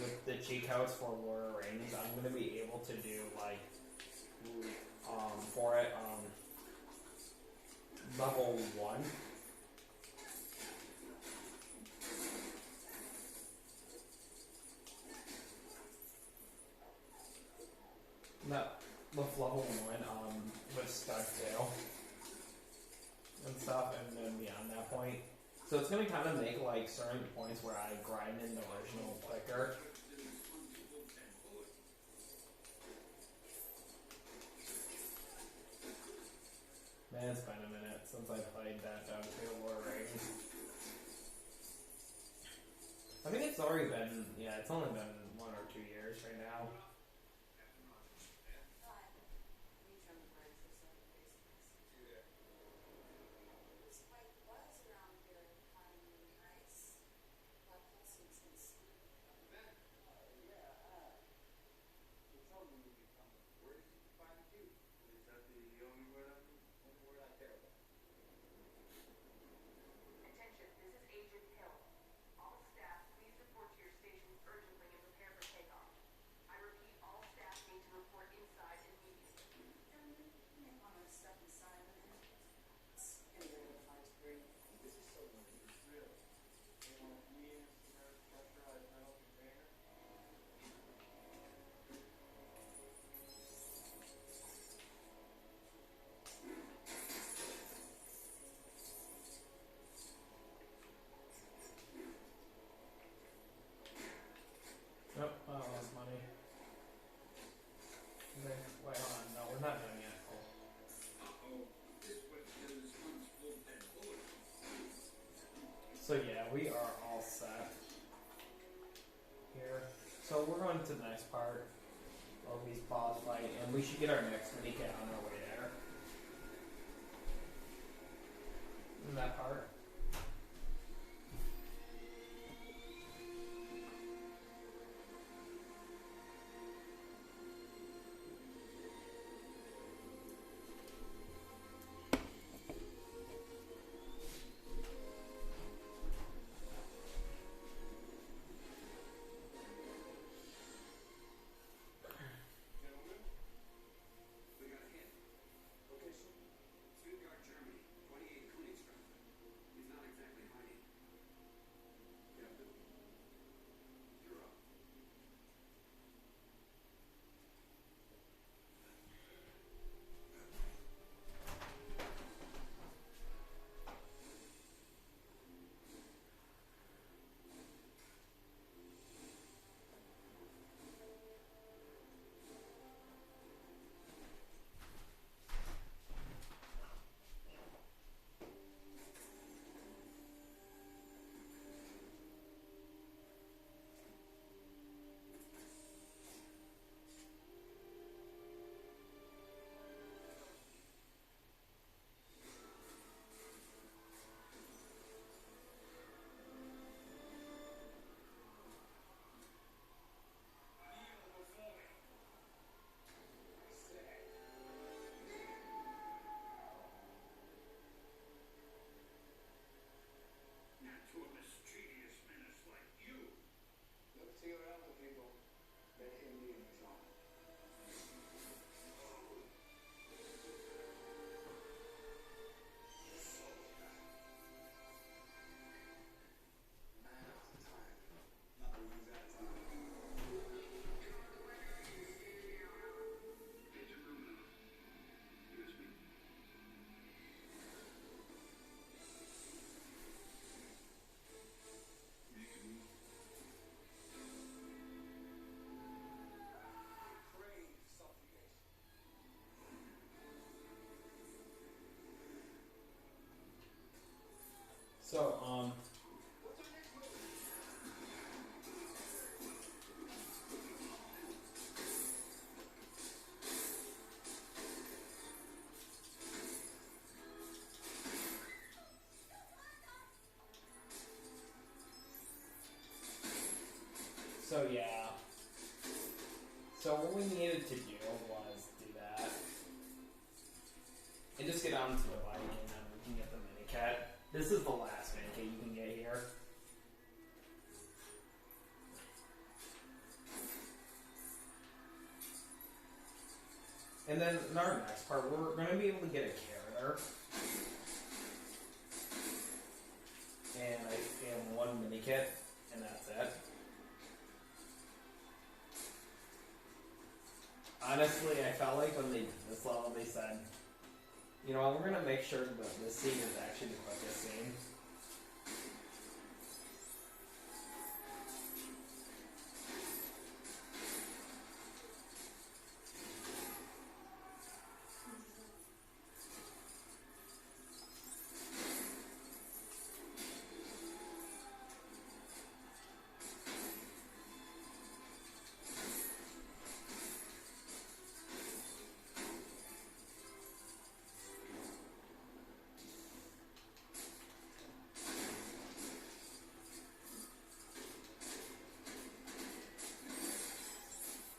with the cheat codes for Lord of the Rings, I'm going to be able to do, like, for it, level 1. No, with level 1, with Stuck Tail and stuff, and then beyond that point. So it's gonna kind of make like certain points where I grind in the original quicker. Man, it's been a minute since I played that Lord of the Rings. I think it's already been, yeah, it's only been 1 or 2 years right now. Means I'm wearing some stuff in basics. This white was around here finding nice, but wholesome since. He told me you'd be coming. Where did you find you? Is that the only word I care about? Attention, this is Agent Hill. All staff, please report to your stations urgently and prepare for takeoff. I repeat, all staff need to report inside immediately. You may want to step inside a minute. Anyway, the fight's great. This is so weird. Really? They want me as the pressurized metal container? Nope, I lost money. Okay, wait, hold on. No, we're not done yet. Oh. Uh-oh. This is what you did was fun. Full dead bullet. So yeah, we are all set here. So we're going to the next part of this boss fight, and we should get our next mini kit on our way there. In that part. Gentlemen? We got a hit. Location? Stuttgart, Germany. 28 Königsstraße. So yeah. So what we needed to do was do that. And just get onto the bike and then we can get the mini kit. This is the last mini kit you can get here. And then in our next part, we're going to be able to get a carrier. And one mini kit, and that's it. Honestly, I felt like when they did this level, they said, you know what, we're going to make sure that this scene is actually the quickest scene.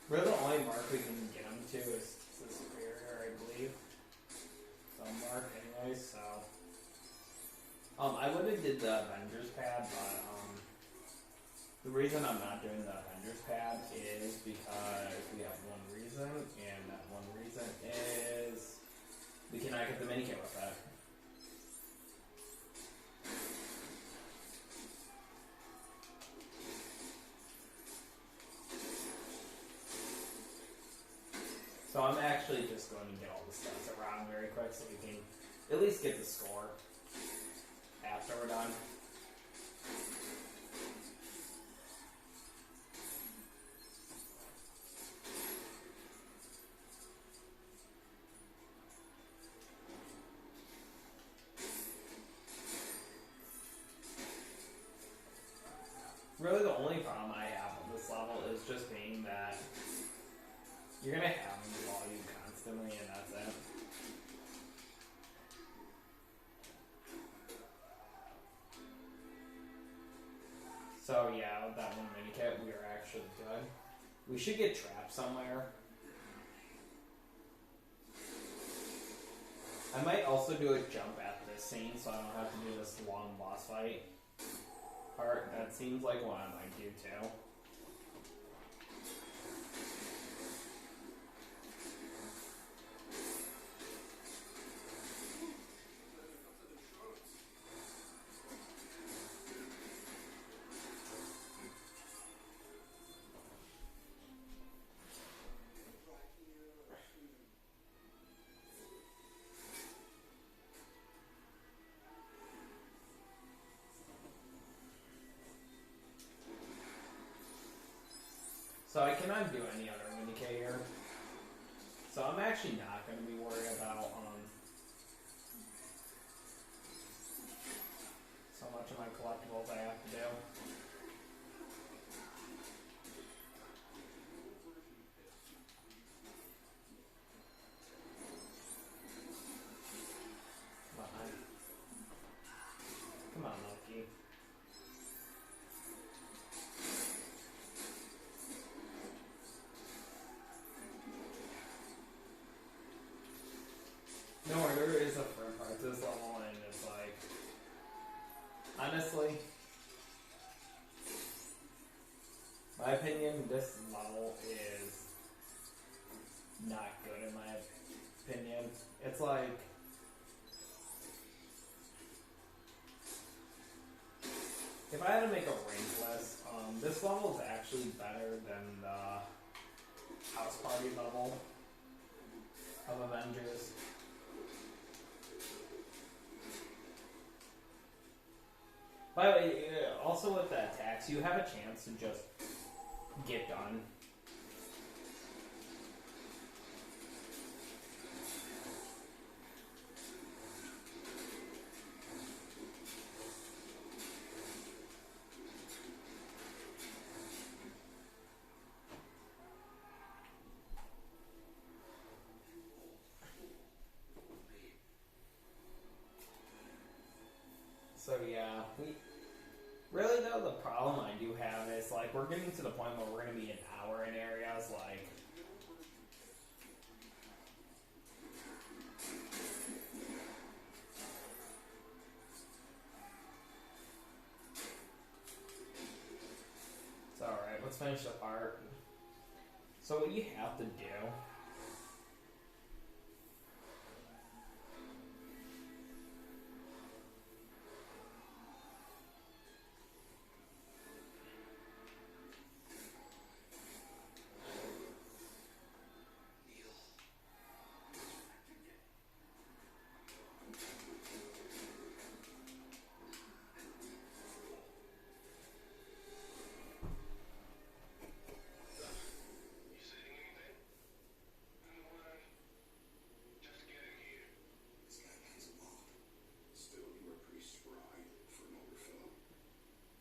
Really, the only mark we can get him to is the superior, I believe. Some mark, anyways. So, I would have did the Avengers pad, but the reason I'm not doing the Avengers pad is because we have one reason, and that one reason is we cannot get the mini kit with that. So I'm actually just going to get all the stats around very quick so we can at least get the score after we're done. Really the only problem I have with this level is just being that you're going to have volume constantly, and that's it. So yeah, with that one mini kit, we are actually good. We should get trapped somewhere. I might also do a jump at this scene, so I don't have to do this long boss fight part. That seems like what I might do too. So I cannot do any other indicator. So I'm actually not going to be worried about so much of my collectibles I have to do. Come on, Loki. No, there is a fun part to this level, and it's like, honestly, my opinion, this level is not good in my opinion. It's like, if I had to make a rank list, this level is actually better than the House Party level of Avengers. By the way, also with the attacks, you have a chance to just get done. So yeah, Really though, the problem I do have is like we're getting to the point where we're gonna be an hour in areas like. It's alright, let's finish the part. So what you have to do You saying anything? Just getting here. This guy pays a lot. Still, you were pretty spry for an older fellow.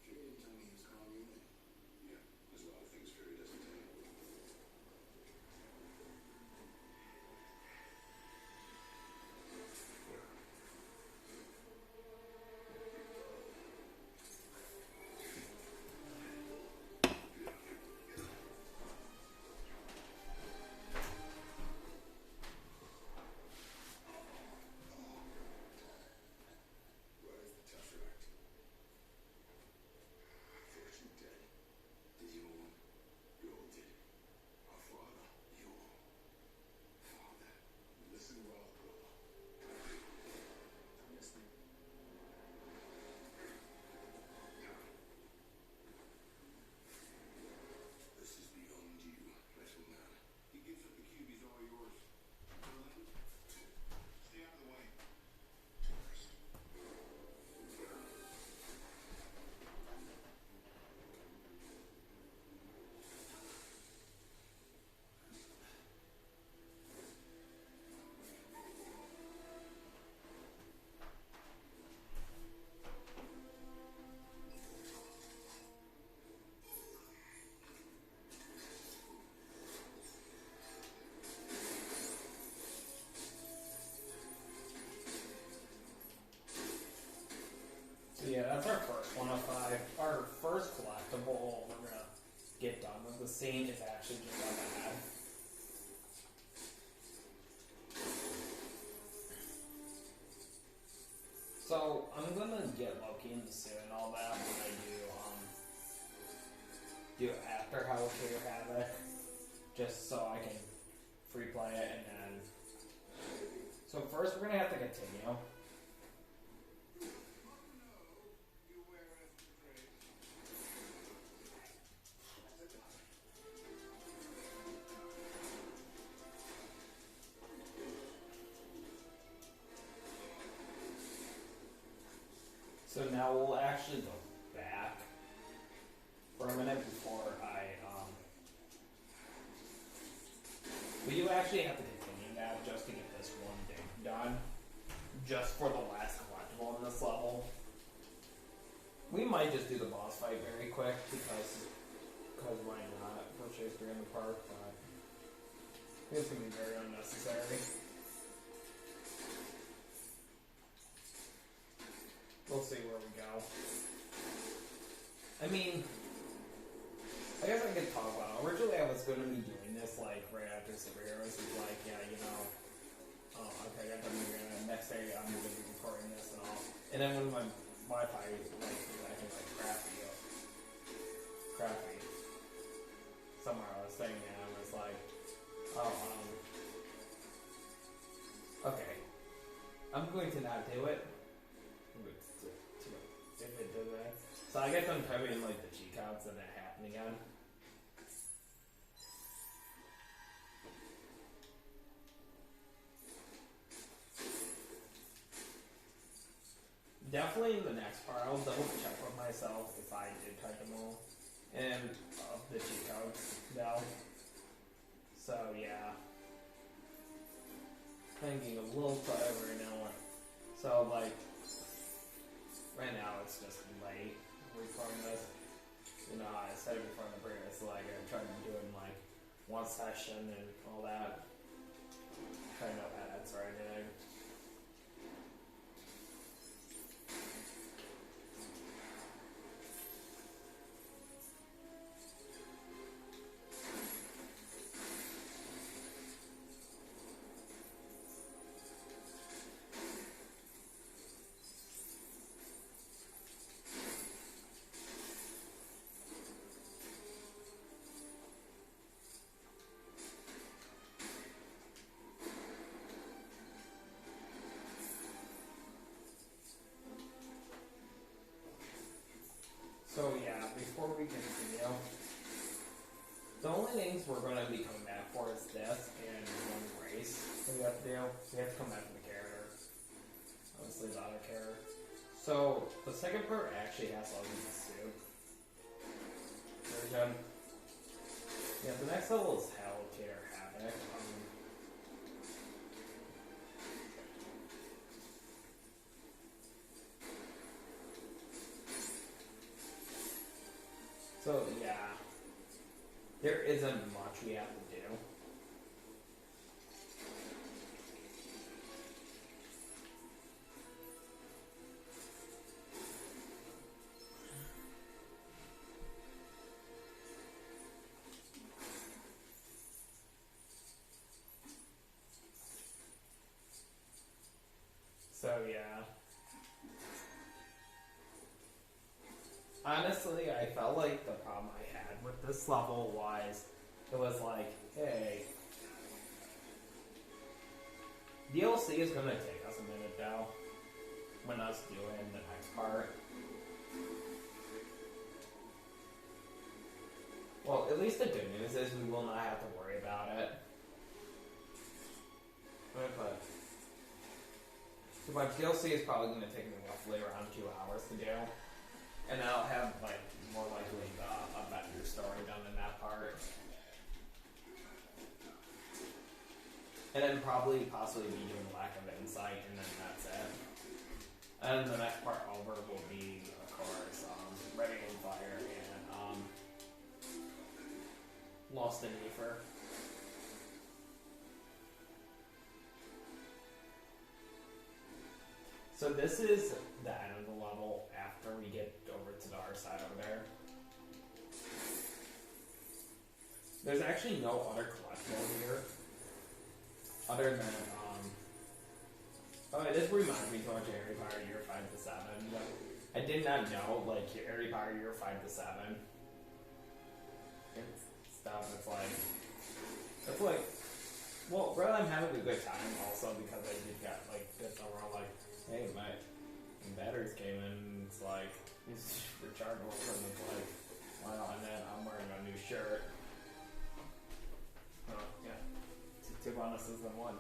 Fury didn't tell me he was calling you in. Yeah, there's a lot of things Fury doesn't tell you. Where is the Tesseract? Fortune dead. Did you all? You all did. Our father. You all. Father. Listen well, brother. I'm listening. This is beyond you, little man. He gives up the cube, he's all yours. Berlin? Stay out of the way. So yeah, that's our first one of 5. Our first collectible we're gonna get done with the scene is actually just like I had. So I'm gonna get Loki in the suit and all that when I do after Hellfire Havoc, just so I can free play it and then. So first we're gonna have to continue. You wear as betrayed. So now we'll actually go back for a minute before I we do actually have to continue that just to get this one thing done. Just for the last collectible in this level. We might just do the boss fight very quick because why not? For Cheatsphere in the park, but it's gonna be very unnecessary. We'll see where we go. I mean, I guess I could talk about it. Originally I was gonna be doing this like right after superheroes. It's like, yeah, you know, okay, I got done doing it. Next day I'm gonna be recording this and all. And then when my Wi-Fi like was acting like crappy. Somewhere I was saying that I was like, okay, I'm going to not do it. If it did that. So I get them typing like the cheat codes and it happened again. Definitely in the next part, I'll double check with myself if I did type them all. And the cheat codes, no. So yeah. Thinking a little tired right now. So like, right now it's just late recording this. You know, I said it before in the break, it's like I tried doing like one session and all that. Trying no ads or anything. we continue, the only things we're going to be coming back for is this and one race that we have to do. So we have to come back to the character. Obviously the other character. So the second part actually has all these suit version. Yeah, the next level is Hell Care Havoc. So yeah, there isn't much we have to do. So yeah. Honestly, I felt like the problem I had with this level was, it was like, hey, DLC is gonna take us a minute though, when us doing the next part. Well, at least the good news is we will not have to worry about it. So my DLC is probably gonna take me roughly around 2 hours to do. And I'll have, like, more likely a better story done in that part. And then possibly be doing lack of insight, and then that's it. And the next part over will be, of course, Ready and Fire and Lost in Ether. So this is the end of the level after we get over to the other side over there. There's actually no other collectible here. Other than, oh, this reminds me so much of Harry Potter Year 5 to 7. But I did not know, like, Harry Potter Year 5 to 7. It's stuff it's like, well, rather I'm having a good time also because I did get, like, this overall, like, hey, my batteries came in, it's like, it's rechargeable, and it's like, why not? And then I'm wearing a new shirt. Oh, yeah. Two bonuses than one.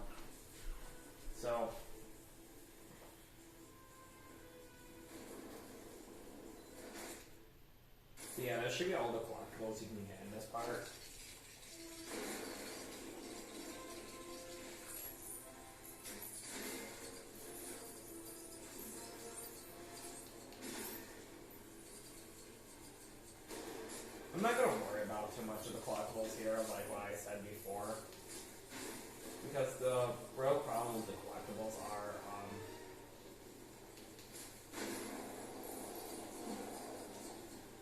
So, yeah, that should be all the collectibles you can get in this part. I'm not going to worry about too much of the collectibles here, like what I said before. Because the real problem with the collectibles are,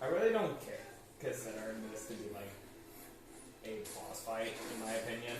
I really don't consider this to be like a boss fight, in my opinion.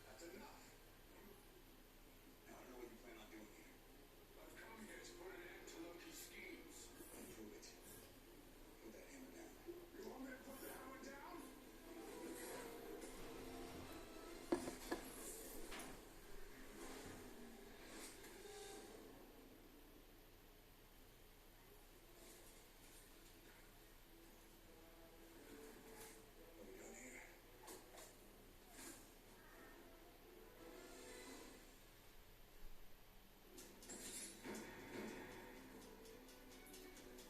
That's enough. Now I know what you plan on doing here. I've come here to put an end to Loki's schemes. Prove it. Put that hammer down. You want me to put the hammer down? What are we doing here?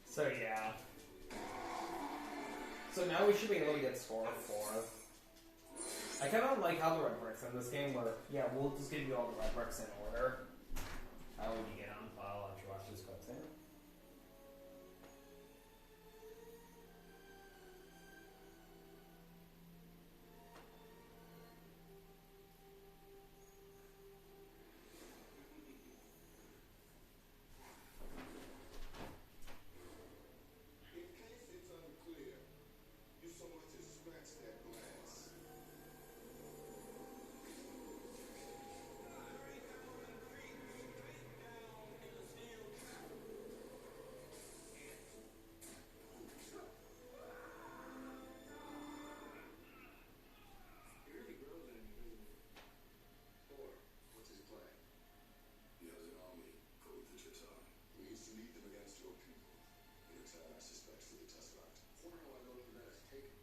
So yeah. So now we should be able to get score 4. I kind of like how the red bricks in this game were, yeah, we'll just give you all the red bricks in order. How would you get on 12? I suspect, for the Tesseract. Wonder how I know who that is taken.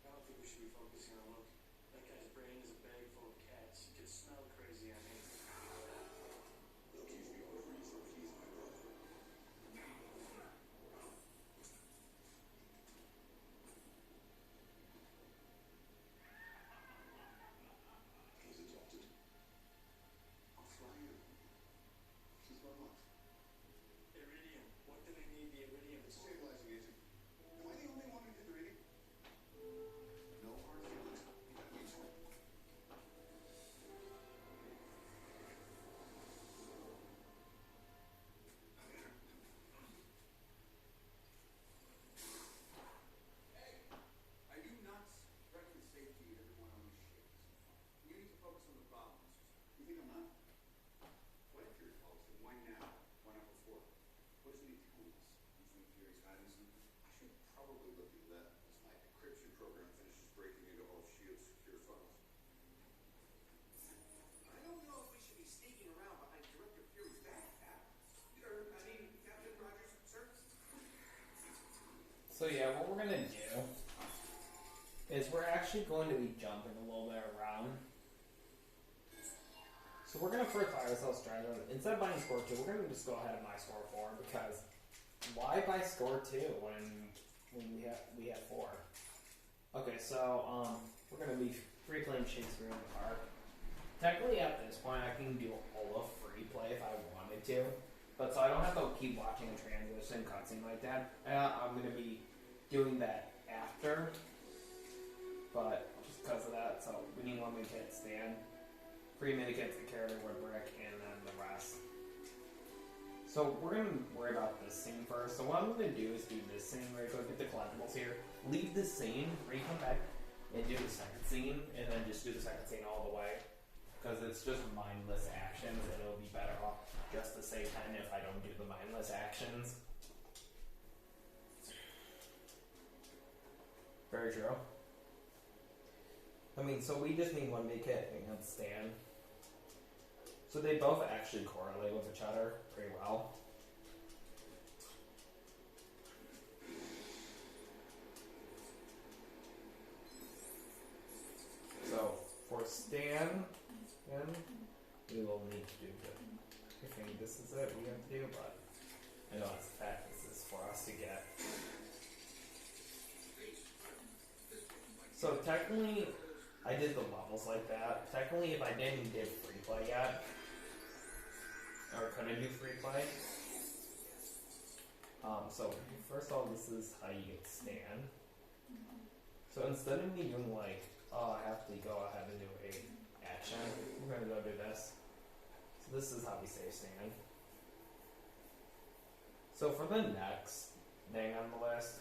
I don't think we should be focusing on Loki. That guy's brain is a bag full of cats. He could smell crazy on me. Loki's beyond reason if he's my brother. He's adopted. I'll fly in. She's my wife. Iridium. What do they need the iridium It's for? stabilizing agent. Am I the only one who did the reading? No hard feelings. That means Hey, are you nuts? Threatening the safety of everyone on this ship. You need to focus on the problems. you think I'm not? What if you're folks? And why now? Why not before? What isn't he telling us? You think Fury's hiding something? I should probably look into that as my encryption program finishes breaking into all of S.H.I.E.L.D.'s secure files. I don't know if we should be sneaking around behind Director Fury's back, Cap. Captain Rogers, sir? So yeah, what we're gonna do is we're actually going to be jumping a little bit around. So we're gonna first buy ourselves strategy. Instead of buying score 2, we're gonna just go ahead and buy score 4 because why buy score 2 when we have 4? Okay, so we're gonna be free playing Cheatsphere in the park. Technically, at this point, I can do all of free play if I wanted to, but so I don't have to keep watching a transition cutscene like that. I'm gonna be doing that after, but just because of that, so we need 1 mini-kit stand, 3 mini-kits to carry wood brick, and then the rest. So we're gonna worry about this scene first. So what I'm gonna do is do this scene where I go get the collectibles here, leave this scene, come back, and do the second scene, and then just do the second scene all the way. Because it's just mindless actions, and it'll be better off just to save time if I don't do the mindless actions. Very true. I mean, so we just need 1 mini-kit and stand. So they both actually correlate with each other pretty well. So for stand, we will need to do it. I think this is it we have to do, but I know it's a fact this is for us to get. So technically, I did the levels like that. Technically, if I didn't get free play yet, or couldn't do free play, so first of all, this is how you get stand. So instead of me doing like, oh, I have to go ahead and do a action, we're gonna go do this. So this is how we save stand. So for the next thing on the list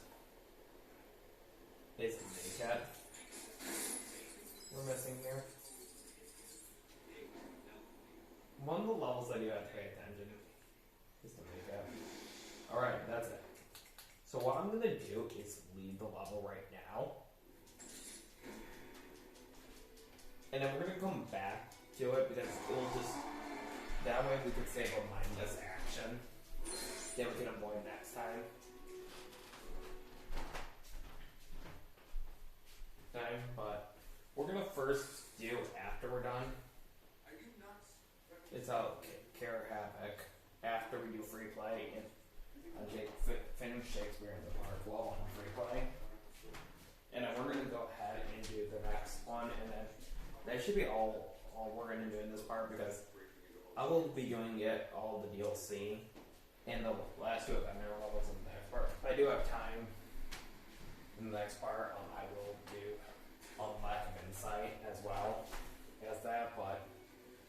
is the mini-cat. We're missing here. One of the levels that you have to pay attention is the mini-cat. Alright, that's it. So what I'm gonna do is leave the level right now. And then we're gonna come back to it because it'll just, that way we could save a mindless action that we can avoid next time. But we're gonna first do after we're done. Are you nuts? It's out Care Havoc after we do free play and finish Cheatsphere in the park while on free play. And then we're gonna go ahead and do the next one, and then that should be all we're gonna do in this part because I will be doing it all the DLC and the last 2 Avenger levels in the next part. If I do have time in the next part, I will do Lack of Insight as well as that, but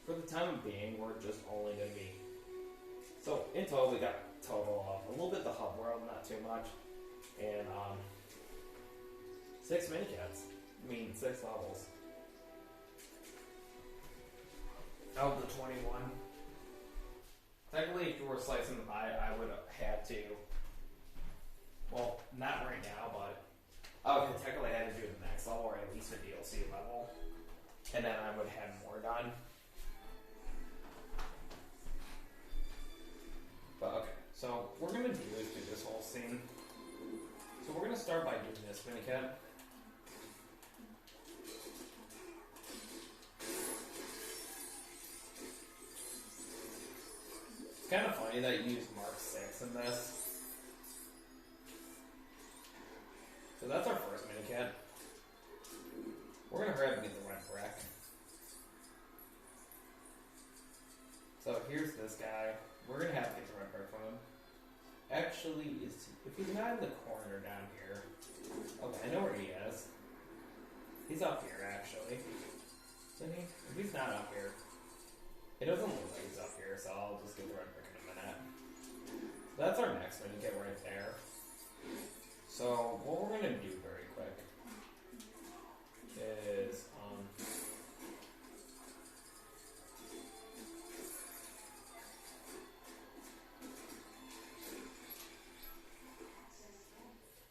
for the time being, we're just only going to be... So, in total, we got total of a little bit the hub world, not too much, and 6 mini-cats. I mean, 6 levels. Out of the 21. Technically, if you were slicing the pie, I would have had to... Well, not right now, but I would have technically had to do the next level, or at least a DLC level. And then I would have more done. But okay, so what we're gonna do is do this whole scene. start by doing this minicat. It's kind of funny that you use Mark 6 in this. So that's our first minicat. We're gonna hurry up and get the red brick. So here's this guy. We're gonna have to get the red brick from him. Actually, if he's not in the corner down here. Okay, I know where he is. He's up here, actually. Isn't he? If he's not up here, it doesn't look like he's up here, so I'll just get the red brick in a minute. So that's our next minikit right there. So what we're gonna do very quick is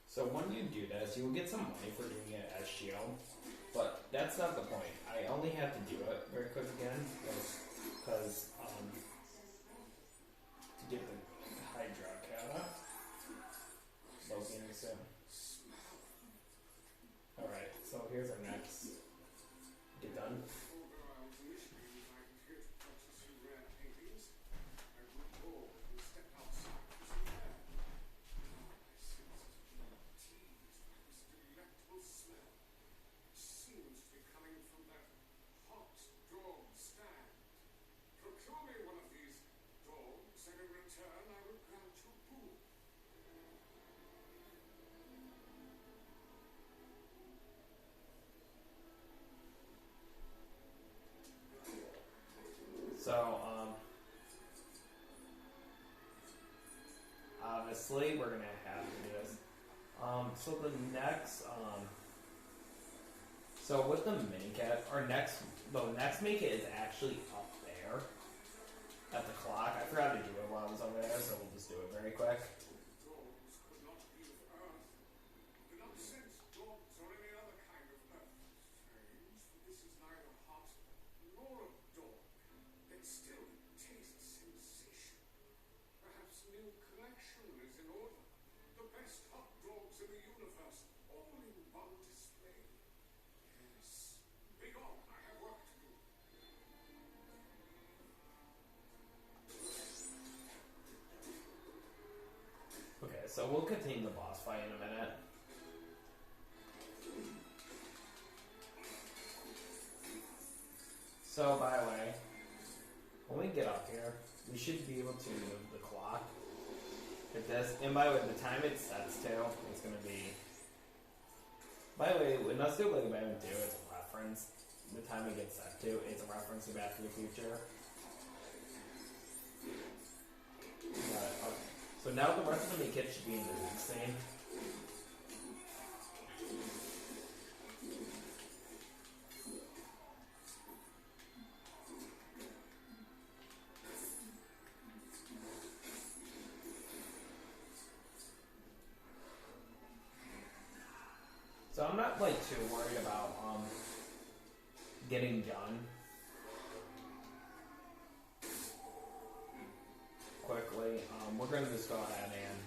so when you do this, you will get some money for doing it as shield, but that's not the point. I only have to do it very quick again because to get the Hydra Kata. Logan soon. Alright, so here's our next. Get done. Although I was initially invited here to purchase some rare paintings, I grew bored and stepped outside for some air. My senses were teased by this delectable smell. It seems to be coming from that hot dog stand. Procure me one of these dogs, and in return I will grant you a boon. So, obviously we're gonna have to do this. So the next, so with the minicat, the next minicat is actually up there at the clock. I forgot to do it while I was over there, so we'll just do it very quick. Dogs could not be of earth. Do not sense dogs or any other kind of earth. Strange, for this is neither hot nor a dog. Yet still it tastes sensation. Perhaps a new collection is in order. The best hot dogs in the universe, all in one display. Yes. Begone, I have work to do. Okay, so we'll continue the boss fight in a minute. So, by the way, when we get up here, we should be able to move the clock. If this, and by the way, the time it sets to, it's going to be. By the way, when us do Lego Batman 2, it's a reference. The time it gets set to, it's a reference to Back to the Future. Okay. So now the rest of the kit should be in the next scene. So I'm not like too worried about getting done quickly. We're gonna just go ahead and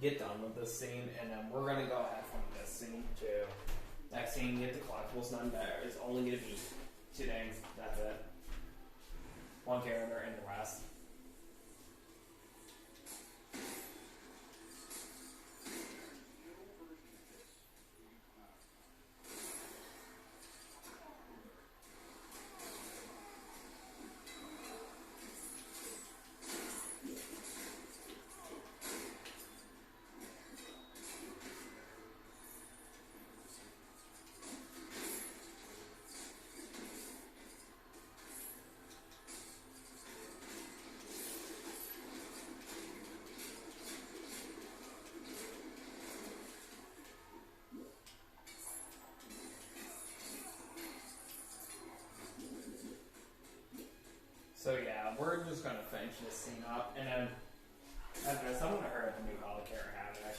get done with this scene, and then we're gonna go ahead from this scene to next scene. Get the collectibles done better. It's only gonna be 2 days. That's it. One character and the rest. So yeah, we're just gonna finish this scene up, and then after this, I'm gonna hurry up and do Holocarrier Havoc.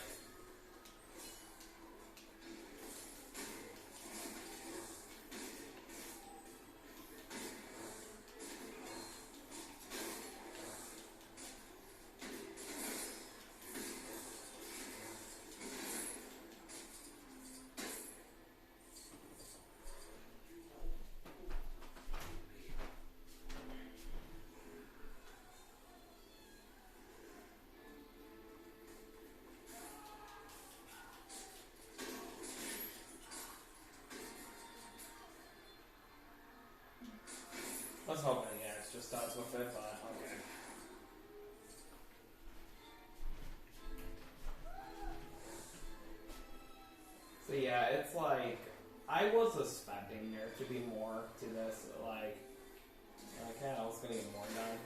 yeah, it's like I was expecting there to be more to this. Like, okay, I was gonna get more done,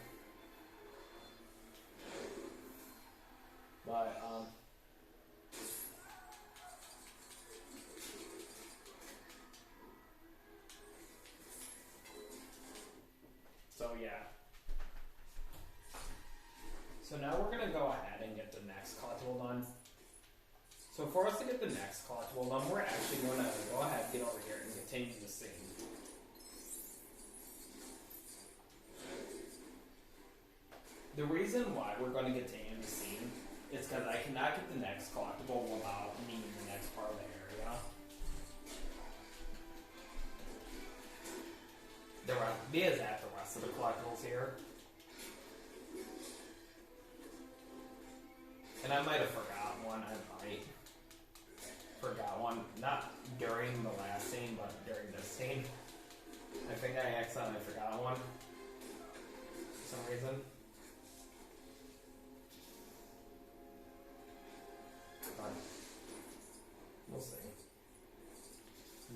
but so yeah. So now we're gonna go ahead and get the next collectible done. So for us to get the next collectible done, we're actually gonna go ahead, get over here, and continue the scene. The reason why we're going to continue the scene is because I cannot get the next collectible without needing the next part of the area. Because at the rest of the collectibles here. And I might have forgot one, forgot one, not during the last scene, but during this scene. I think I accidentally forgot one for some reason. But we'll see.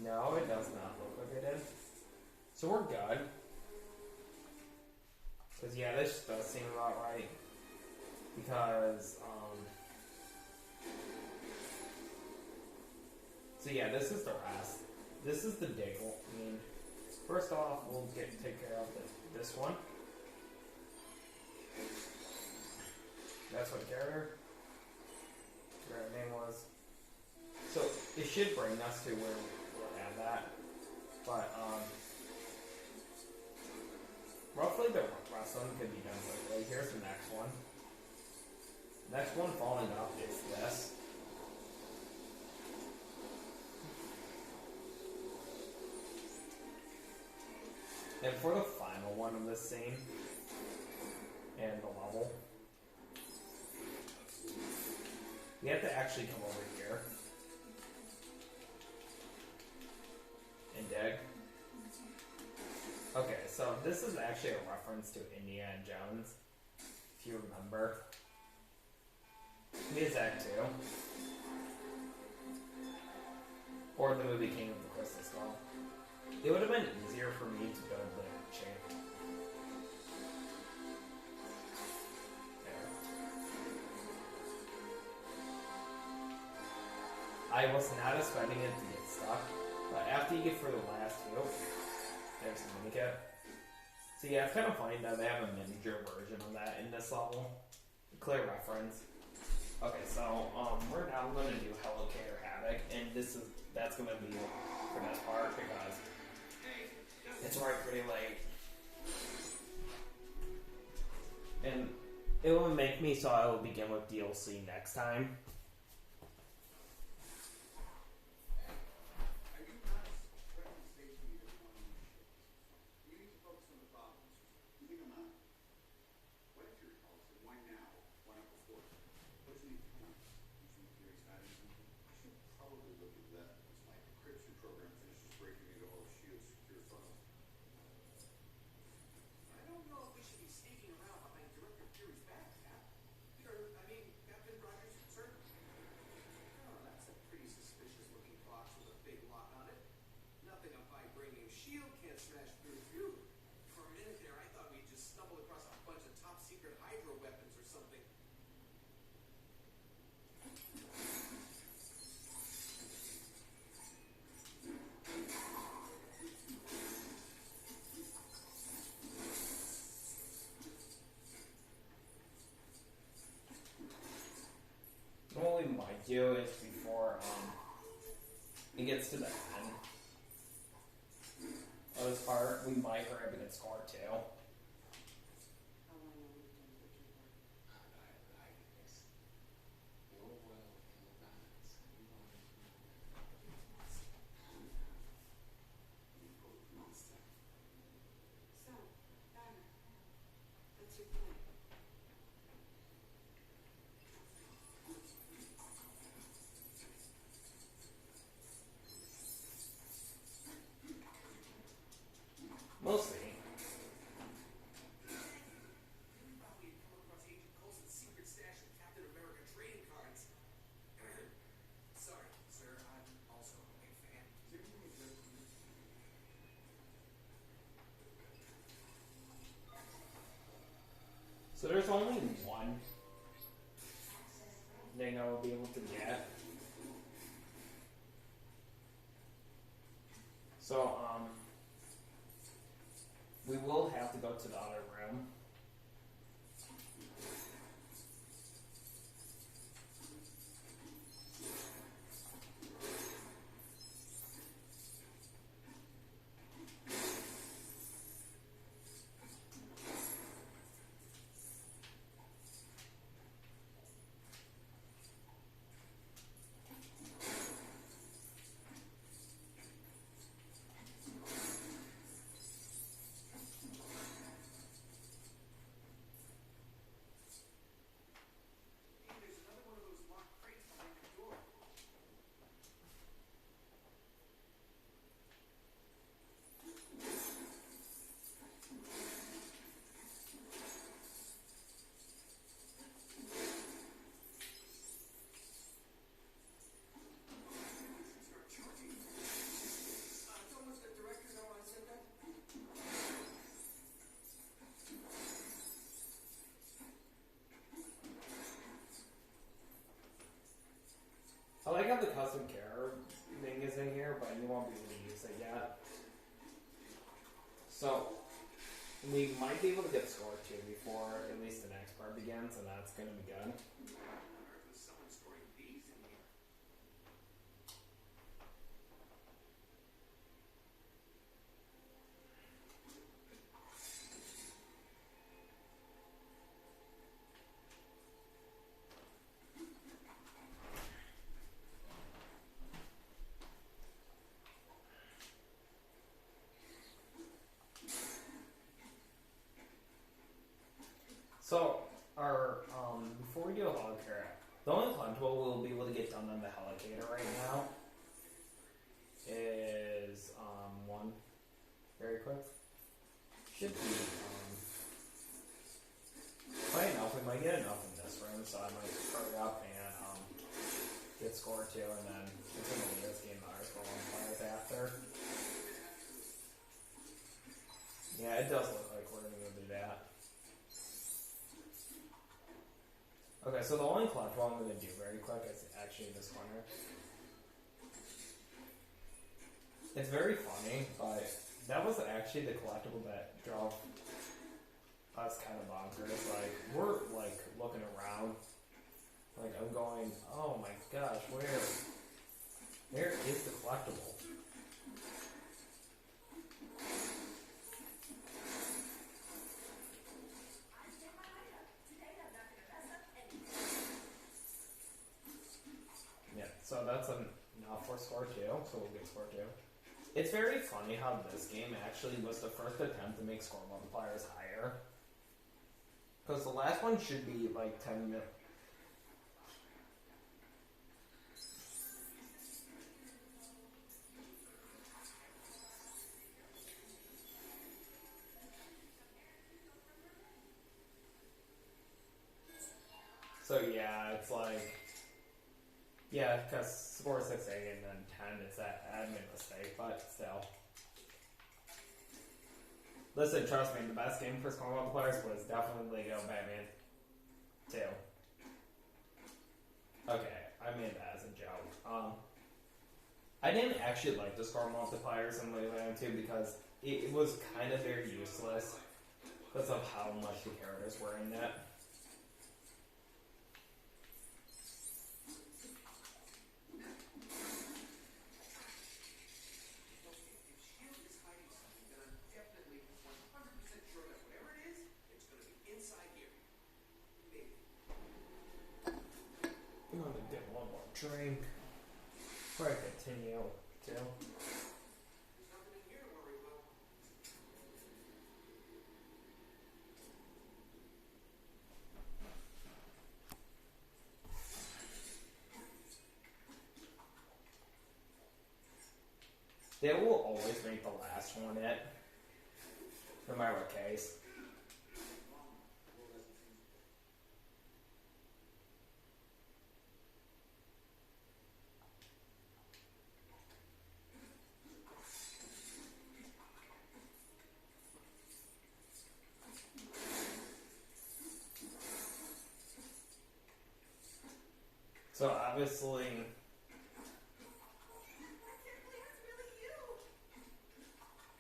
No, it does not look like it is. So we're good. Because yeah, this does seem about right. Because, so yeah, this is the rest. This is the diggle. I mean, first off, we'll take care of this one. That's what character name was. So it should bring us to where we'll have that. But roughly the rest of them could be done quickly. Here's the next one. Next one falling up is this. And for the final one of this scene and the level, we have to actually come over here and dig. Okay, so this is actually a reference to Indiana Jones, if you remember. Is that too? Or the movie King of the Crystal Skull. It would have been easier for me to build the chain. There. I was not expecting it to get stuck, but after you get through the last two, there's the mini kit. So yeah, it's kind of funny that they have a miniature version of that in this level. Clear reference. Okay, so we're now going to do Helicator Havoc, and that's going to be for this part because it's already pretty late, and it will make me so I will begin with DLC next time. Are you not trying to say to me that you want to shit? You need to focus on the problems. You think I'm not? What if you're policy? Why now? Why not before? What does it need to come? You think Gary's hiding something? I should probably look into that. It's my encryption program finishes breaking into all Shield's secure files. I don't know if we should be sneaking around behind Director Fury's back, Cap. Captain Rogers' concern. Oh, that's a pretty suspicious looking box with a big lock on it. Nothing a vibranium shield can't smash through. For a minute there, I thought we'd just stumbled across a bunch of top secret hydro weapons or something. What we might do is before it gets to the end of this part, we might hurry up and get score too. How long will we do the keeper? So, Donna, what's your plan? We'll see. So there's only one thing I will be able to get. So, we will have to go to the other room. Hey, there's another one of those locked crates behind the door. Start charging. Don't let the director know I said that. I like how the custom care thing is in here, but you won't be able to use it yet. So, we might be able to get score 2 before at least the next part begins, and that's going to be good. On earth is someone storing bees in here? So, before we do a hog care, the only collectible we'll be able to get done on the helicator right now is, one. Very quick. Should be, funny enough, we might get enough in this room, so I might hurry up and, get score 2, and then continue this game the Arsenal players after. Yeah, it does look like we're gonna go do that. Okay, so the only collectible I'm going to do very quick is actually this corner. It's very funny, but that was actually the collectible that drove us kind of bonkers. Like, we're, like, looking around. Like, I'm going, oh my gosh, where is the collectible? So that's enough for score 2, so we'll get score 2. It's very funny how this game actually was the first attempt to make score multipliers higher. Because the last one should be like 10 minutes. So yeah, it's like... Yeah, because score 6, 8, and then 10, it's that admin mistake, but still. Listen, trust me, the best game for score multipliers was definitely Lego Batman 2. Okay, I made that as a joke. I didn't actually like the score multipliers in Lego Batman 2 because it was kind of very useless because of how much the characters were in it. I'm gonna get one more drink before I continue too. There's nothing in here to worry about. They will always make the last one it, no matter what case. So obviously, I can't believe it's really you.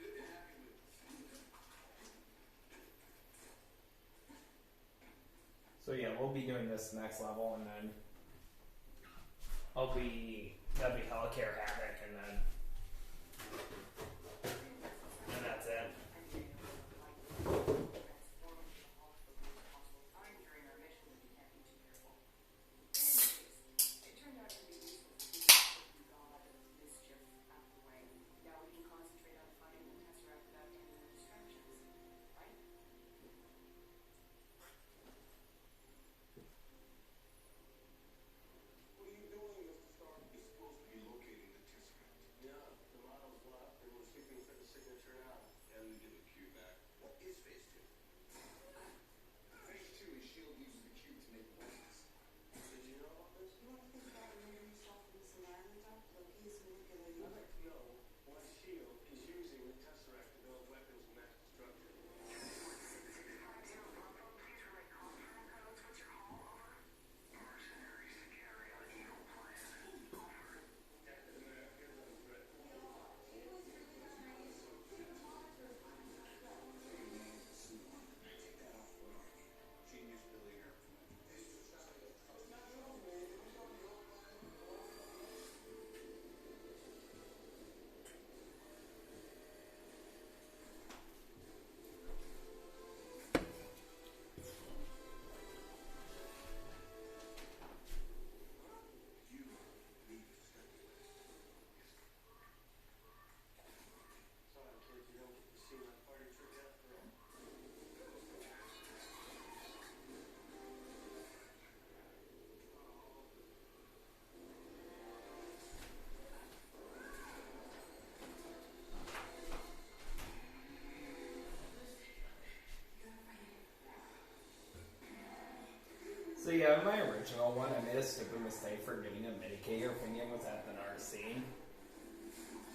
Good to have you with us. so yeah, we'll be doing this next level, and then that'll be Hellcare Havoc, and that's it. Transform into the Hulk for the most possible time during our mission if you can't be too careful. In any case, it turned out to be useful to keep all that mischief out of the way. Now we can concentrate on finding the Tesseract without any more distractions, right? What are you doing, Mr. Stark? You're supposed to be locating the Tesseract. Yeah, the model's left, and we're sweeping for the signature now. And we give the cube back. What is phase 2? Phase 2 is S.H.I.E.L.D. uses the cube to make weapons. Did you know about this? You want to think about removing yourself from this environment, Doc? Loki is manipulating. I'd like to know why S.H.I.E.L.D. is using the Tesseract to build weapons of mass destruction. Captain America is under threat. Take that off for me. Genius billionaire. You need to study this. Sorry, kids, you don't get to see my party trick after all. So yeah, in my original one, I made a stupid mistake for getting a Medicator thinking was at the next scene.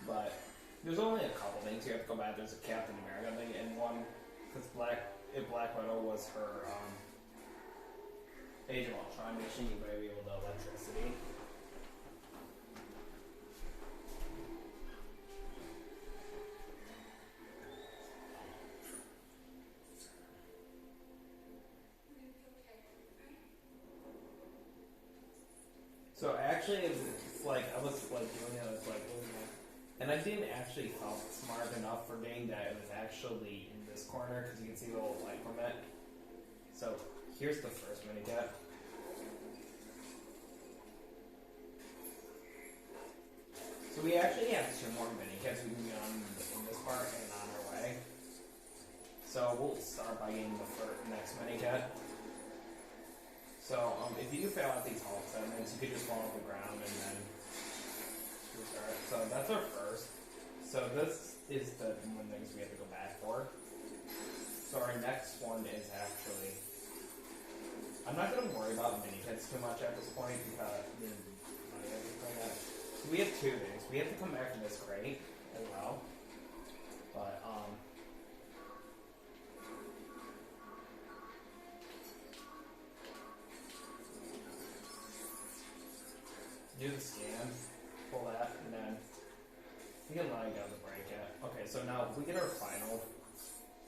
But there's only a couple things you have to go back. There's a Captain America thing, and one, because Black Widow was her Age of Ultron mission, you might be able to electricity. So actually, it's like I was like doing it, I was like, and I didn't actually felt smart enough for getting that it was actually in this corner because you can see the little light from it. So here's the first minikit. So we actually have 2 more minikits we can get on in this part and on our way. So we'll start by getting the next minikit. So if you do fail out these Hulk segments, you could just fall on the ground and then restart. So that's our first. So this is the one things we have to go back for. So our next one is actually, I'm not going to worry about minikits too much at this point because so we have 2 things. We have to come back from this crate as well. But do the scan, pull that, and then we can line down the break it. Okay, so now if we get our final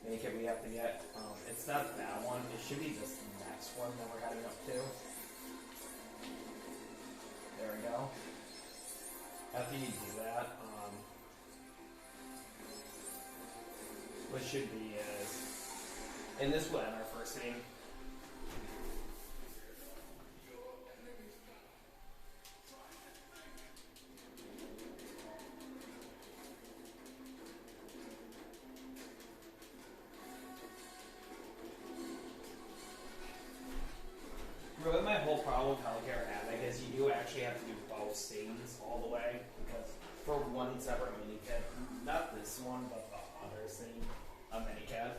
minikit we have to get, it's not that one, it should be this next one that we're heading up to. There we go. After you do that, what should be is, and this will end our first scene. Really, my whole problem with Hellcare Havoc is you do actually have to do both scenes all the way because for one separate minikit, not this one, but the other scene, a minikit.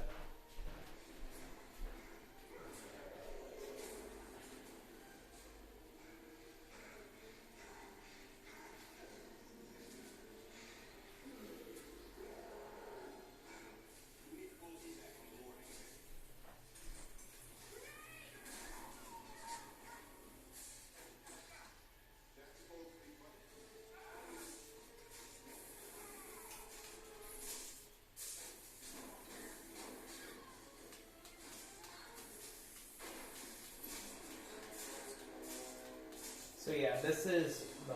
So yeah, this is the.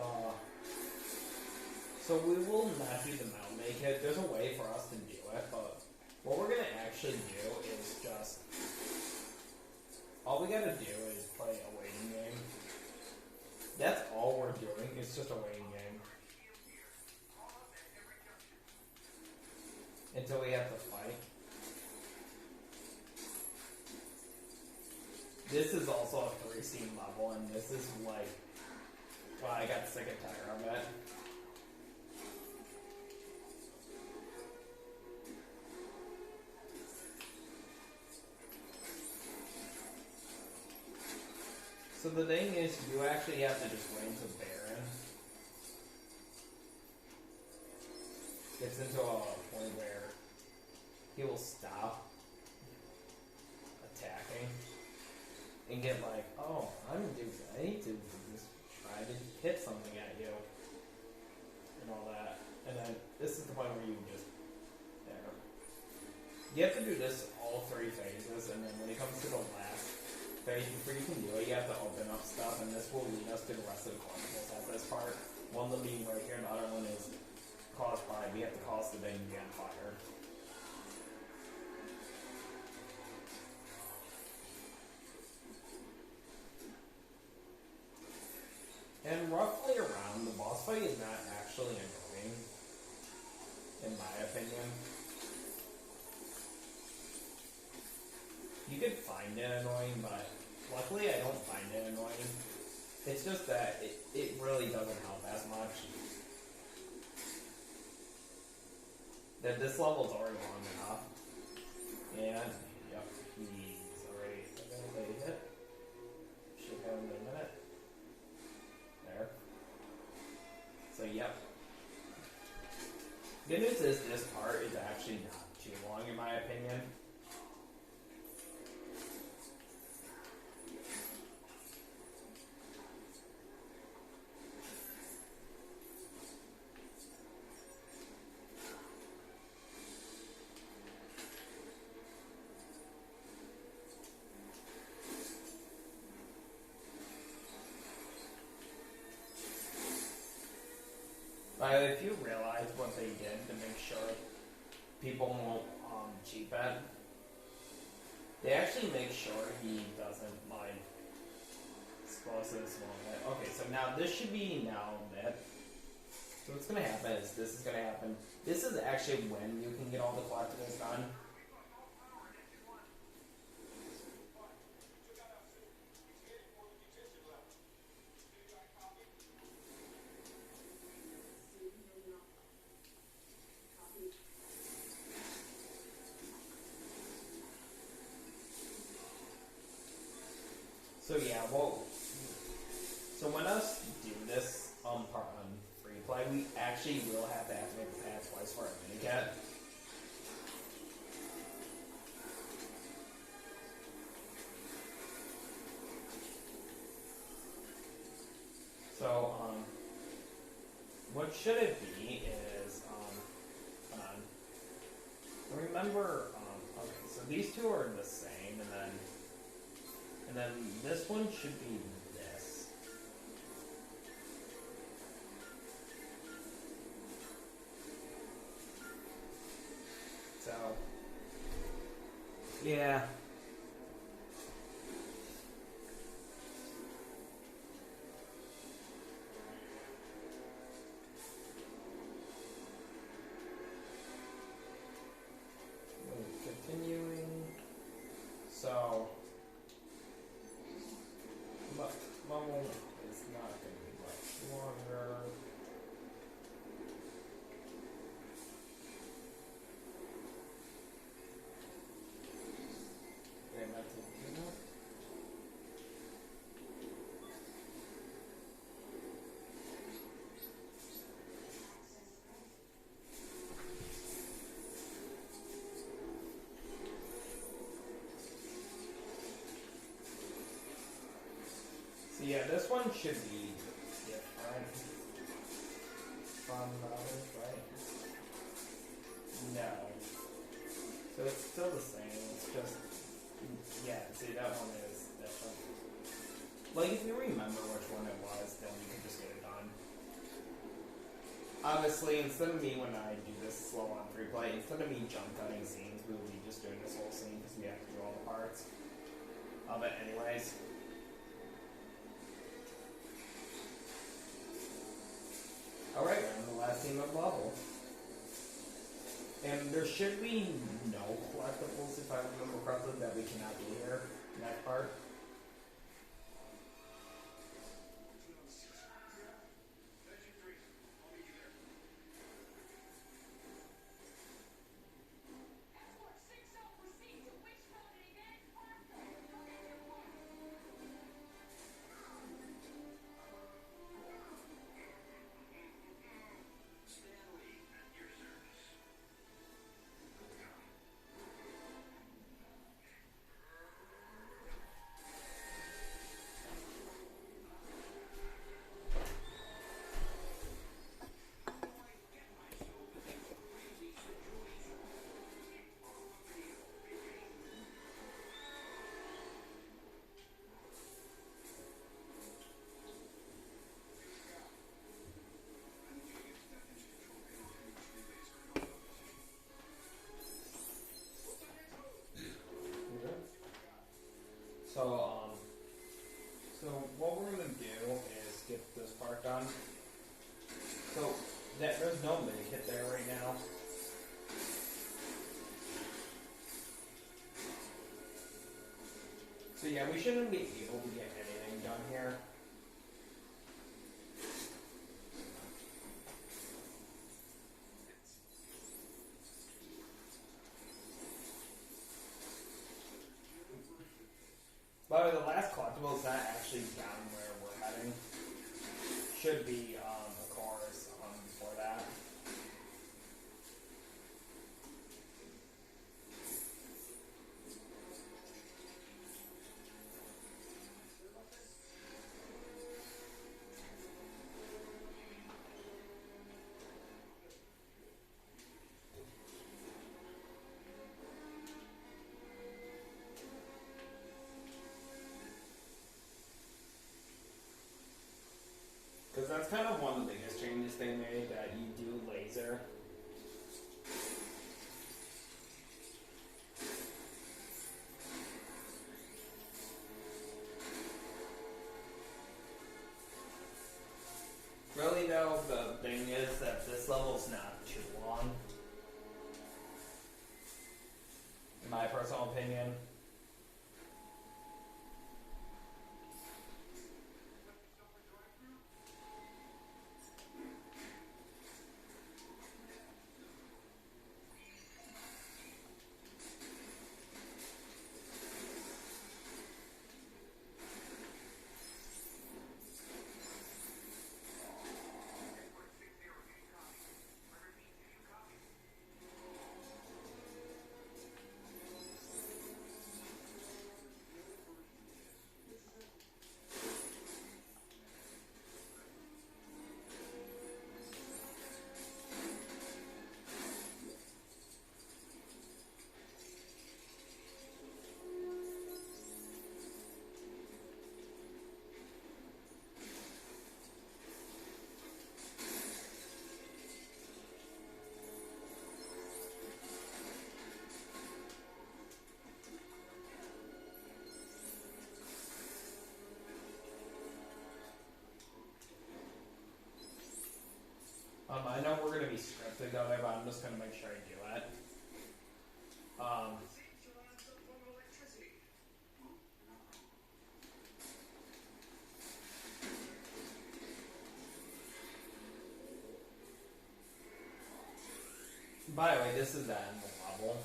So we will not do the metal make it. There's a way for us to do it, but what we're gonna actually do is just. All we gotta do is play a waiting game. That's all we're doing. It's just a waiting game. Until we have to fight. This is also a 3-scene level, and this is like, well, I got sick and tired of it. So the thing is, you actually have to just range the Baron. Gets into a point where he will stop attacking and get like, oh, I'm doing great to just try to hit something at you and all that. And then this is the point where you just there. You have to do this all 3 phases, and then when it comes to the last phase before you can do it, you have to open up stuff, and this will lead us to the rest of the collectibles at this part. One of them being right here, and the other one is caused by we have to cause the thing to be on fire. And roughly around, the boss fight is not actually annoying, in my opinion. You could find it annoying, but luckily I don't find it annoying. It's just that it really doesn't help as much. That this level's already long enough. And, yep, he's already available to hit. Should have him in a minute. There. So, yep. Good news is this part is actually not too long in my opinion. If you realize what they did to make sure people won't cheap it, they actually make sure he doesn't mind explosives and all that. Okay, so now this should be now lit. So what's gonna happen is this is gonna happen. This is actually when you can get all the collectibles done. So yeah, well, so when us do this part on free play, we actually will have to activate the pad twice for our minicat. So what should it be is hold on. Remember, okay, so these two are the same, and then this one should be this. So, yeah. Continuing. So, level is not going to be much longer. Okay, that's enough. So yeah, this one should be different from the others, right? No. So it's still the same, it's just, yeah, see that one is different. Like if you remember which one it was that Obviously, instead of me when I do this slow on free play, instead of me jump cutting scenes, we will be just doing this whole scene because we have to do all the parts of it anyways. Alright, we're on the last team of level. And there should be no collectibles, if I remember correctly, that we cannot do here in that part. So what we're gonna do is get this part done. So there's no mini kit there right now. So yeah, we shouldn't be able to get anything done here. By the way, the last collectible is not actually down where we're heading. Should be, of course, before that. Because that's kind of one of the biggest changes they made, that you do laser. Really though, the thing is that this level's not too long. In my personal opinion. I know we're going to be scripted though, but I'm just going to make sure I do it. By the way, this is the end of the level.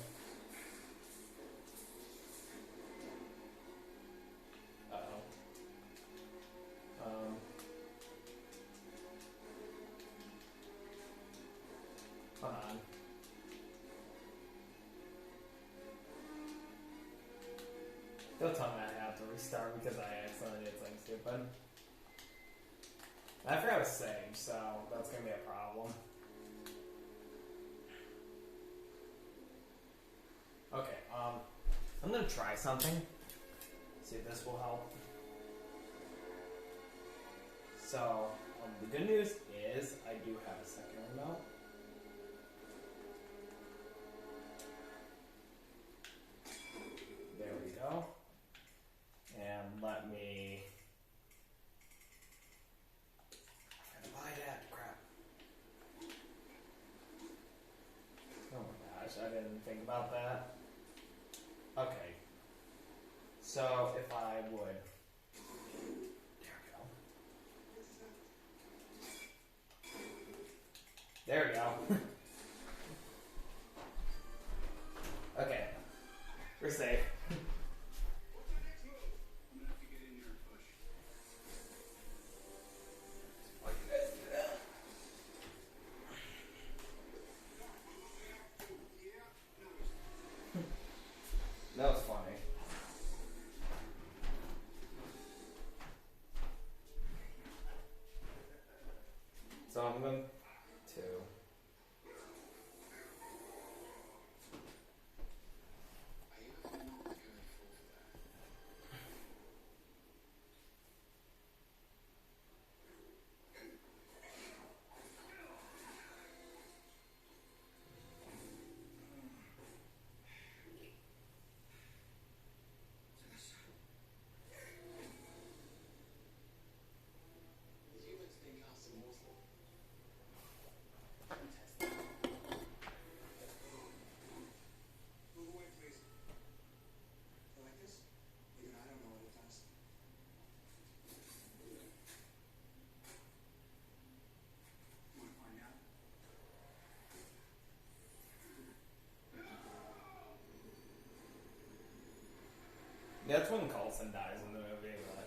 Hold on. Don't tell me I have to restart because I accidentally did something stupid. I forgot to save, so that's gonna be a problem. Okay, I'm gonna try something. See if this will help. So, The good news is I do have a second remote. There we go. And let me. I'm gonna buy that crap. Oh my gosh, I didn't think about that. Okay. So if I would. There we go. Okay. We're safe. What's our next move? I'm gonna have to get in there and push. Why you guys do that? Yeah, no, That was funny. So I'm going to. The humans think us immortal. move away, please. You like this? Even I don't know what it does. You wanna find out? That's when Coulson dies in the movie, but.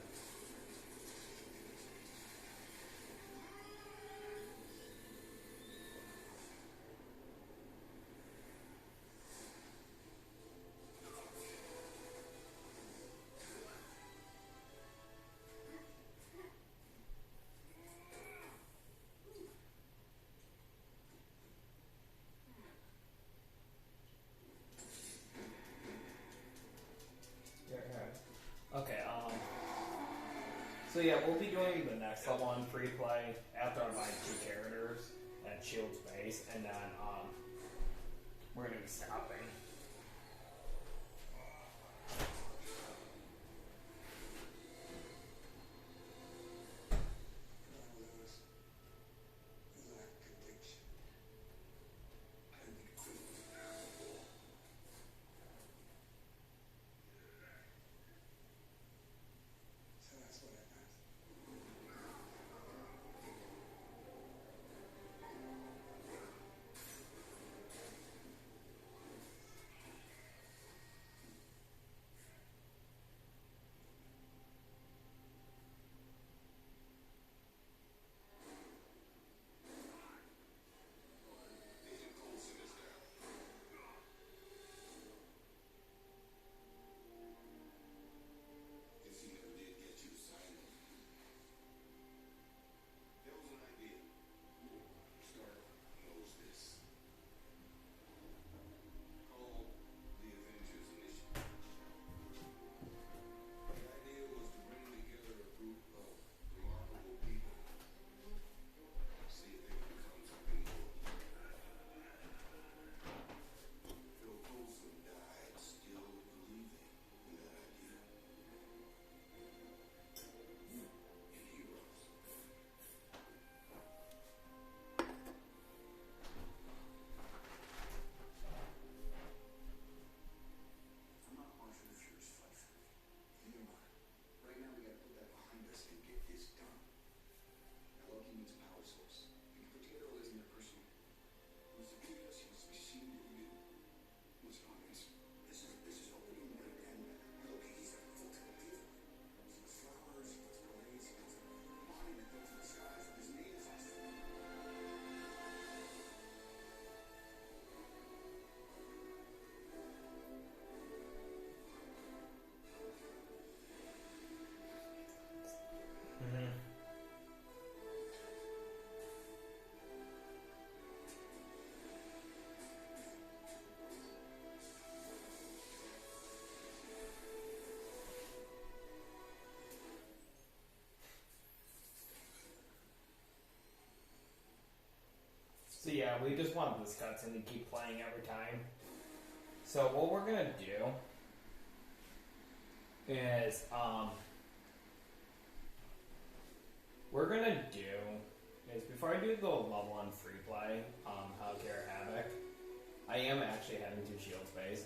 Okay, so yeah, we'll be doing the next level on free play after I buy 2 characters at Shield Space, and then we're gonna be stopping. Gonna lose. We lack conviction. And equipment. So that's what it meant. So yeah, we just want this cutscene to keep playing every time. So what we're gonna do is before I do the level on free play, Hellcare Havoc, I am actually heading to Shield Space.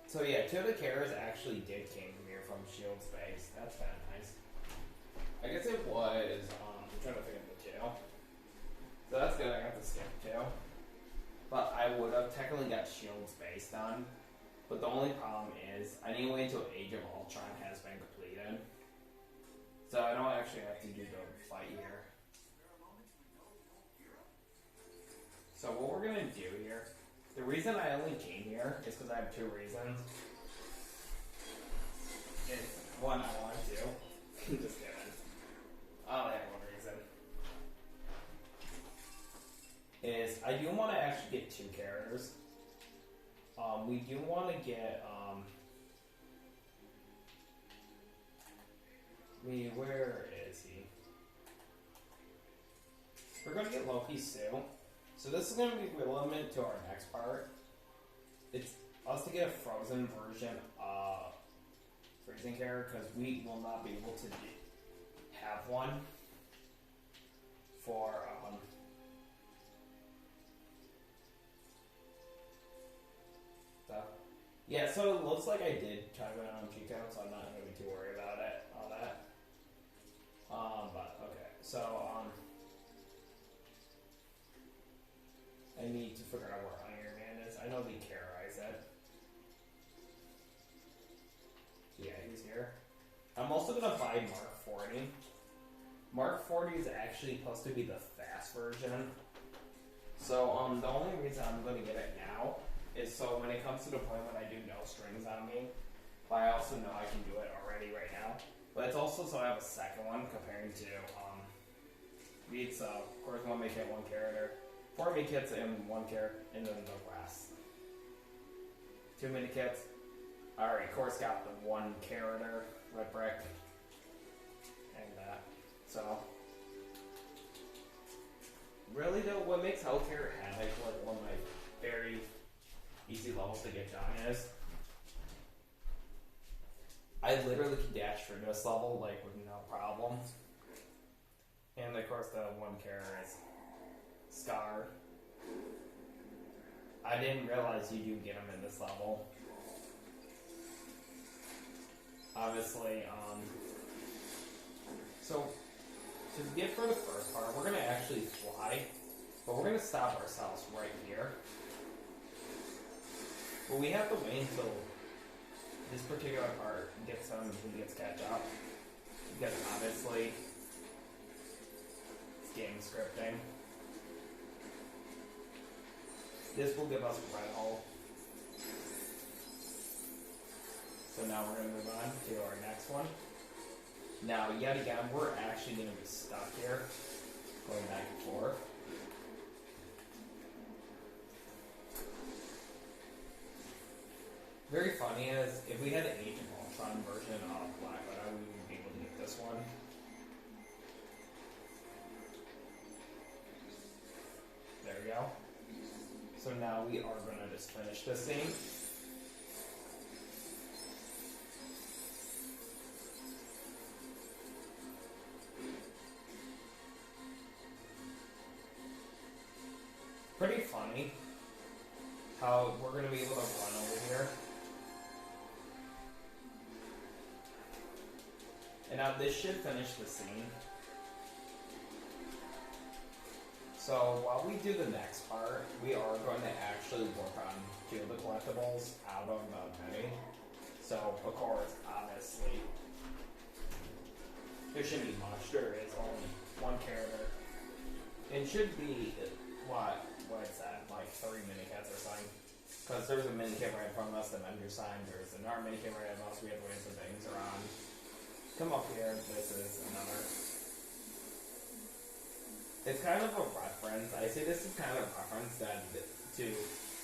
So yeah, two of the characters actually did came from here from Shield Space. That's kind of nice. I guess it was, I'm trying to think of the two. So that's good, I got to skip two. But I would have technically got Shield Space done. But the only problem is, I need to wait until Age of Ultron has been completed. So I don't actually have to do the fight here. So what we're gonna do here, the reason I only came here is because I have two reasons. One, I want to. Just kidding. I only have one reason. Is I do want to actually get two characters. We do want to get where is he? We're gonna get Loki soon. So this is gonna be relevant to our next part. It's us to get a frozen version of freezing character because we will not be able to have one for stuff. Yeah, so it looks like I did try to go on Chico, so I'm not gonna be too worried about it, all that. But okay, so I need to figure out where Iron Man is. I know they terrorize it. Yeah, he's here. I'm also gonna buy Mark 40. Mark 40 is actually supposed to be the fast version. So the only reason I'm gonna get it now is so when it comes to the point when I do no strings on me, but I also know I can do it already right now. But it's also so I have a second one comparing to beats. So of course one make it one character, 4 mini kits and one character, and then the rest. 2 mini kits. I already of course got the one character, Red Brick, and that. So really though, what makes Hellcare Havoc like one of my very easy levels to get done is I literally can dash through this level like with no problem. And of course the one character is Scar. I didn't realize you do get him in this level. Obviously, so to get for the first part, we're gonna actually fly, but we're gonna stop ourselves right here. But we have to wait until this particular part gets catch up, because obviously it's game scripting. This will give us red hole. So now we're going to move on to our next one. Now, yet again, we're actually going to be stuck here, going back and forth. Very funny is, if we had an Age of Ultron version of Black Widow, we would be able to get this one. There we go. So now we are going to just finish this scene. Pretty funny how we're going to be able to run over here. And now this should finish the scene. So while we do the next part, we are going to actually work on two of the collectibles out of the many. So of course, obviously, there shouldn't be much. There is only one character. It should be what's that? Like 3 mini kits or something. Because there's a mini kit right in front of us, the Avengers sign. There's another mini kit right above us. We have to wait some things around. Come up here. This is another. It's kind of a reference. I say this is kind of a reference to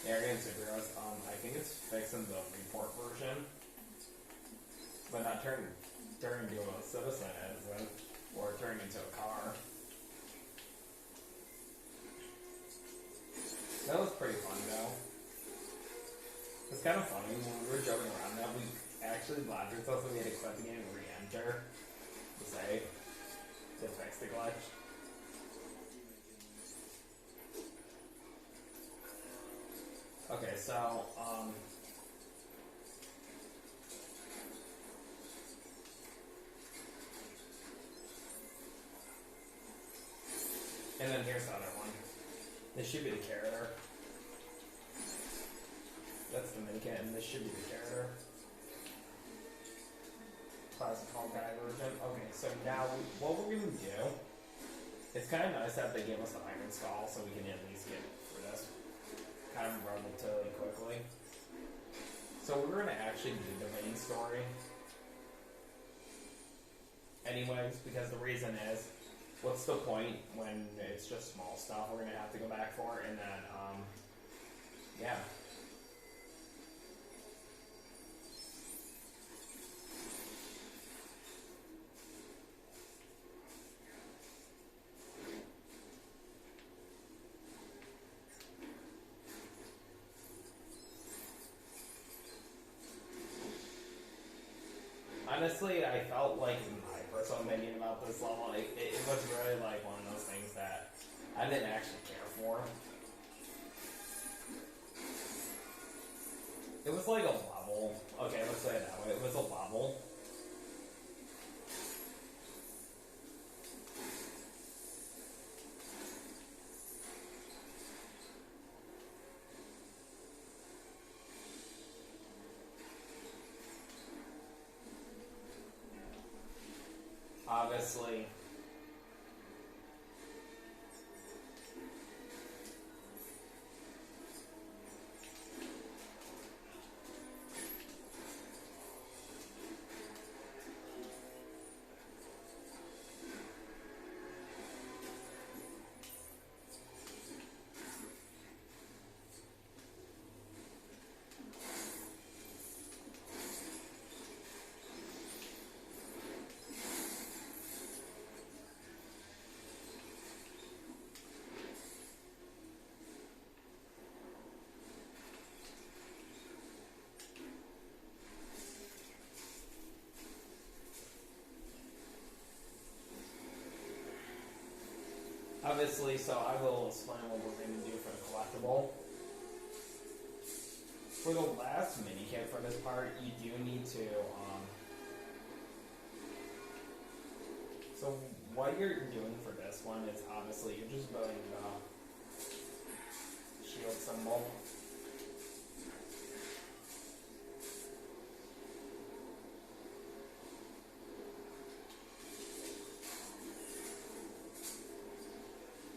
Alien Superheroes. I think it's fixing the report version, but not turn into a citizen or turn into a car. It's kind of funny when we were joking around that we actually laughed at ourselves and we had to quit the game and re-enter to save to fix the glitch. Okay, so and then here's the other one. This should be the character. That's the minikit, and this should be the character. Classic Hawkeye version. Okay, so now what we're gonna do, it's kind of nice that they gave us the Iron Skull so we can at least get through this kind of relatively quickly. So we're gonna actually do the main story anyways, because the reason is, what's the point when it's just small stuff we're gonna have to go back for, and then yeah. Honestly, I felt like my personal opinion about this level, like, it was really like one of those things that I didn't actually care for. It was like a level. Okay, let's say it that way. It was a level. Obviously, so I will explain what we're going to do for the collectible. For the last minikit for this part, you do need to, so what you're doing for this one is obviously you're just building the shield symbol.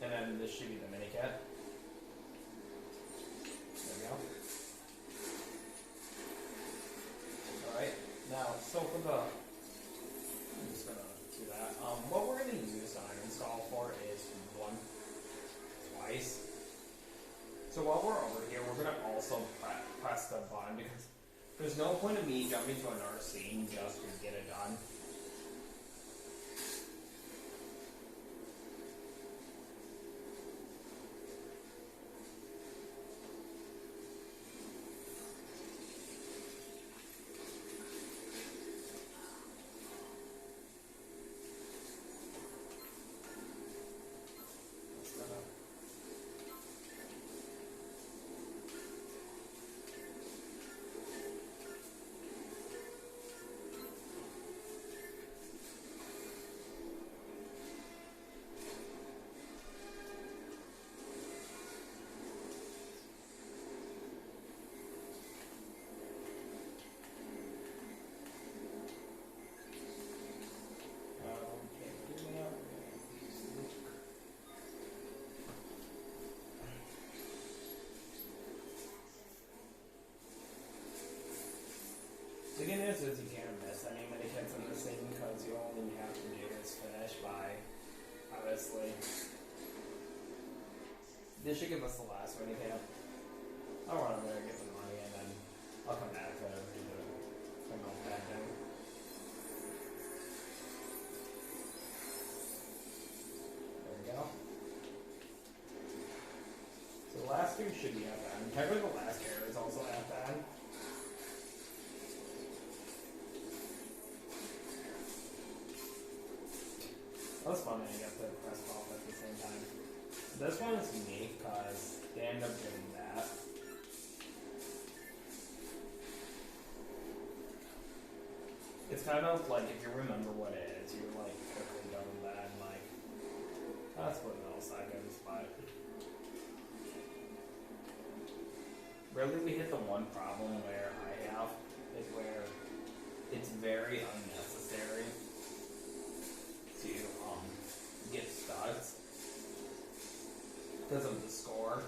And then this should be the minikit. There we go. Alright, now, so for the, I'm just gonna do that. What we're gonna use the Iron Skull for is twice. So while we're over here, we're gonna also press the button, because there's no point of me jumping to another scene just to get it done. The good news is you can't miss any minikits in this thing, because you only have to do is finish by, obviously. This should give us the last minikit. I'll run over there and get the money, and then I'll come back to do the criminal bad thing. There we go. So the last two should be at that. Technically the last character is also at that. have to press both at the same time. This one is unique because they end up doing that. It's kind of like if you remember what it is, you're like quickly done with that and like that's what else I goes, but really we hit the one problem where I have is where it's very unnecessary to get studs because of the score.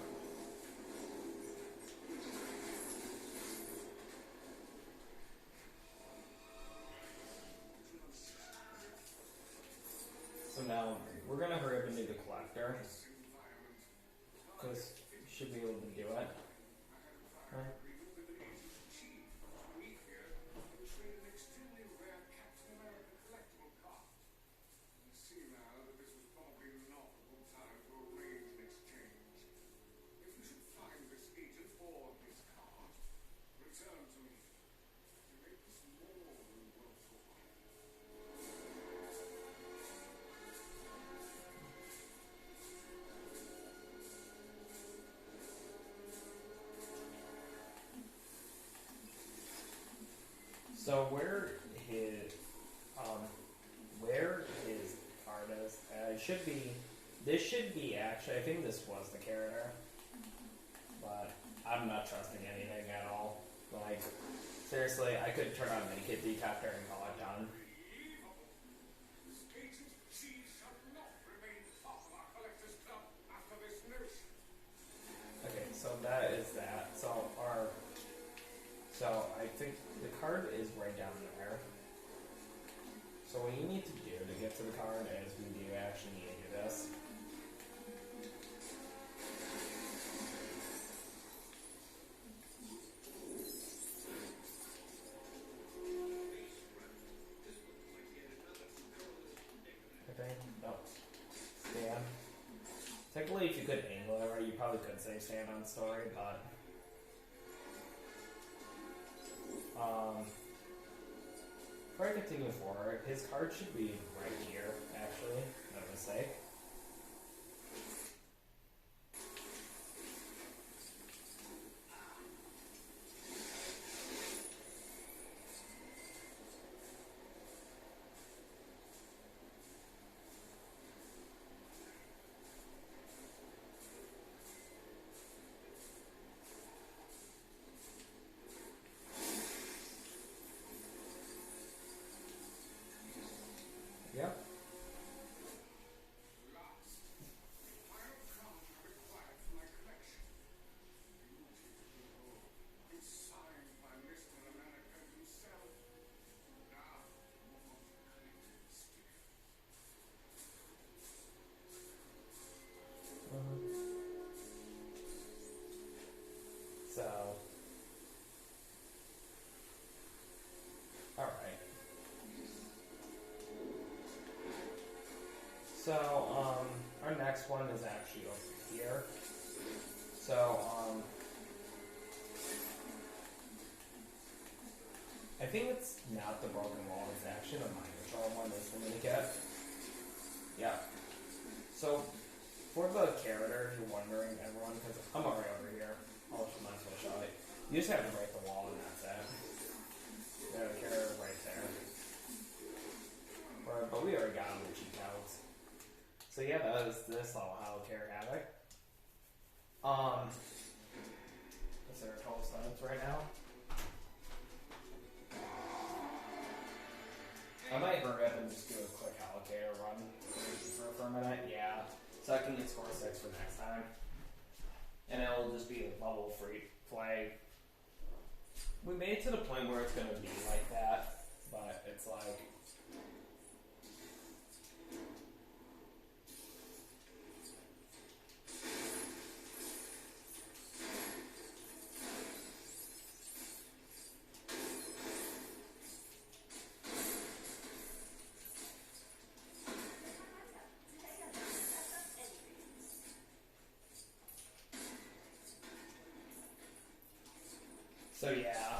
So now we're gonna hurry up and do the collector because you should be able to do it. Right? So where his card is, it should be. This should be actually. I think this was the character, but I'm not trusting anything at all. Like seriously, I could turn on Naked Detector and call it done. Okay, so that is that. So I think the card is right down there. So what you need to do to get to the card is we do actually need to do this. Okay, no. Stand. Technically if you could angle it right, you probably could say stand on story, but before I continue forward, his card should be right here, actually, no mistake. Yep. So, all right. So, our next one is actually over here. So, I think it's not the broken wall, it's actually the mind control one is the minikit. Yeah. So, for the character, if you're wondering, everyone, because I'm already over here, I'll might as well show it. You just have to break the wall and that's it. Yeah, the character right there. But we already got him with cheat codes. So yeah, that is this level, how to carry Havoc. Is there a total studs right now? I might hurry up and just do a quick allocator run for a minute, yeah. So I can get score 6 for next time. And it'll just be a level free play. We made it to the point where it's going to be like that, but it's like... So yeah.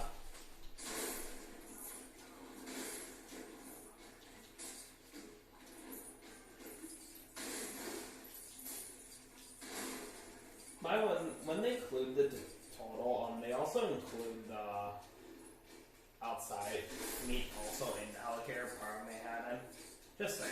when they include the total, they also include the outside meat also in the alligator farm they had in. Just saying.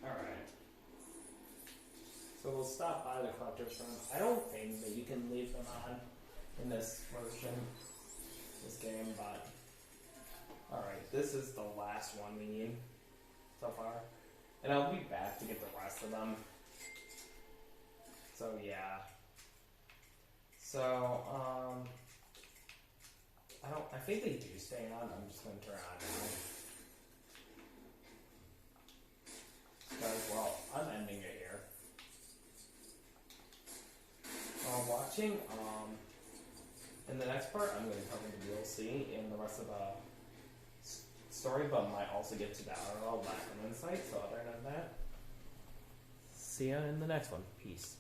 Alright. So we'll stop by the collector's room. I don't think that you can leave them on in this version, this game, but alright, this is the last one we need so far. And I'll be back to get the rest of them. So yeah. So, I think they do stay on. I'm just gonna turn on now. Because, well, I'm ending it here. Watching, in the next part, I'm going to cover the DLC and the rest of the story, but might also get to the RL lack of insight, so other than that, see ya in the next one. Peace.